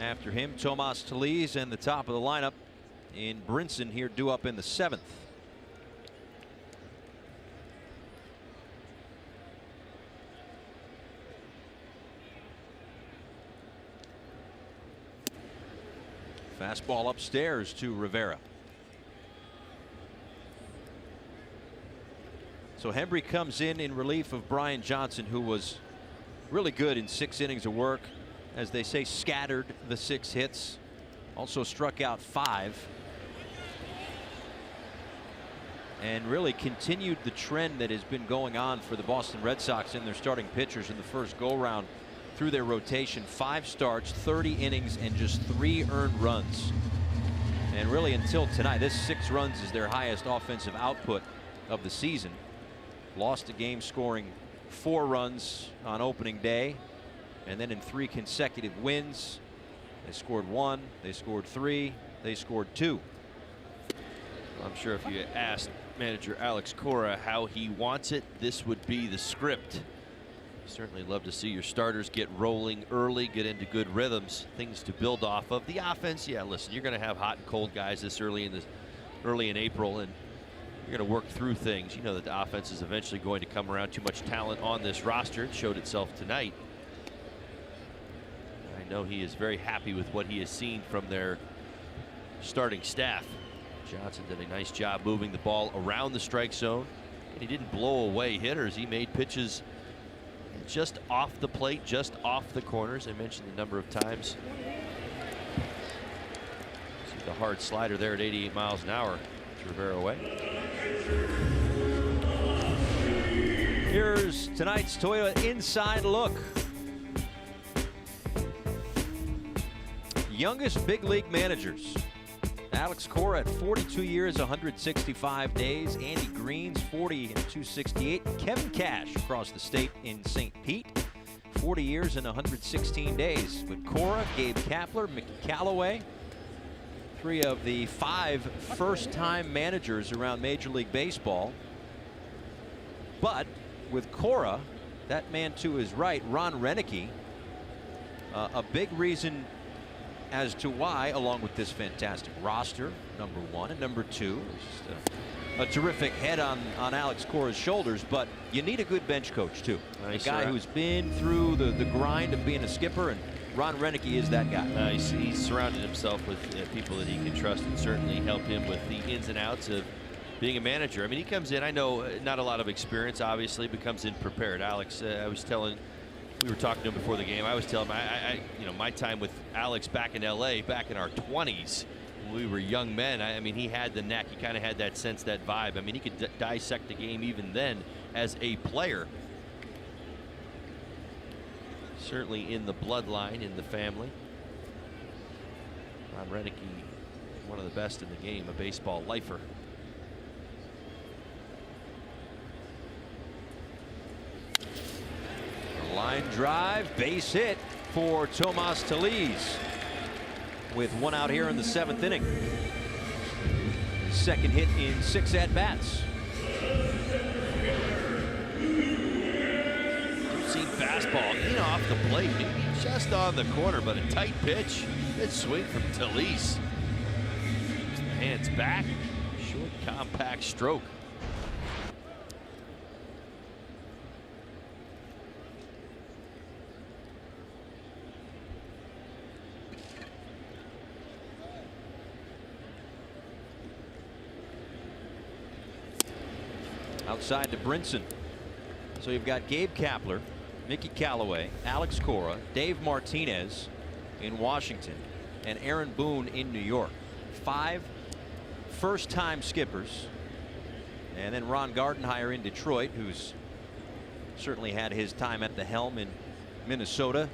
After him, Tomas Tellez, and the top of the lineup in Brinson here due up in the 7th. Fastball upstairs to Rivera. So Hembree comes in relief of Brian Johnson, who was really good in 6 innings of work. As they say, scattered the 6 hits. Also struck out 5. And really continued the trend that has been going on for the Boston Red Sox in their starting pitchers in the first go-round. through their rotation, 5 starts, 30 innings, and just 3 earned runs. And really until tonight, this 6 runs is their highest offensive output of the season. Lost a game scoring 4 runs on opening day, and then in 3 consecutive wins, they scored 1, they scored 3, they scored 2. I'm sure if you asked manager Alex Cora how he wants it, this would be the script. Certainly love to see your starters get rolling early, get into good rhythms, things to build off of. The offense, yeah, listen, you're going to have hot and cold guys this early in April, and you're going to work through things. You know that the offense is eventually going to come around. Too much talent on this roster. It showed itself tonight. I know he is very happy with what he has seen from their starting staff. Johnson did a nice job moving the ball around the strike zone, and he didn't blow away hitters. He made pitches just off the plate, just off the corners. I mentioned the number of times. See the hard slider there at 88 miles an hour. Rivera away. Here's tonight's Toyota Inside Look. Youngest big league managers. Alex Cora at 42 years, 165 days. Andy Green's 40 and 268. Kevin Cash across the state in St. Pete, 40 years and 116 days. With Cora, Gabe Kapler, Mickey Callaway, 3 of the 5 first-time managers around Major League Baseball. But with Cora, that man to his right, Ron Renneke, a big reason as to why, along with this fantastic roster, number 1, and number 2, just a terrific head on Alex Cora's shoulders, but you need a good bench coach too. A guy who's been through the grind of being a skipper, and Ron Renneke is that guy. He's surrounded himself with people that he can trust, and certainly help him with the ins and outs of being a manager. I mean, he comes in, I know not a lot of experience, obviously, but comes in prepared. Alex, we were talking to him before the game. I was telling him, you know, my time with Alex back in LA, back in our 20s, when we were young men, I mean, he had the knack. He kind of had that sense, that vibe. I mean, he could dissect the game even then as a player. Certainly in the bloodline, in the family. Ron Renneke, one of the best in the game, a baseball lifer. Line drive, base hit for Tomas Tellez with 1 out here in the 7th inning. Second hit in 6 at-bats. Seen fastball in off the plate, maybe just on the corner, but a tight pitch. Good swing from Tellez. Hands back, short, compact stroke. Outside to Brinson. So you've got Gabe Kapler, Mickey Callaway, Alex Cora, Dave Martinez in Washington, and Aaron Boone in New York. 5 first-time skippers. And then Ron Gardenhire in Detroit, who's certainly had his time at the helm in Minnesota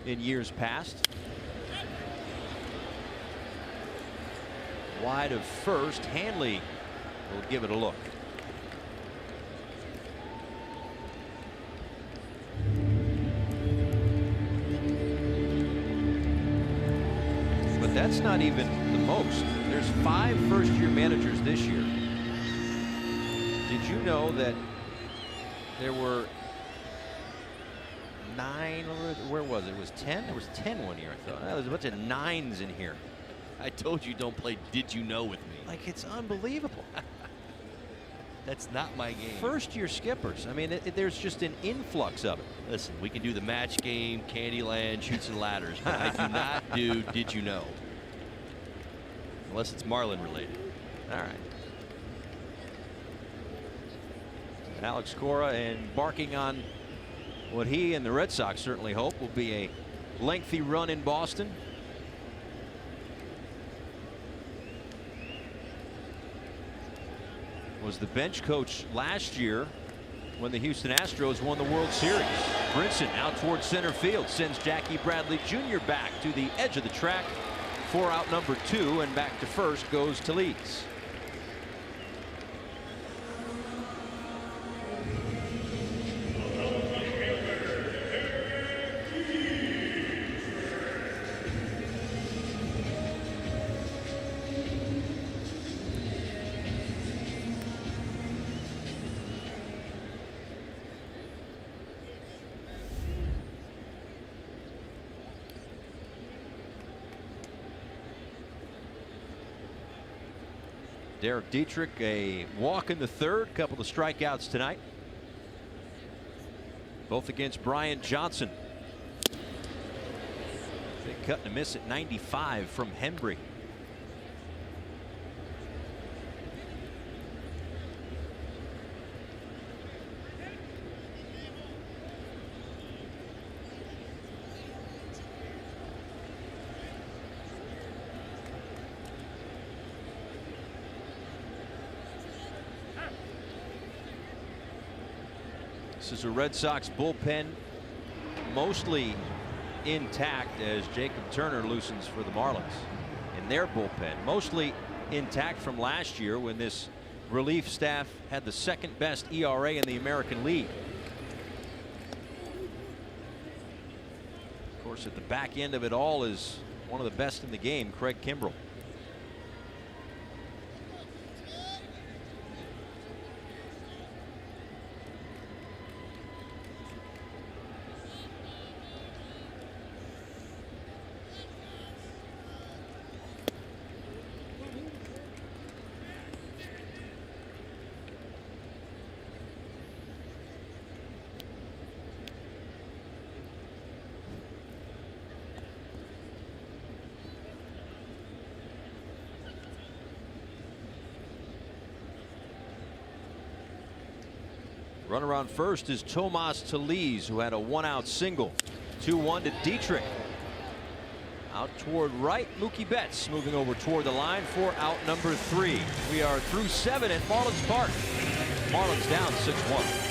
in years past. Wide of first, Hanley will give it a look. That's not even the most. There's 5 first-year managers this year. Did you know that there were 9, where was it? It was 10? There was 10 one year, I thought. There was a bunch of 9s in here. I told you don't play Did You Know with me. Like, it's unbelievable. That's not my game. First-year skippers. I mean, there's just an influx of it. Listen, we can do the match game, Candyland, Chutes and Ladders, but I do not do Did You Know. Unless it's Marlin related. All right. And Alex Cora embarking on what he and the Red Sox certainly hope will be a lengthy run in Boston. Was the bench coach last year when the Houston Astros won the World Series. Brinson out towards center field, sends Jackie Bradley Jr. back to the edge of the track for out number 2, and back to first goes Talese. Derek Dietrich, a walk in the third, couple of strikeouts tonight, both against Brian Johnson. Big cut and a miss at 95 from Hembry. This is a Red Sox bullpen mostly intact as Jacob Turner loosens for the Marlins. In their bullpen, mostly intact from last year when this relief staff had the second best ERA in the American League. Of course, at the back end of it all is one of the best in the game, Craig Kimbrell. Runner on first is Tomas Talese, who had a 1-out single. 2-1 to Dietrich. Out toward right, Mookie Betts moving over toward the line for out number 3. We are through 7 at Marlins Park. Marlins down 6-1.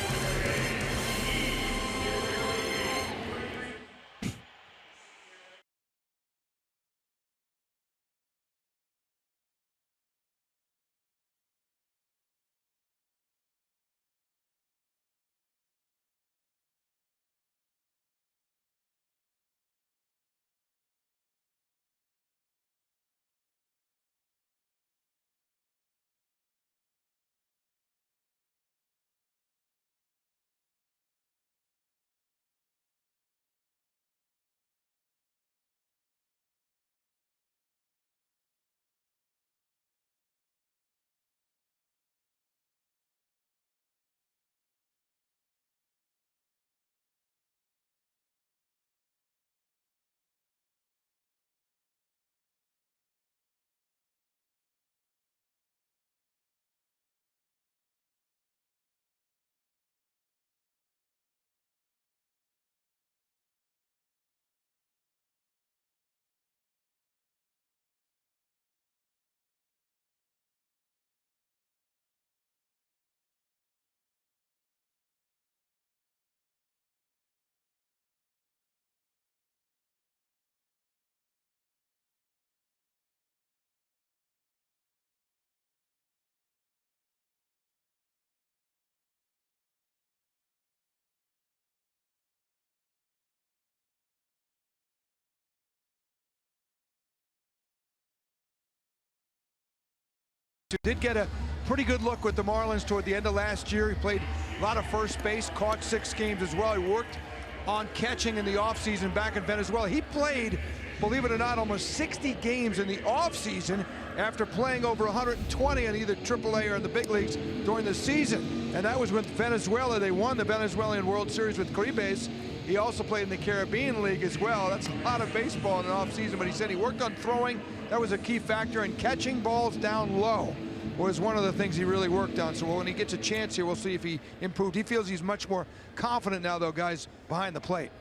Did get a pretty good look with the Marlins toward the end of last year. He played a lot of first base, caught 6 games as well. He worked on catching in the offseason back in Venezuela. He played, believe it or not, almost 60 games in the offseason after playing over 120 in either AAA or in the big leagues during the season. And that was with Venezuela. They won the Venezuelan World Series with Caribes. He also played in the Caribbean League as well. That's a lot of baseball in an offseason, but he said he worked on throwing. That was a key factor, and catching balls down low was one of the things he really worked on. So when he gets a chance here, we'll see if he improved. He feels he's much more confident now, though, guys, behind the plate.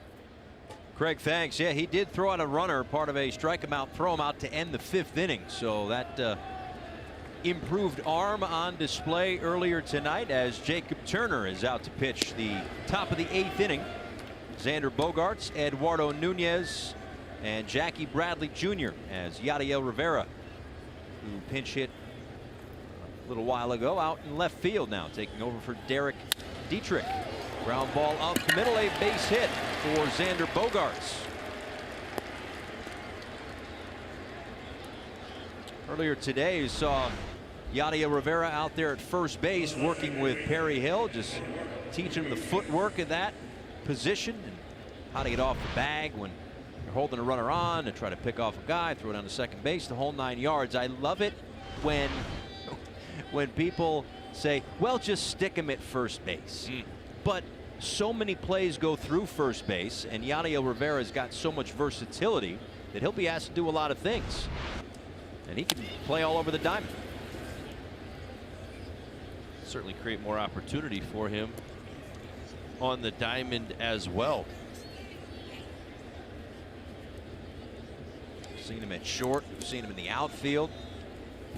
Craig, thanks. Yeah, he did throw out a runner, part of a strike him out, throw him out to end the 5th inning. So that improved arm on display earlier tonight as Jacob Turner is out to pitch the top of the 8th inning. Xander Bogaerts, Eduardo Nunez, and Jackie Bradley Jr. as Yadiel Rivera, who pinch hit a little while ago, out in left field now, taking over for Derek Dietrich. Ground ball out the middle, a base hit for Xander Bogaerts. Earlier today, you saw Yadiel Rivera out there at first base working with Perry Hill, just teaching him the footwork of that position and how to get off the bag when you're holding a runner on and try to pick off a guy, throw it down to second base, the whole 9 yards. I love it when people say, well, just stick him at first base. But so many plays go through first base, and Yadiel Rivera's got so much versatility that he'll be asked to do a lot of things. And he can play all over the diamond. Certainly create more opportunity for him on the diamond as well. We've seen him at short, we've seen him in the outfield.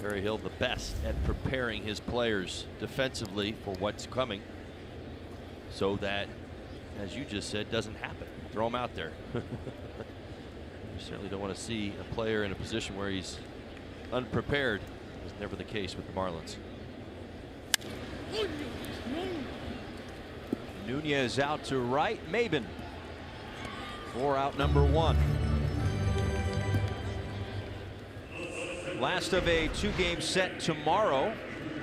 Perry Hill, the best at preparing his players defensively for what's coming, so that, as you just said, doesn't happen. Throw him out there. You certainly don't want to see a player in a position where he's unprepared. That's never the case with the Marlins. Nunez out to right. Maben for out number 1. Last of a 2-game set tomorrow.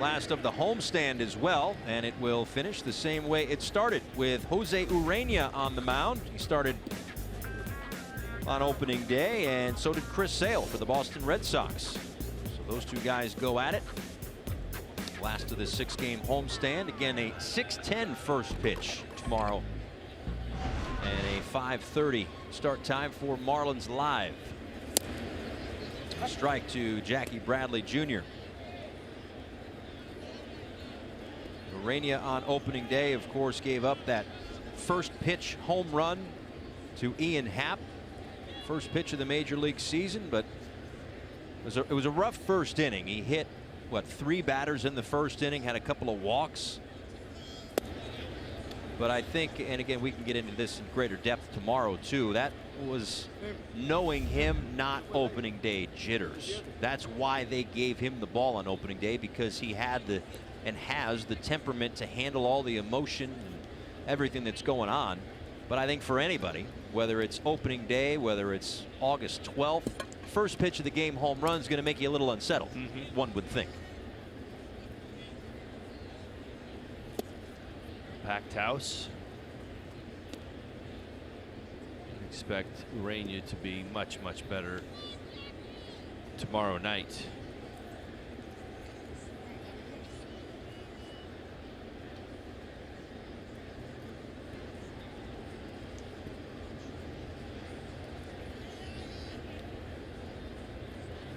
Last of the homestand as well, and it will finish the same way it started, with Jose Urena on the mound. He started on opening day, and so did Chris Sale for the Boston Red Sox. So those two guys go at it. Last of the 6-game homestand. Again, a 6:10 first pitch tomorrow, and a 5:30 start time for Marlins Live. A strike to Jackie Bradley Jr. Urena on opening day, of course, gave up that first pitch home run to Ian Happ. First pitch of the major league season, but it was a rough first inning. He hit, what, 3 batters in the first inning, had a couple of walks. But I think, and again, we can get into this in greater depth tomorrow too, that was knowing him, not opening day jitters. That's why they gave him the ball on opening day, because he had the and has the temperament to handle all the emotion and everything that's going on. But I think for anybody, whether it's opening day, whether it's August 12th, first pitch of the game home run is going to make you a little unsettled, one would think. Packed house. Expect Urena to be much, much better tomorrow night.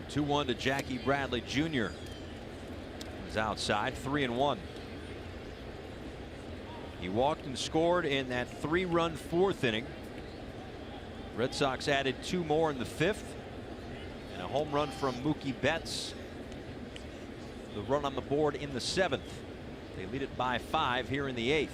Two-1 to Jackie Bradley Jr. He's outside, 3-1. He walked and scored in that 3-run 4th inning. Red Sox added 2 more in the 5th, and a home run from Mookie Betts. The run on the board in the 7th. They lead it by 5 here in the 8th.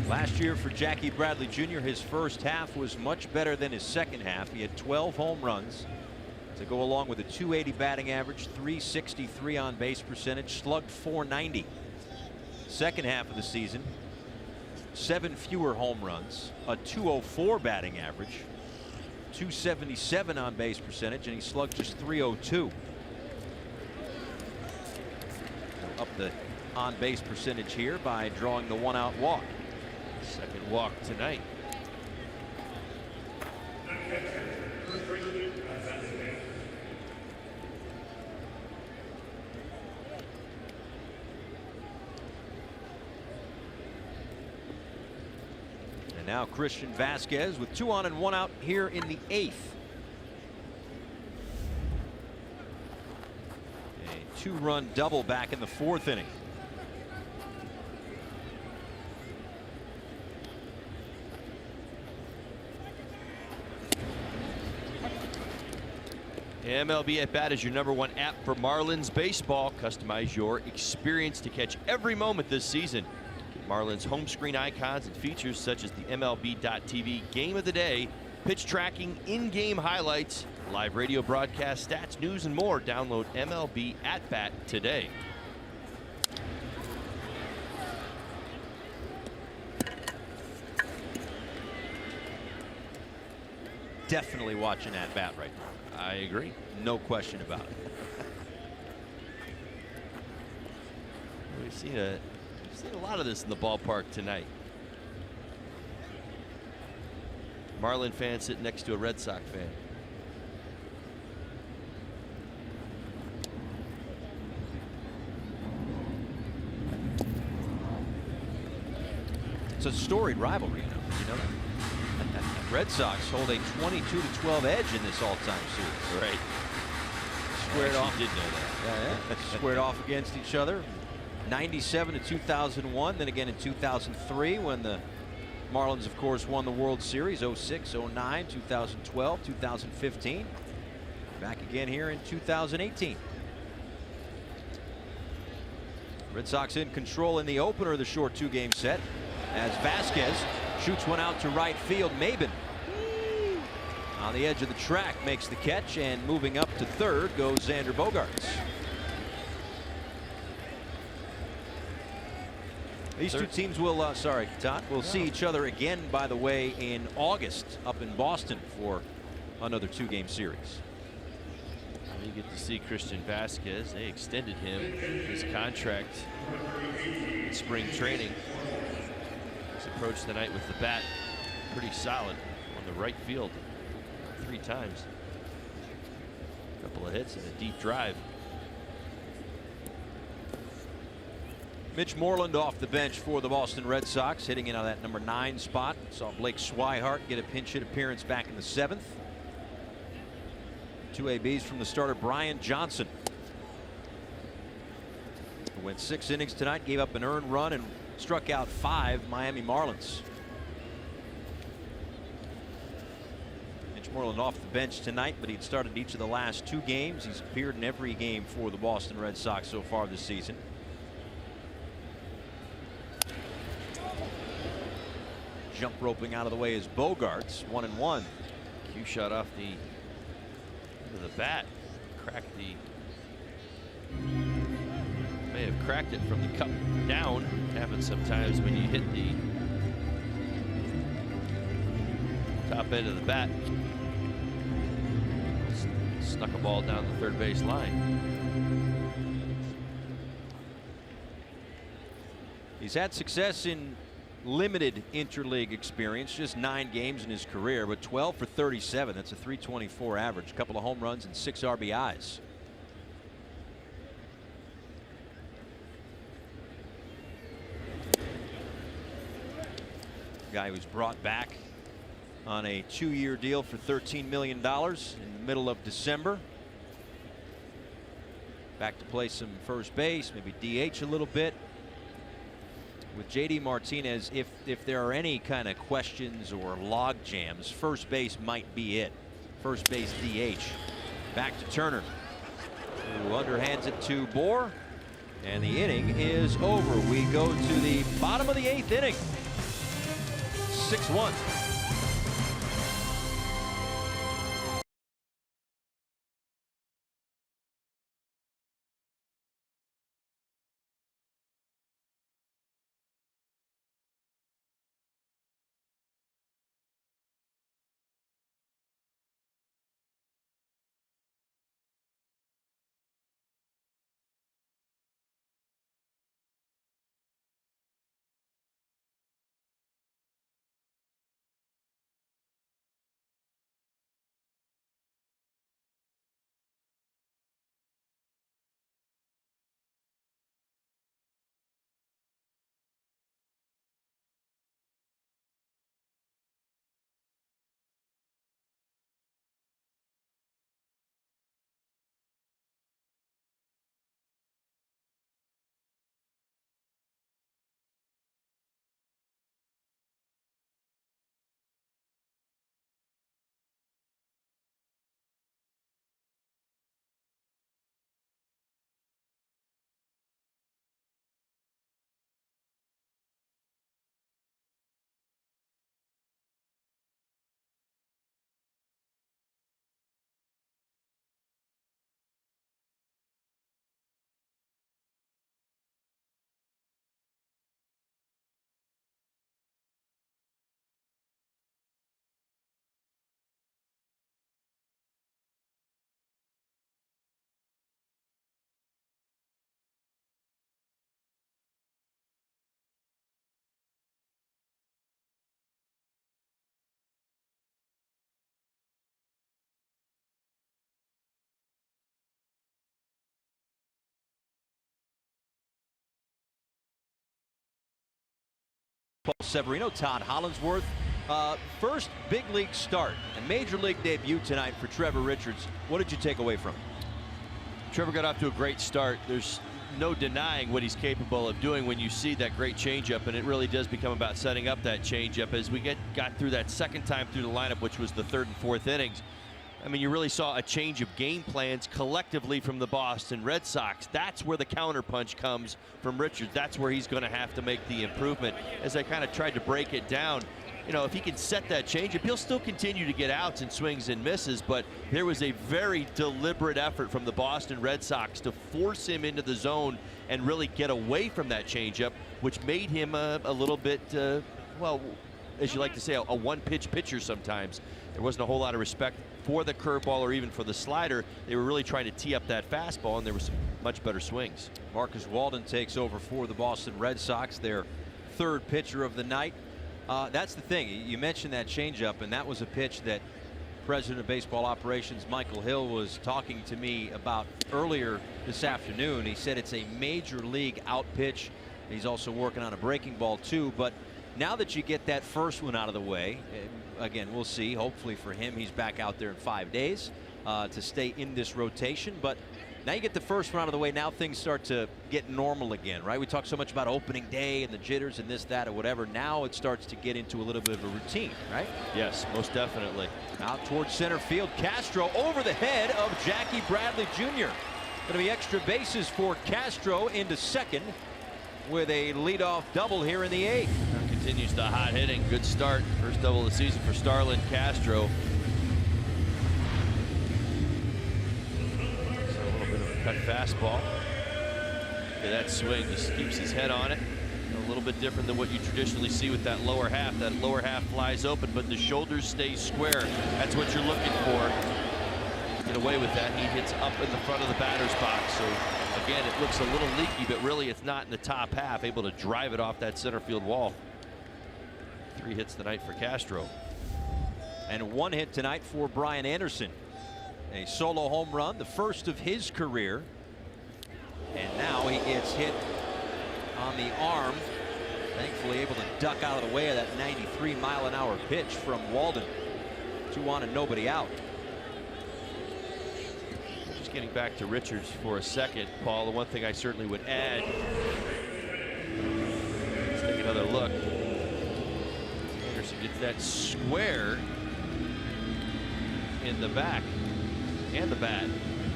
Last year for Jackie Bradley Jr., his first half was much better than his second half. He had 12 home runs to go along with a .280 batting average, .363 on base percentage, slugged .490. Second half of the season, 7 fewer home runs, a .204 batting average, .277 on base percentage, and he slugged just .302. Up the on base percentage here by drawing the 1-out walk. Second walk tonight. And now Christian Vasquez with 2 on and 1 out here in the 8th. 2-run double back in the 4th inning. MLB At Bat is your .1 app for Marlins baseball. Customize your experience to catch every moment this season. Get Marlins home screen icons and features such as the MLB.TV Game of the Day, pitch tracking, in-game highlights, live radio broadcast, stats, news, and more. Download MLB At Bat today. Definitely watching At Bat right now. I agree. No question about it. We've seen a lot of this in the ballpark tonight. Marlin fan sitting next to a Red Sox fan. It's a storied rivalry, you know that? Red Sox hold a 22-12 edge in this all-time series. Right. Squared off. Did know that. Yeah. Squared off against each other. 97 to 2001. Then again in 2003 when the Marlins, of course, won the World Series. 06, 09, 2012, 2015. Back again here in 2018. Red Sox in control in the opener of the short 2-game set as Vasquez shoots one out to right field. Maben on the edge of the track makes the catch, and moving up to third goes Xander Bogaerts. These two teams will, sorry, Todd, will see each other again, by the way, in August up in Boston for another 2-game series. You get to see Christian Vasquez. They extended him his contract in spring training. He's approached the night with the bat pretty solid on the right field 3 times. A couple of hits and a deep drive. Mitch Moreland off the bench for the Boston Red Sox, hitting in on that number 9 spot. Saw Blake Swihart get a pinch hit appearance back in the 7th. 2 ABs from the starter Brian Johnson, who went 6 innings tonight, gave up an earned run and struck out 5 Miami Marlins. Mitch Moreland off the bench tonight, but he'd started each of the last 2 games. He's appeared in every game for the Boston Red Sox so far this season. Jump roping out of the way is Bogaerts, 1-1. Cue shot off the bat, cracked the, may have cracked it from the cup down. Happens sometimes when you hit the top end of the bat. Snuck a ball down the third base line. He's had success in limited interleague experience, just 9 games in his career, but 12 for 37. That's a .324 average, a couple of home runs and 6 RBIs. Guy who's brought back on a 2-year deal for $13 million in the middle of December. Back to play some first base, maybe DH a little bit. With JD Martinez, if there are any kind of questions or log jams, first base might be it. First base DH. Back to Turner, who underhands it to Bohr, and the inning is over. We go to the bottom of the 8th inning. 6-1. Paul Severino, Todd Hollinsworth. First big league start, a major league debut tonight for Trevor Richards. What did you take away from him? Trevor got off to a great start. There's no denying what he's capable of doing when you see that great changeup, and it really does become about setting up that changeup. As we got through that second time through the lineup, which was the third and fourth innings, I mean, you really saw a change of game plans collectively from the Boston Red Sox. That's where the counterpunch comes from Richards. That's where he's going to have to make the improvement. As I kind of tried to break it down, you know, if he can set that changeup, he'll still continue to get outs and swings and misses, but there was a very deliberate effort from the Boston Red Sox to force him into the zone and really get away from that changeup, which made him a little bit, well, as you like to say, a one-pitch pitcher sometimes. There wasn't a whole lot of respect for the curveball or even for the slider. They were really trying to tee up that fastball, and there were some much better swings. Marcus Walden takes over for the Boston Red Sox, their third pitcher of the night. That's the thing. You mentioned that changeup, and that was a pitch that President of Baseball Operations Michael Hill was talking to me about earlier this afternoon. He said it's a major league out pitch. He's also working on a breaking ball too, but now that you get that first one out of the way, again, we'll see. Hopefully for him, he's back out there in 5 days to stay in this rotation. But now you get the first one out of the way. Now things start to get normal again, right? We talk so much about opening day and the jitters and this, that, or whatever. Now it starts to get into a little bit of a routine, right? Yes, most definitely. Out towards center field. Castro over the head of Jackie Bradley Jr. Going to be extra bases for Castro into second with a leadoff double here in the eighth. Continues the hot hitting. Good start. First double of the season for Starlin Castro. So a little bit of a cut fastball. Okay, that swing just keeps his head on it. A little bit different than what you traditionally see with that lower half. That lower half flies open, but the shoulders stay square. That's what you're looking for. Get away with that. He hits up in the front of the batter's box. So again, it looks a little leaky, but really it's not in the top half. Able to drive it off that center field wall. 3 hits tonight for Castro. And 1 hit tonight for Brian Anderson. A solo home run, the first of his career. And now he gets hit on the arm. Thankfully able to duck out of the way of that 93-mile-an-hour pitch from Walden. 2 on and nobody out. Just getting back to Richards for a second, Paul, the one thing I certainly would add. Let's take another look. Anderson gets that square in the back and the bat.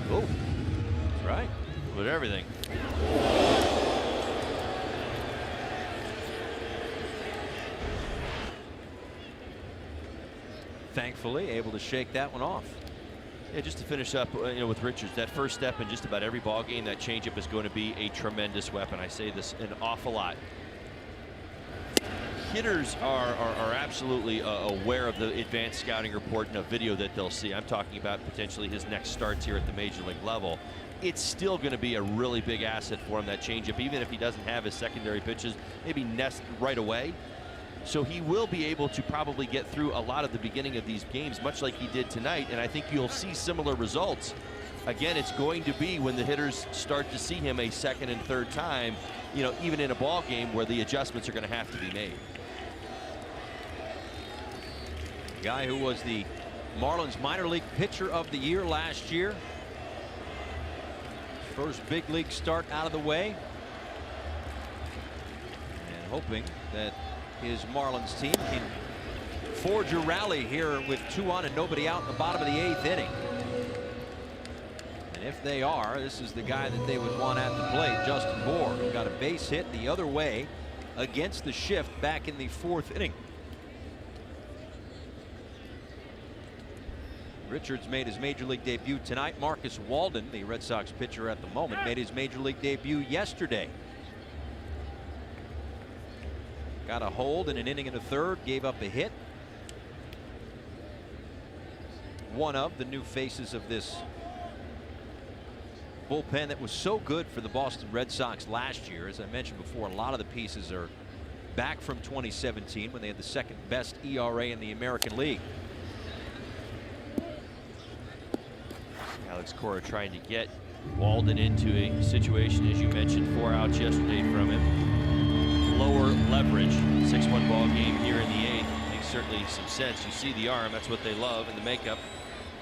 Oh, that's right. With everything. Thankfully able to shake that one off. Yeah, just to finish up, you know, with Richards, that first step in just about every ball game, that changeup is going to be a tremendous weapon. I say this an awful lot. Hitters are absolutely aware of the advanced scouting report and a video that they'll see. I'm talking about potentially his next starts here at the major league level. It's still going to be a really big asset for him, that changeup, even if he doesn't have his secondary pitches maybe nest right away. So he will be able to probably get through a lot of the beginning of these games, much like he did tonight, and I think you'll see similar results. Again, it's going to be when the hitters start to see him a second and third time, you know, even in a ball game where the adjustments are going to have to be made. The guy who was the Marlins minor league pitcher of the year last year. First big league start out of the way. And hoping that his Marlins team can forge a rally here with 2 on and nobody out in the bottom of the 8th inning. And if they are, this is the guy that they would want at the plate, Justin Bour, who got a base hit the other way against the shift back in the 4th inning. Richards made his major league debut tonight. Marcus Walden, the Red Sox pitcher at the moment, made his major league debut yesterday. Got a hold in an inning and a third, gave up a hit. One of the new faces of this bullpen that was so good for the Boston Red Sox last year. As I mentioned before, a lot of the pieces are back from 2017 when they had the second best ERA in the American League. Alex Cora trying to get Walden into a situation, as you mentioned, 4 outs yesterday from him. lower leverage. 6-1 ball game here in the 8th. Makes certainly some sense. You see the arm. That's what they love in the makeup.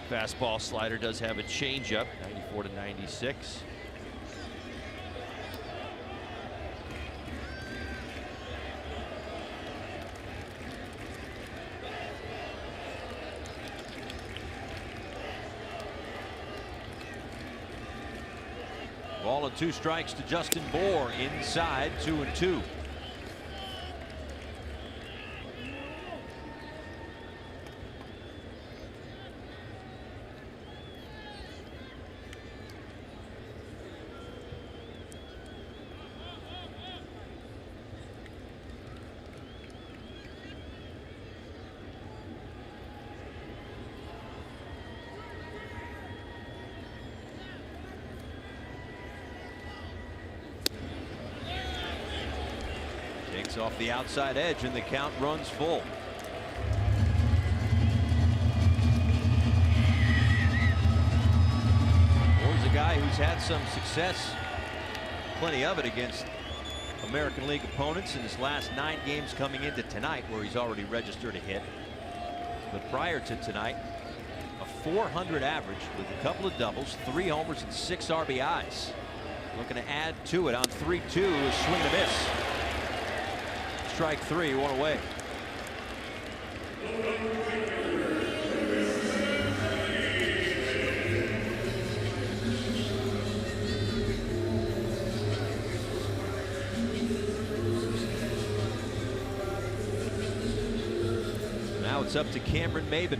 Fastball slider does have a changeup. 94 to 96. Ball and 2 strikes to Justin Bohr, inside 2-2. Takes off the outside edge and the count runs full. Bohr's a guy who's had some success, plenty of it, against American League opponents in his last 9 games coming into tonight, where he's already registered a hit. But prior to tonight, a .400 average with a couple of doubles, 3 homers and 6 RBIs. Looking to add to it on 3-2, a swing and a miss. Strike 3, 1 away. Now it's up to Cameron Maybin.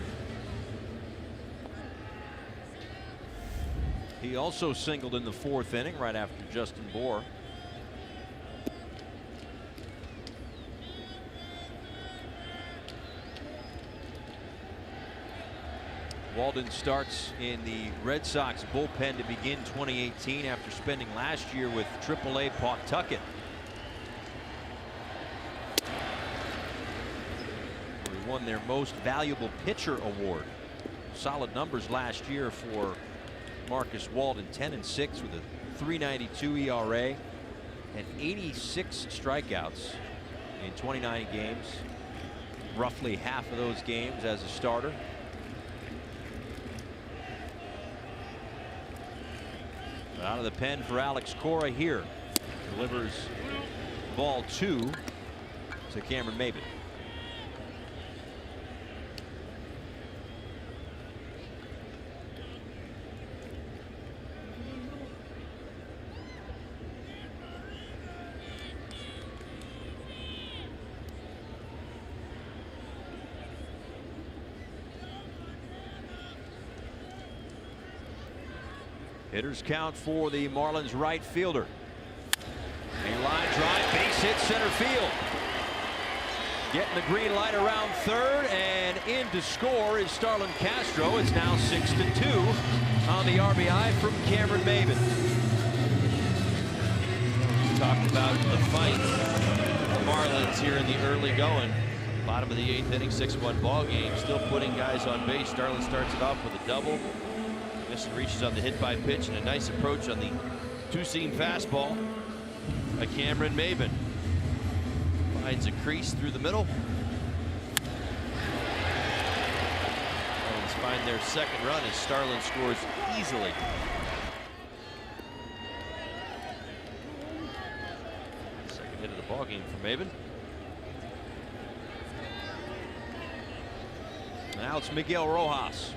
He also singled in the 4th inning right after Justin Bohr. Walden starts in the Red Sox bullpen to begin 2018 after spending last year with AAA Pawtucket. He won their Most Valuable Pitcher award. Solid numbers last year for Marcus Walden, 10-6 with a .392 ERA and 86 strikeouts in 29 games. Roughly half of those games as a starter. Out of the pen for Alex Cora here. Delivers ball 2 to Cameron Maybin. Hitters count for the Marlins right fielder. A line drive, base hit center field. Getting the green light around third, and in to score is Starlin Castro. It's now 6-2 on the RBI from Cameron Maybin. Talked about the fight for Marlins here in the early going. Bottom of the 8th inning, 6-1 ball game. Still putting guys on base. Starlin starts it off with a double. This reaches on the hit by pitch, and a nice approach on the 2-seam fastball by Cameron Maybin. Finds a crease through the middle. Marlins find their 2nd run as Starlin scores easily. Second hit of the ball game for Maybin. Now it's Miguel Rojas.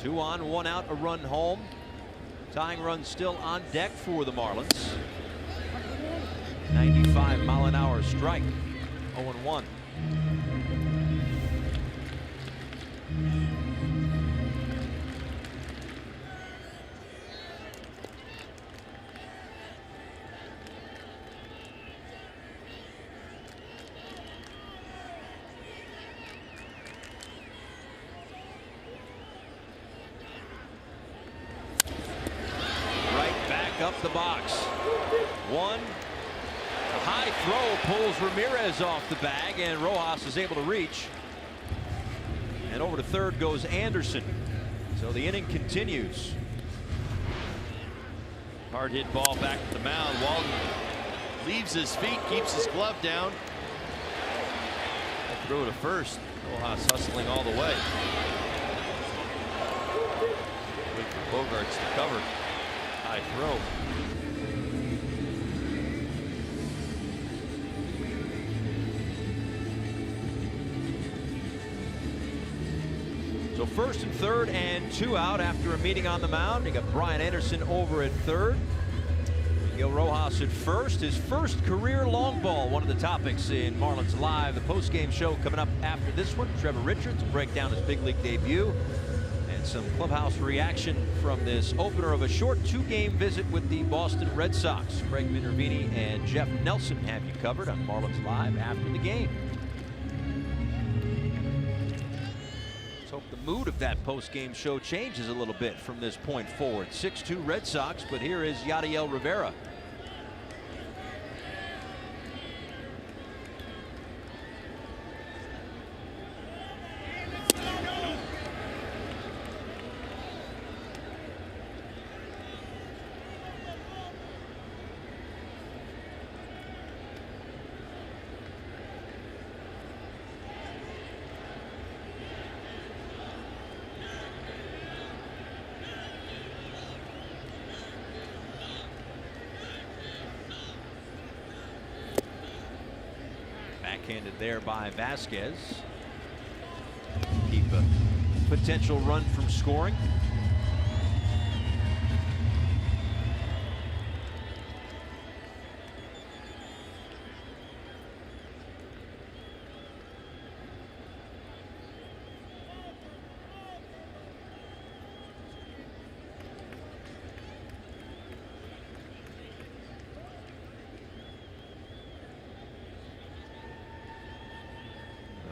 2 on, 1 out, a run home. Tying run still on deck for the Marlins. 95-mile-an-hour strike. 0-1. Up the box. 1. A high throw pulls Ramirez off the bag, and Rojas is able to reach. And over to third goes Anderson. So the inning continues. Hard hit ball back to the mound. Walden leaves his feet, keeps his glove down. Throw to first. Rojas hustling all the way. Wait for Bogarts to cover. High throw. So first and third and 2 out after a meeting on the mound. You got Brian Anderson over at third. Miguel Rojas at first. His first career long ball, one of the topics in Marlins Live. The post-game show coming up after this one. Trevor Richards will break down his big league debut. And some clubhouse reaction from this opener of a short 2-game visit with the Boston Red Sox. Greg Minervini and Jeff Nelson have you covered on Marlins Live after the game. Hope the mood of that post-game show changes a little bit from this point forward. 6-2 Red Sox, but here is Yadiel Rivera. Backhanded there by Vasquez. Keep a potential run from scoring.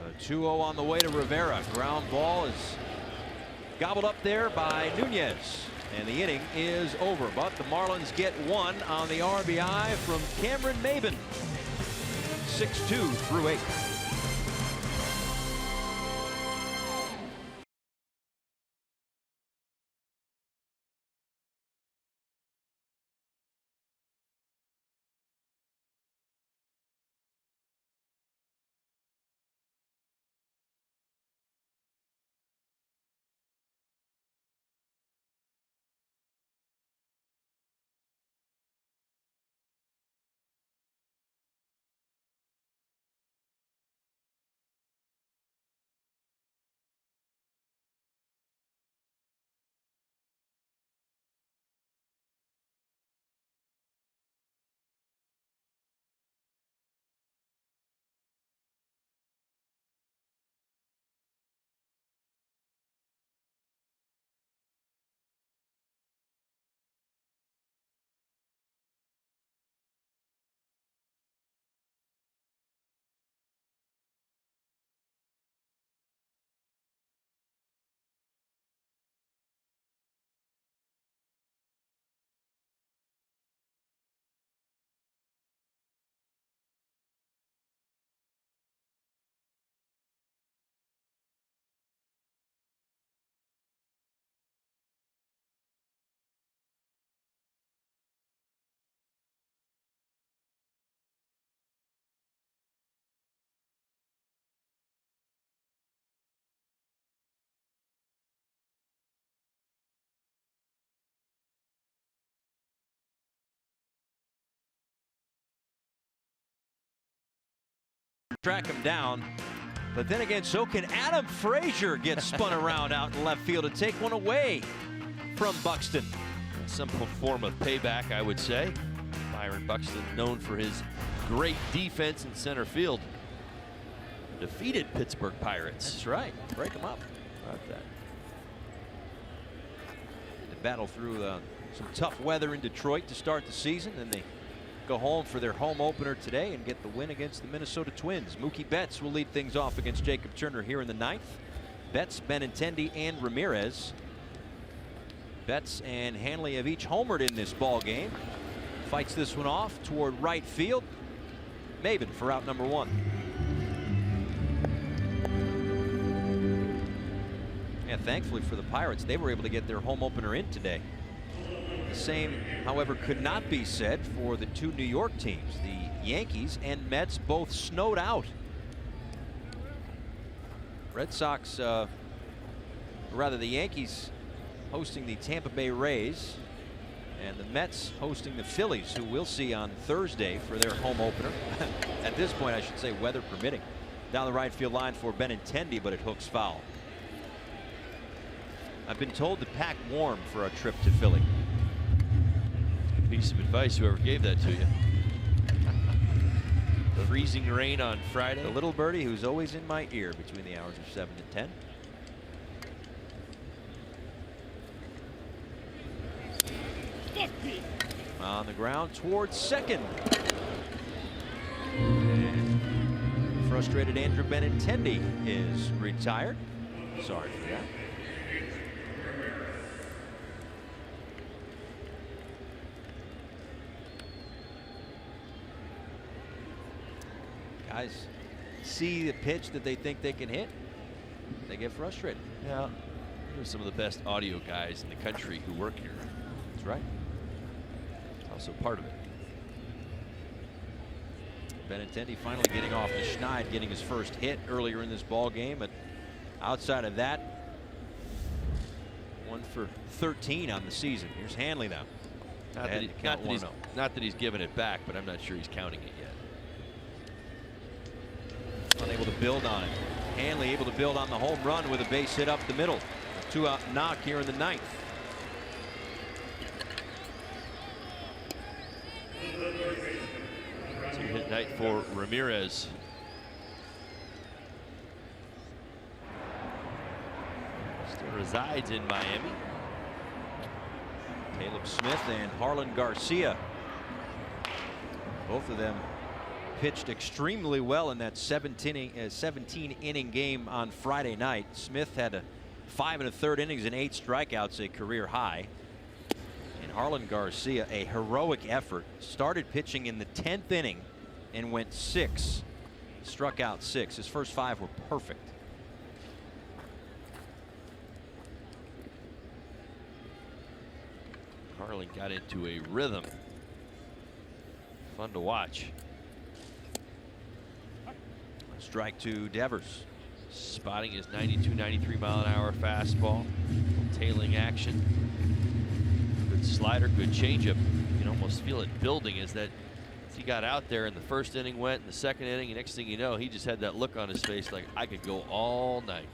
A 2-0 on the way to Rivera. Ground ball is gobbled up there by Nunez. And the inning is over. But the Marlins get one on the RBI from Cameron Maben. 6-2 through 8. Track him down, but then again, so can Adam Frazier get spun around out in left field to take one away from Buxton. Some form of payback, I would say. Byron Buxton, known for his great defense in center field, defeated Pittsburgh Pirates. That's right. Break them up. About that. To battle through some tough weather in Detroit to start the season, and they go home for their home opener today and get the win against the Minnesota Twins. Mookie Betts will lead things off against Jacob Turner here in the 9th. Betts, Benintendi, and Ramirez. Betts and Hanley have each homered in this ball game. Fights this one off toward right field. Maben for out number 1. And thankfully for the Pirates, they were able to get their home opener in today. The same, however, could not be said for the 2 New York teams. The Yankees and Mets both snowed out. Red Sox, rather the Yankees hosting the Tampa Bay Rays, and the Mets hosting the Phillies, who we'll see on Thursday for their home opener. At this point, I should say, weather permitting. Down the right field line for Benintendi, but it hooks foul. I've been told to pack warm for a trip to Philly. Good piece of advice, whoever gave that to you. The freezing rain on Friday. The little birdie who's always in my ear between the hours of 7 and 10. On the ground towards second. And frustrated Andrew Benintendi is retired. Sorry for that. Guys see the pitch that they think they can hit, they get frustrated. Yeah, there's some of the best audio guys in the country who work here. That's right. Also part of it. Benintendi finally getting off the schneid, getting his first hit earlier in this ball game, but outside of that, 1 for 13 on the season. Here's Hanley now. Not that he's given it back, but I'm not sure he's counting it yet. Unable to build on it. Hanley able to build on the home run with a base hit up the middle. A 2-out knock here in the 9th. Two-hit night for Ramirez. Still resides in Miami. Caleb Smith and Harlan Garcia. Both of them pitched extremely well in that 17 inning game on Friday night. Smith had a 5 1/3 innings and 8 strikeouts, a career high. And Harlan Garcia, a heroic effort, started pitching in the 10th inning and went 6, struck out 6. His first 5 were perfect. Harlan got into a rhythm. Fun to watch. Strike to Devers. Spotting his 92, 93 mile an hour fastball. Tailing action. Good slider, good changeup. You can almost feel it building as he got out there, and the first inning went, and the second inning, and next thing you know, he just had that look on his face like, I could go all night.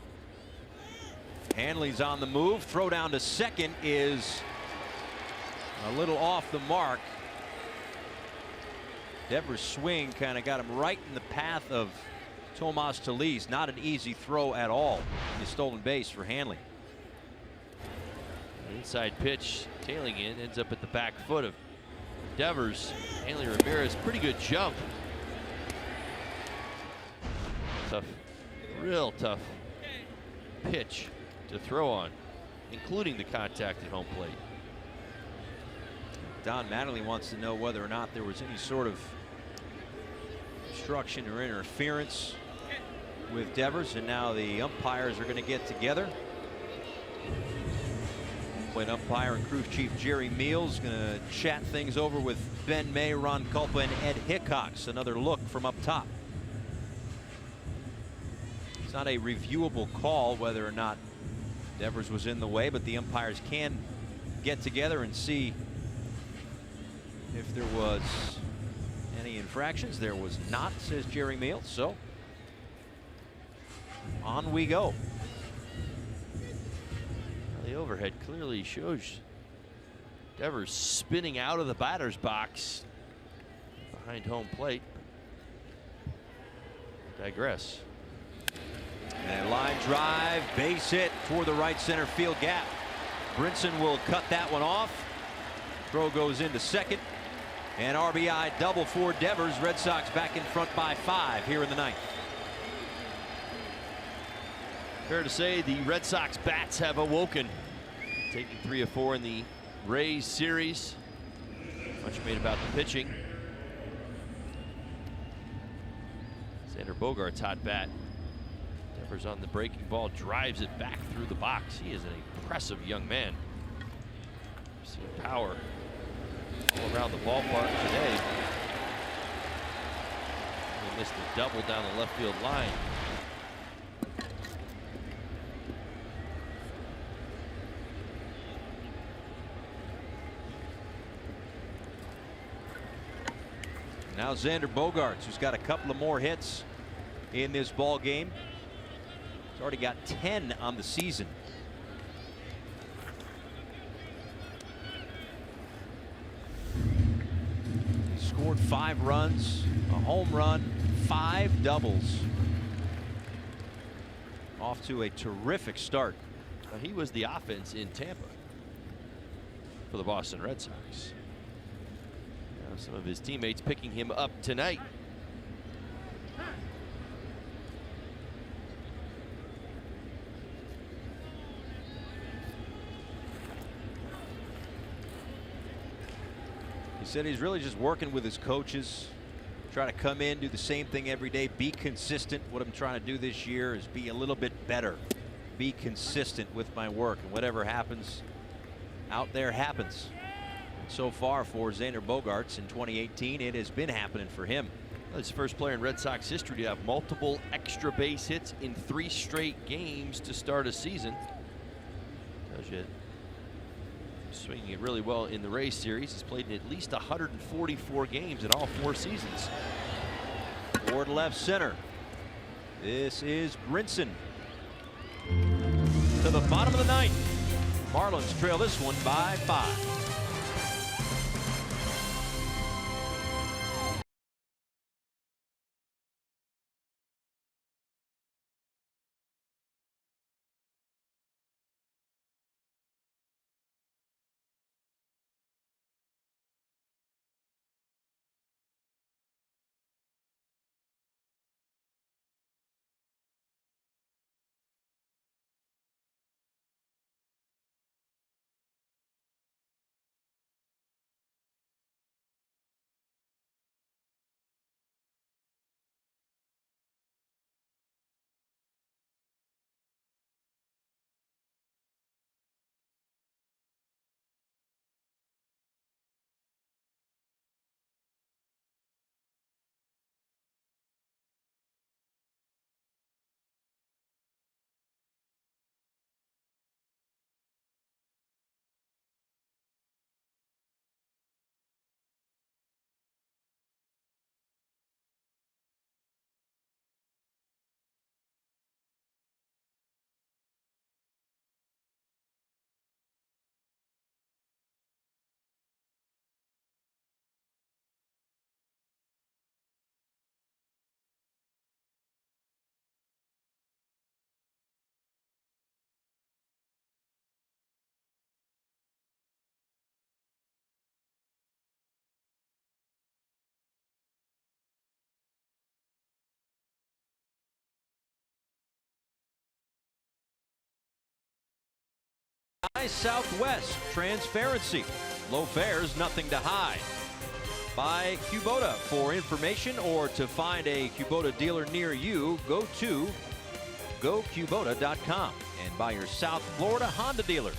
Hanley's on the move. Throw down to second is a little off the mark. Devers' swing kind of got him right in the path of Tomas Talis. Not an easy throw at all. The stolen base for Hanley. Inside pitch, tailing in, ends up at the back foot of Devers. Hanley Ramirez, pretty good jump. Tough, real tough pitch to throw on, including the contact at home plate. Don Mattingly wants to know whether or not there was any sort of obstruction or interference with Devers, and now the umpires are going to get together. Plate umpire and crew chief Jerry Meals going to chat things over with Ben May, Ron Culpa, and Ed Hickox. Another look from up top. It's not a reviewable call whether or not Devers was in the way, but the umpires can get together and see if there was any infractions. There was not, says Jerry Meals. So on we go. The overhead clearly shows Devers spinning out of the batter's box behind home plate. Digress. And a line drive, base hit for the right center field gap. Brinson will cut that one off. Throw goes into second. And RBI double for Devers. Red Sox back in front by 5 here in the 9th. Fair to say the Red Sox bats have awoken. Taking 3 of 4 in the Rays series. Much made about the pitching. Xander Bogaerts' hot bat. Devers on the breaking ball, drives it back through the box. He is an impressive young man. Seen power all around the ballpark today. He missed a double down the left field line. Now Xander Bogaerts, who's got a couple of more hits in this ball game. He's already got 10 on the season. He scored 5 runs, a home run, 5 doubles. Off to a terrific start. He was the offense in Tampa for the Boston Red Sox. Now some of his teammates picking him up tonight. He said he's really just working with his coaches, try to come in, do the same thing every day, be consistent. What I'm trying to do this year is be a little bit better, be consistent with my work, and whatever happens out there happens. And so far for Xander Bogaerts in 2018, it has been happening for him. He's the first player in Red Sox history to have multiple extra base hits in 3 straight games to start a season. Tells you swinging it really well in the Rays series. He's played in at least 144 games in all 4 seasons. Toward left center. This is Brinson. To the bottom of the 9th. Marlins trail this one by 5. Southwest transparency, low fares, nothing to hide. By Kubota. For information or to find a Kubota dealer near you, go to gokubota.com, and by your South Florida Honda dealers.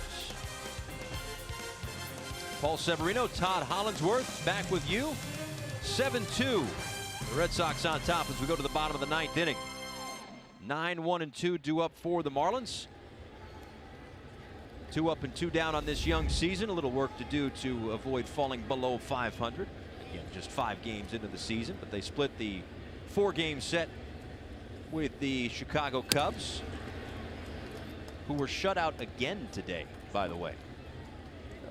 Paul Severino, Todd Hollingsworth back with you. 7-2. The Red Sox on top as we go to the bottom of the 9th inning. 9-1-2 due up for the Marlins. 2 up and 2 down on this young season. A little work to do to avoid falling below 500. Again, just 5 games into the season, but they split the 4-game set with the Chicago Cubs, who were shut out again today, by the way.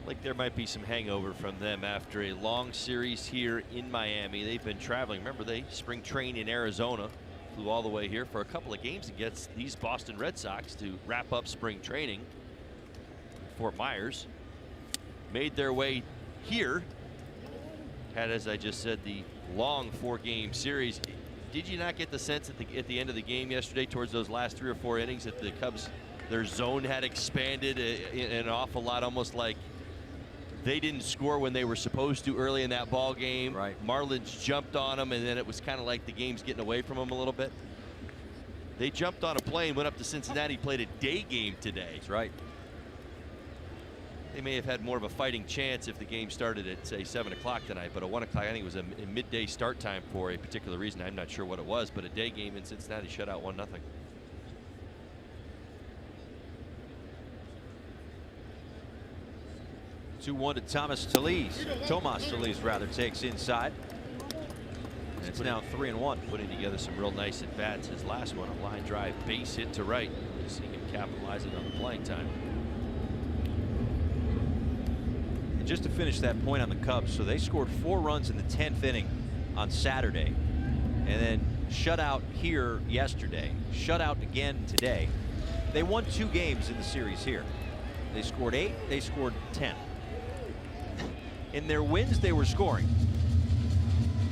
Like there might be some hangover from them after a long series here in Miami. They've been traveling. Remember, they spring train in Arizona, flew all the way here for a couple of games against these Boston Red Sox to wrap up spring training. Fort Myers, made their way here, had, as I just said, the long 4-game series. Did you not get the sense at the end of the game yesterday, towards those last 3 or 4 innings, that the Cubs, their zone had expanded an awful lot, almost like they didn't score when they were supposed to early in that ball game? Right. Marlins jumped on them, and then it was kind of like the game's getting away from them a little bit. They jumped on a plane, went up to Cincinnati, played a day game today. That's right. They may have had more of a fighting chance if the game started at, say, 7 o'clock tonight, but at 1 o'clock, I think it was a midday start time for a particular reason. I'm not sure what it was, but a day game in Cincinnati shut out 1-0. 2-1 to Tomas Talese rather takes inside. And it's now 3-1. Putting together some real nice at bats. His last one, a line drive base hit to right. Seeing him capitalizing on the playing time. And just to finish that point on the Cubs, so they scored 4 runs in the 10th inning on Saturday, and then shut out here yesterday, shut out again today. They won 2 games in the series here. They scored 8, they scored 10. In their wins, they were scoring.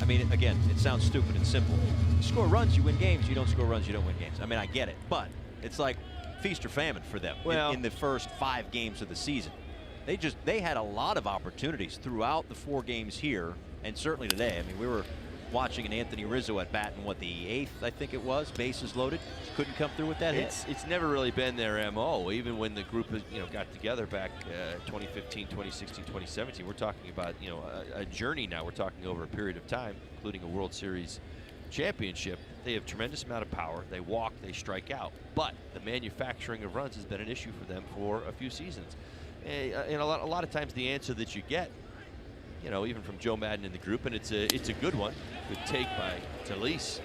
I mean, again, it sounds stupid and simple. You score runs, you win games. You don't score runs, you don't win games. I mean, I get it, but it's like feast or famine for them in the first 5 games of the season. They had a lot of opportunities throughout the 4 games here, and certainly today. I mean, we were watching an Anthony Rizzo at bat in what, the 8th, I think it was, bases loaded. Just couldn't come through with that hit. It's never really been their MO. Even when the group got together back 2015, 2016, 2017, we're talking about a journey now. We're talking over a period of time, including a World Series championship. They have tremendous amount of power. They walk, they strike out, but the manufacturing of runs has been an issue for them for a few seasons. And a lot of times the answer that you get, even from Joe Madden in the group, and it's a good one, good take by Talese,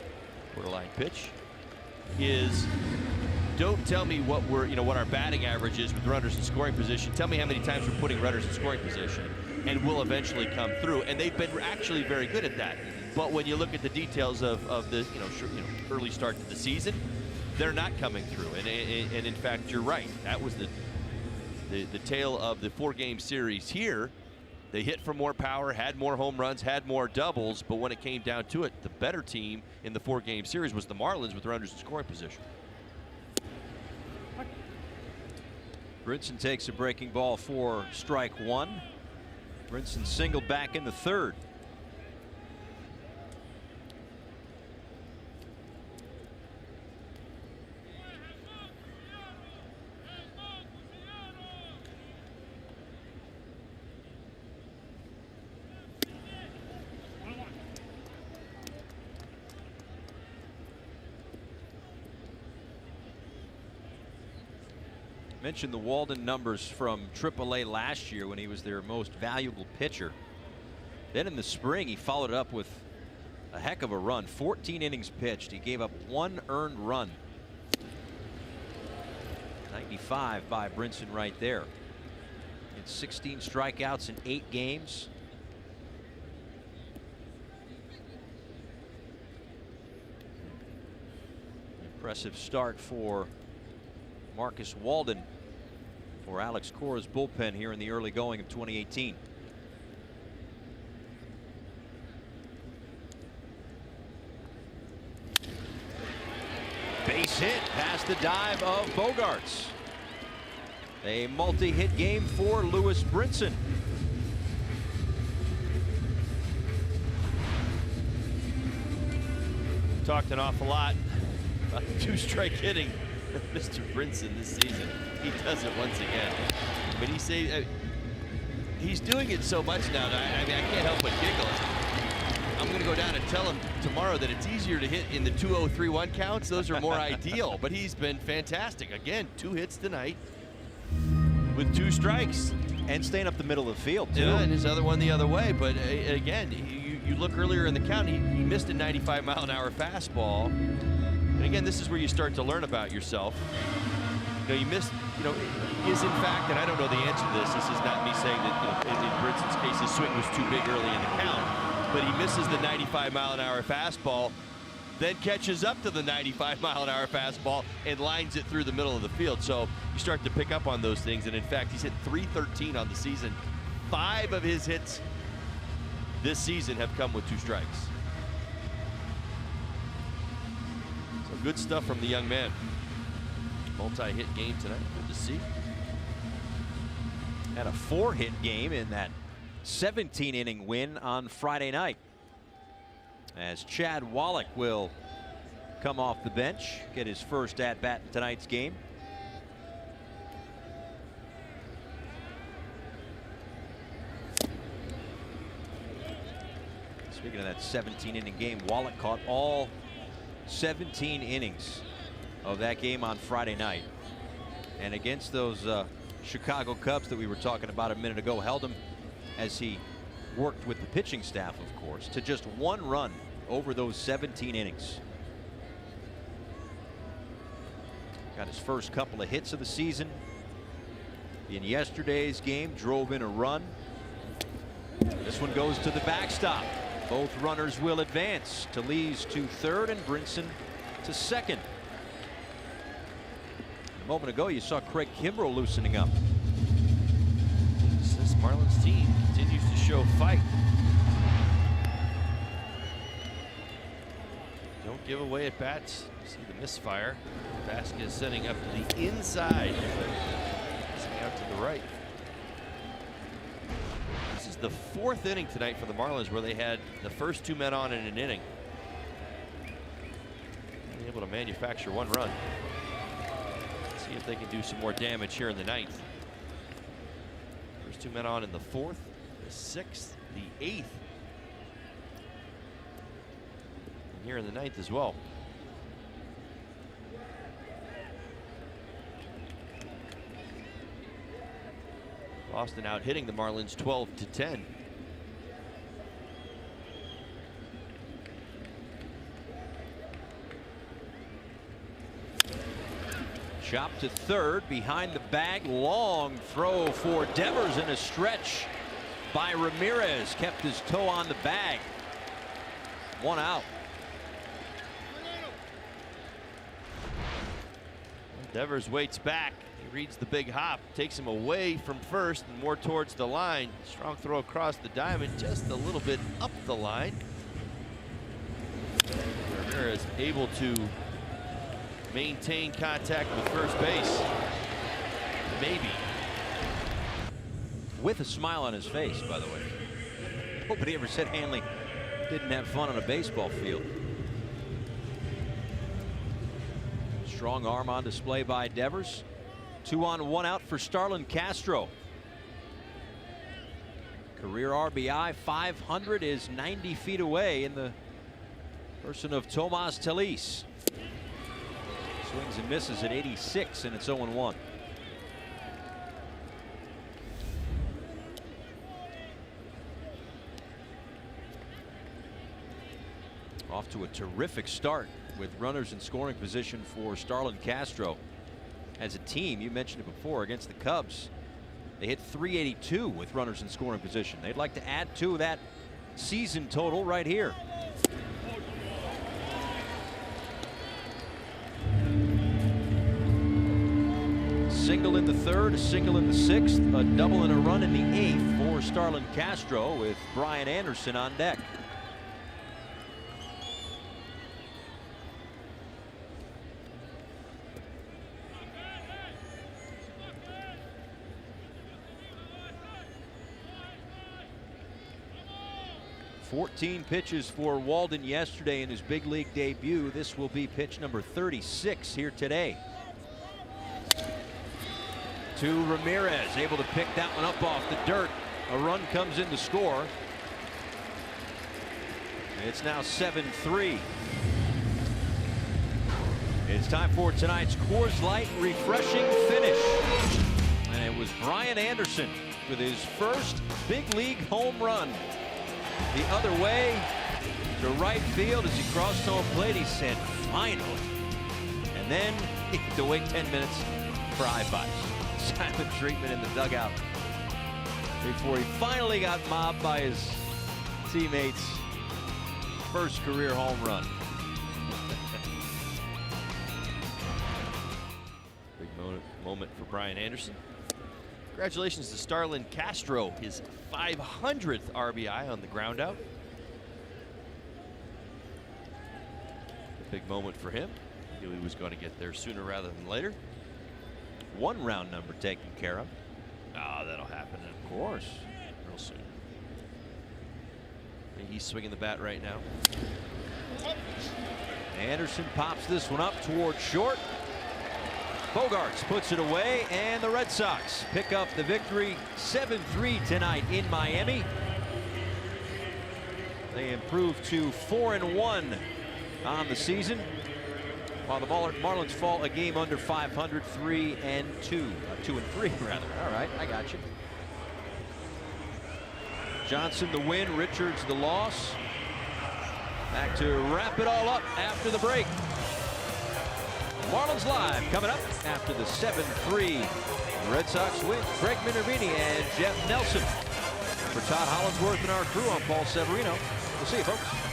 borderline pitch, is don't tell me what what our batting average is with runners in scoring position. Tell me how many times we're putting runners in scoring position, and we'll eventually come through. And they've been actually very good at that. But when you look at the details of the early start to the season, they're not coming through. And in fact, you're right. That was the tale of the 4-game series here. They hit for more power, had more home runs, had more doubles, but when it came down to it, the better team in the 4-game series was the Marlins with runners in scoring position. Brinson takes a breaking ball for strike 1. Brinson singled back in the 3rd. Mentioned the Walden numbers from AAA last year when he was their most valuable pitcher. Then in the spring, he followed it up with a heck of a run. 14 innings pitched. He gave up 1 earned run. 95 by Brinson right there. And 16 strikeouts in 8 games. Impressive start for Marcus Walden for Alex Cora's bullpen here in the early going of 2018. Base hit past the dive of Bogarts. A multi-hit game for Lewis Brinson. Talked an awful lot about the 2-strike hitting of Mr. Brinson this season. He does it once again. But he's doing it so much now that I can't help but giggle. I'm going to go down and tell him tomorrow that it's easier to hit in the 2-0-3-1 counts. Those are more ideal. But he's been fantastic. Again, 2 hits tonight with 2 strikes. And staying up the middle of the field, too. Yeah, and his other one the other way. But again, you look earlier in the count, he missed a 95-mile-an-hour fastball. And again, this is where you start to learn about yourself. You missed, is in fact, and I don't know the answer to this. This is not me saying that, in Brinson's case, his swing was too big early in the count. But he misses the 95-mile-an-hour fastball, then catches up to the 95-mile-an-hour fastball and lines it through the middle of the field. So you start to pick up on those things. And in fact, he's hit .313 on the season. 5 of his hits this season have come with 2 strikes. So good stuff from the young man. Multi-hit game tonight. Good to see. Had a 4-hit game in that 17-inning win on Friday night, as Chad Wallach will come off the bench, get his first at-bat in tonight's game. Speaking of that 17-inning game, Wallach caught all 17 innings of that game on Friday night. And against those Chicago Cubs that we were talking about a minute ago, held him, as he worked with the pitching staff, of course, to just 1 run over those 17 innings. Got his first couple of hits of the season. In yesterday's game, drove in a run. This one goes to the backstop. Both runners will advance. Talese to third and Brinson to second. A moment ago, you saw Craig Kimbrell loosening up. This Marlins team continues to show fight. Don't give away at bats. See the misfire. Vasquez sending up to the inside. Missing out to the right. This is the 4th inning tonight for the Marlins, where they had the first 2 men on in an inning. Being able to manufacture 1 run. See if they can do some more damage here in the 9th. First 2 men on in the 4th, the 6th, the 8th. And here in the 9th as well. Boston out hitting the Marlins 12-10. Chop to third, behind the bag, long throw for Devers, and a stretch by Ramirez. Kept his toe on the bag. 1 out. Devers waits back. He reads the big hop, takes him away from first and more towards the line. Strong throw across the diamond, just a little bit up the line. Ramirez able to maintain contact with first base. Maybe. With a smile on his face, by the way. Nobody ever said Hanley didn't have fun on a baseball field. Strong arm on display by Devers. 2 on, 1 out for Starlin Castro. Career RBI 500 is 90 feet away in the person of Tomas Talese. Swings and misses at 86, and it's 0-1. Off to a terrific start with runners in scoring position for Starlin Castro. As a team, you mentioned it before, against the Cubs, they hit .382 with runners in scoring position. They'd like to add to that season total right here. Single in the 3rd, a single in the 6th, a double and a run in the 8th for Starlin Castro, with Brian Anderson on deck. "14 pitches for Walden yesterday in his big league debut. This will be pitch number 36 here today." To Ramirez, able to pick that one up off the dirt. A run comes in to score. It's now 7-3. It's time for tonight's Coors Light refreshing finish. And it was Brian Anderson with his first big league home run. The other way to right field as he crossed home plate. He said, "Finally." And then he had to wait 10 minutes for high fives. Silent treatment in the dugout before he finally got mobbed by his teammates. First career home run. Big moment for Brian Anderson. Congratulations to Starlin Castro, his 500th RBI on the ground out. A big moment for him. Knew he was going to get there sooner rather than later. 1 round number taken care of. Oh, that'll happen, of course, real soon. He's swinging the bat right now. Anderson pops this one up toward short. Bogarts puts it away, and the Red Sox pick up the victory 7-3 tonight in Miami. They improved to 4-1 on the season, while the Marlins fall a game under 500, 3-2, 2-3 rather. All right, I got you. Johnson the win, Richards the loss. Back to wrap it all up after the break. Marlins Live coming up after the 7-3 Red Sox win. Craig Minervini and Jeff Nelson. For Todd Hollinsworth and our crew, I'm Paul Severino. We'll see you, folks.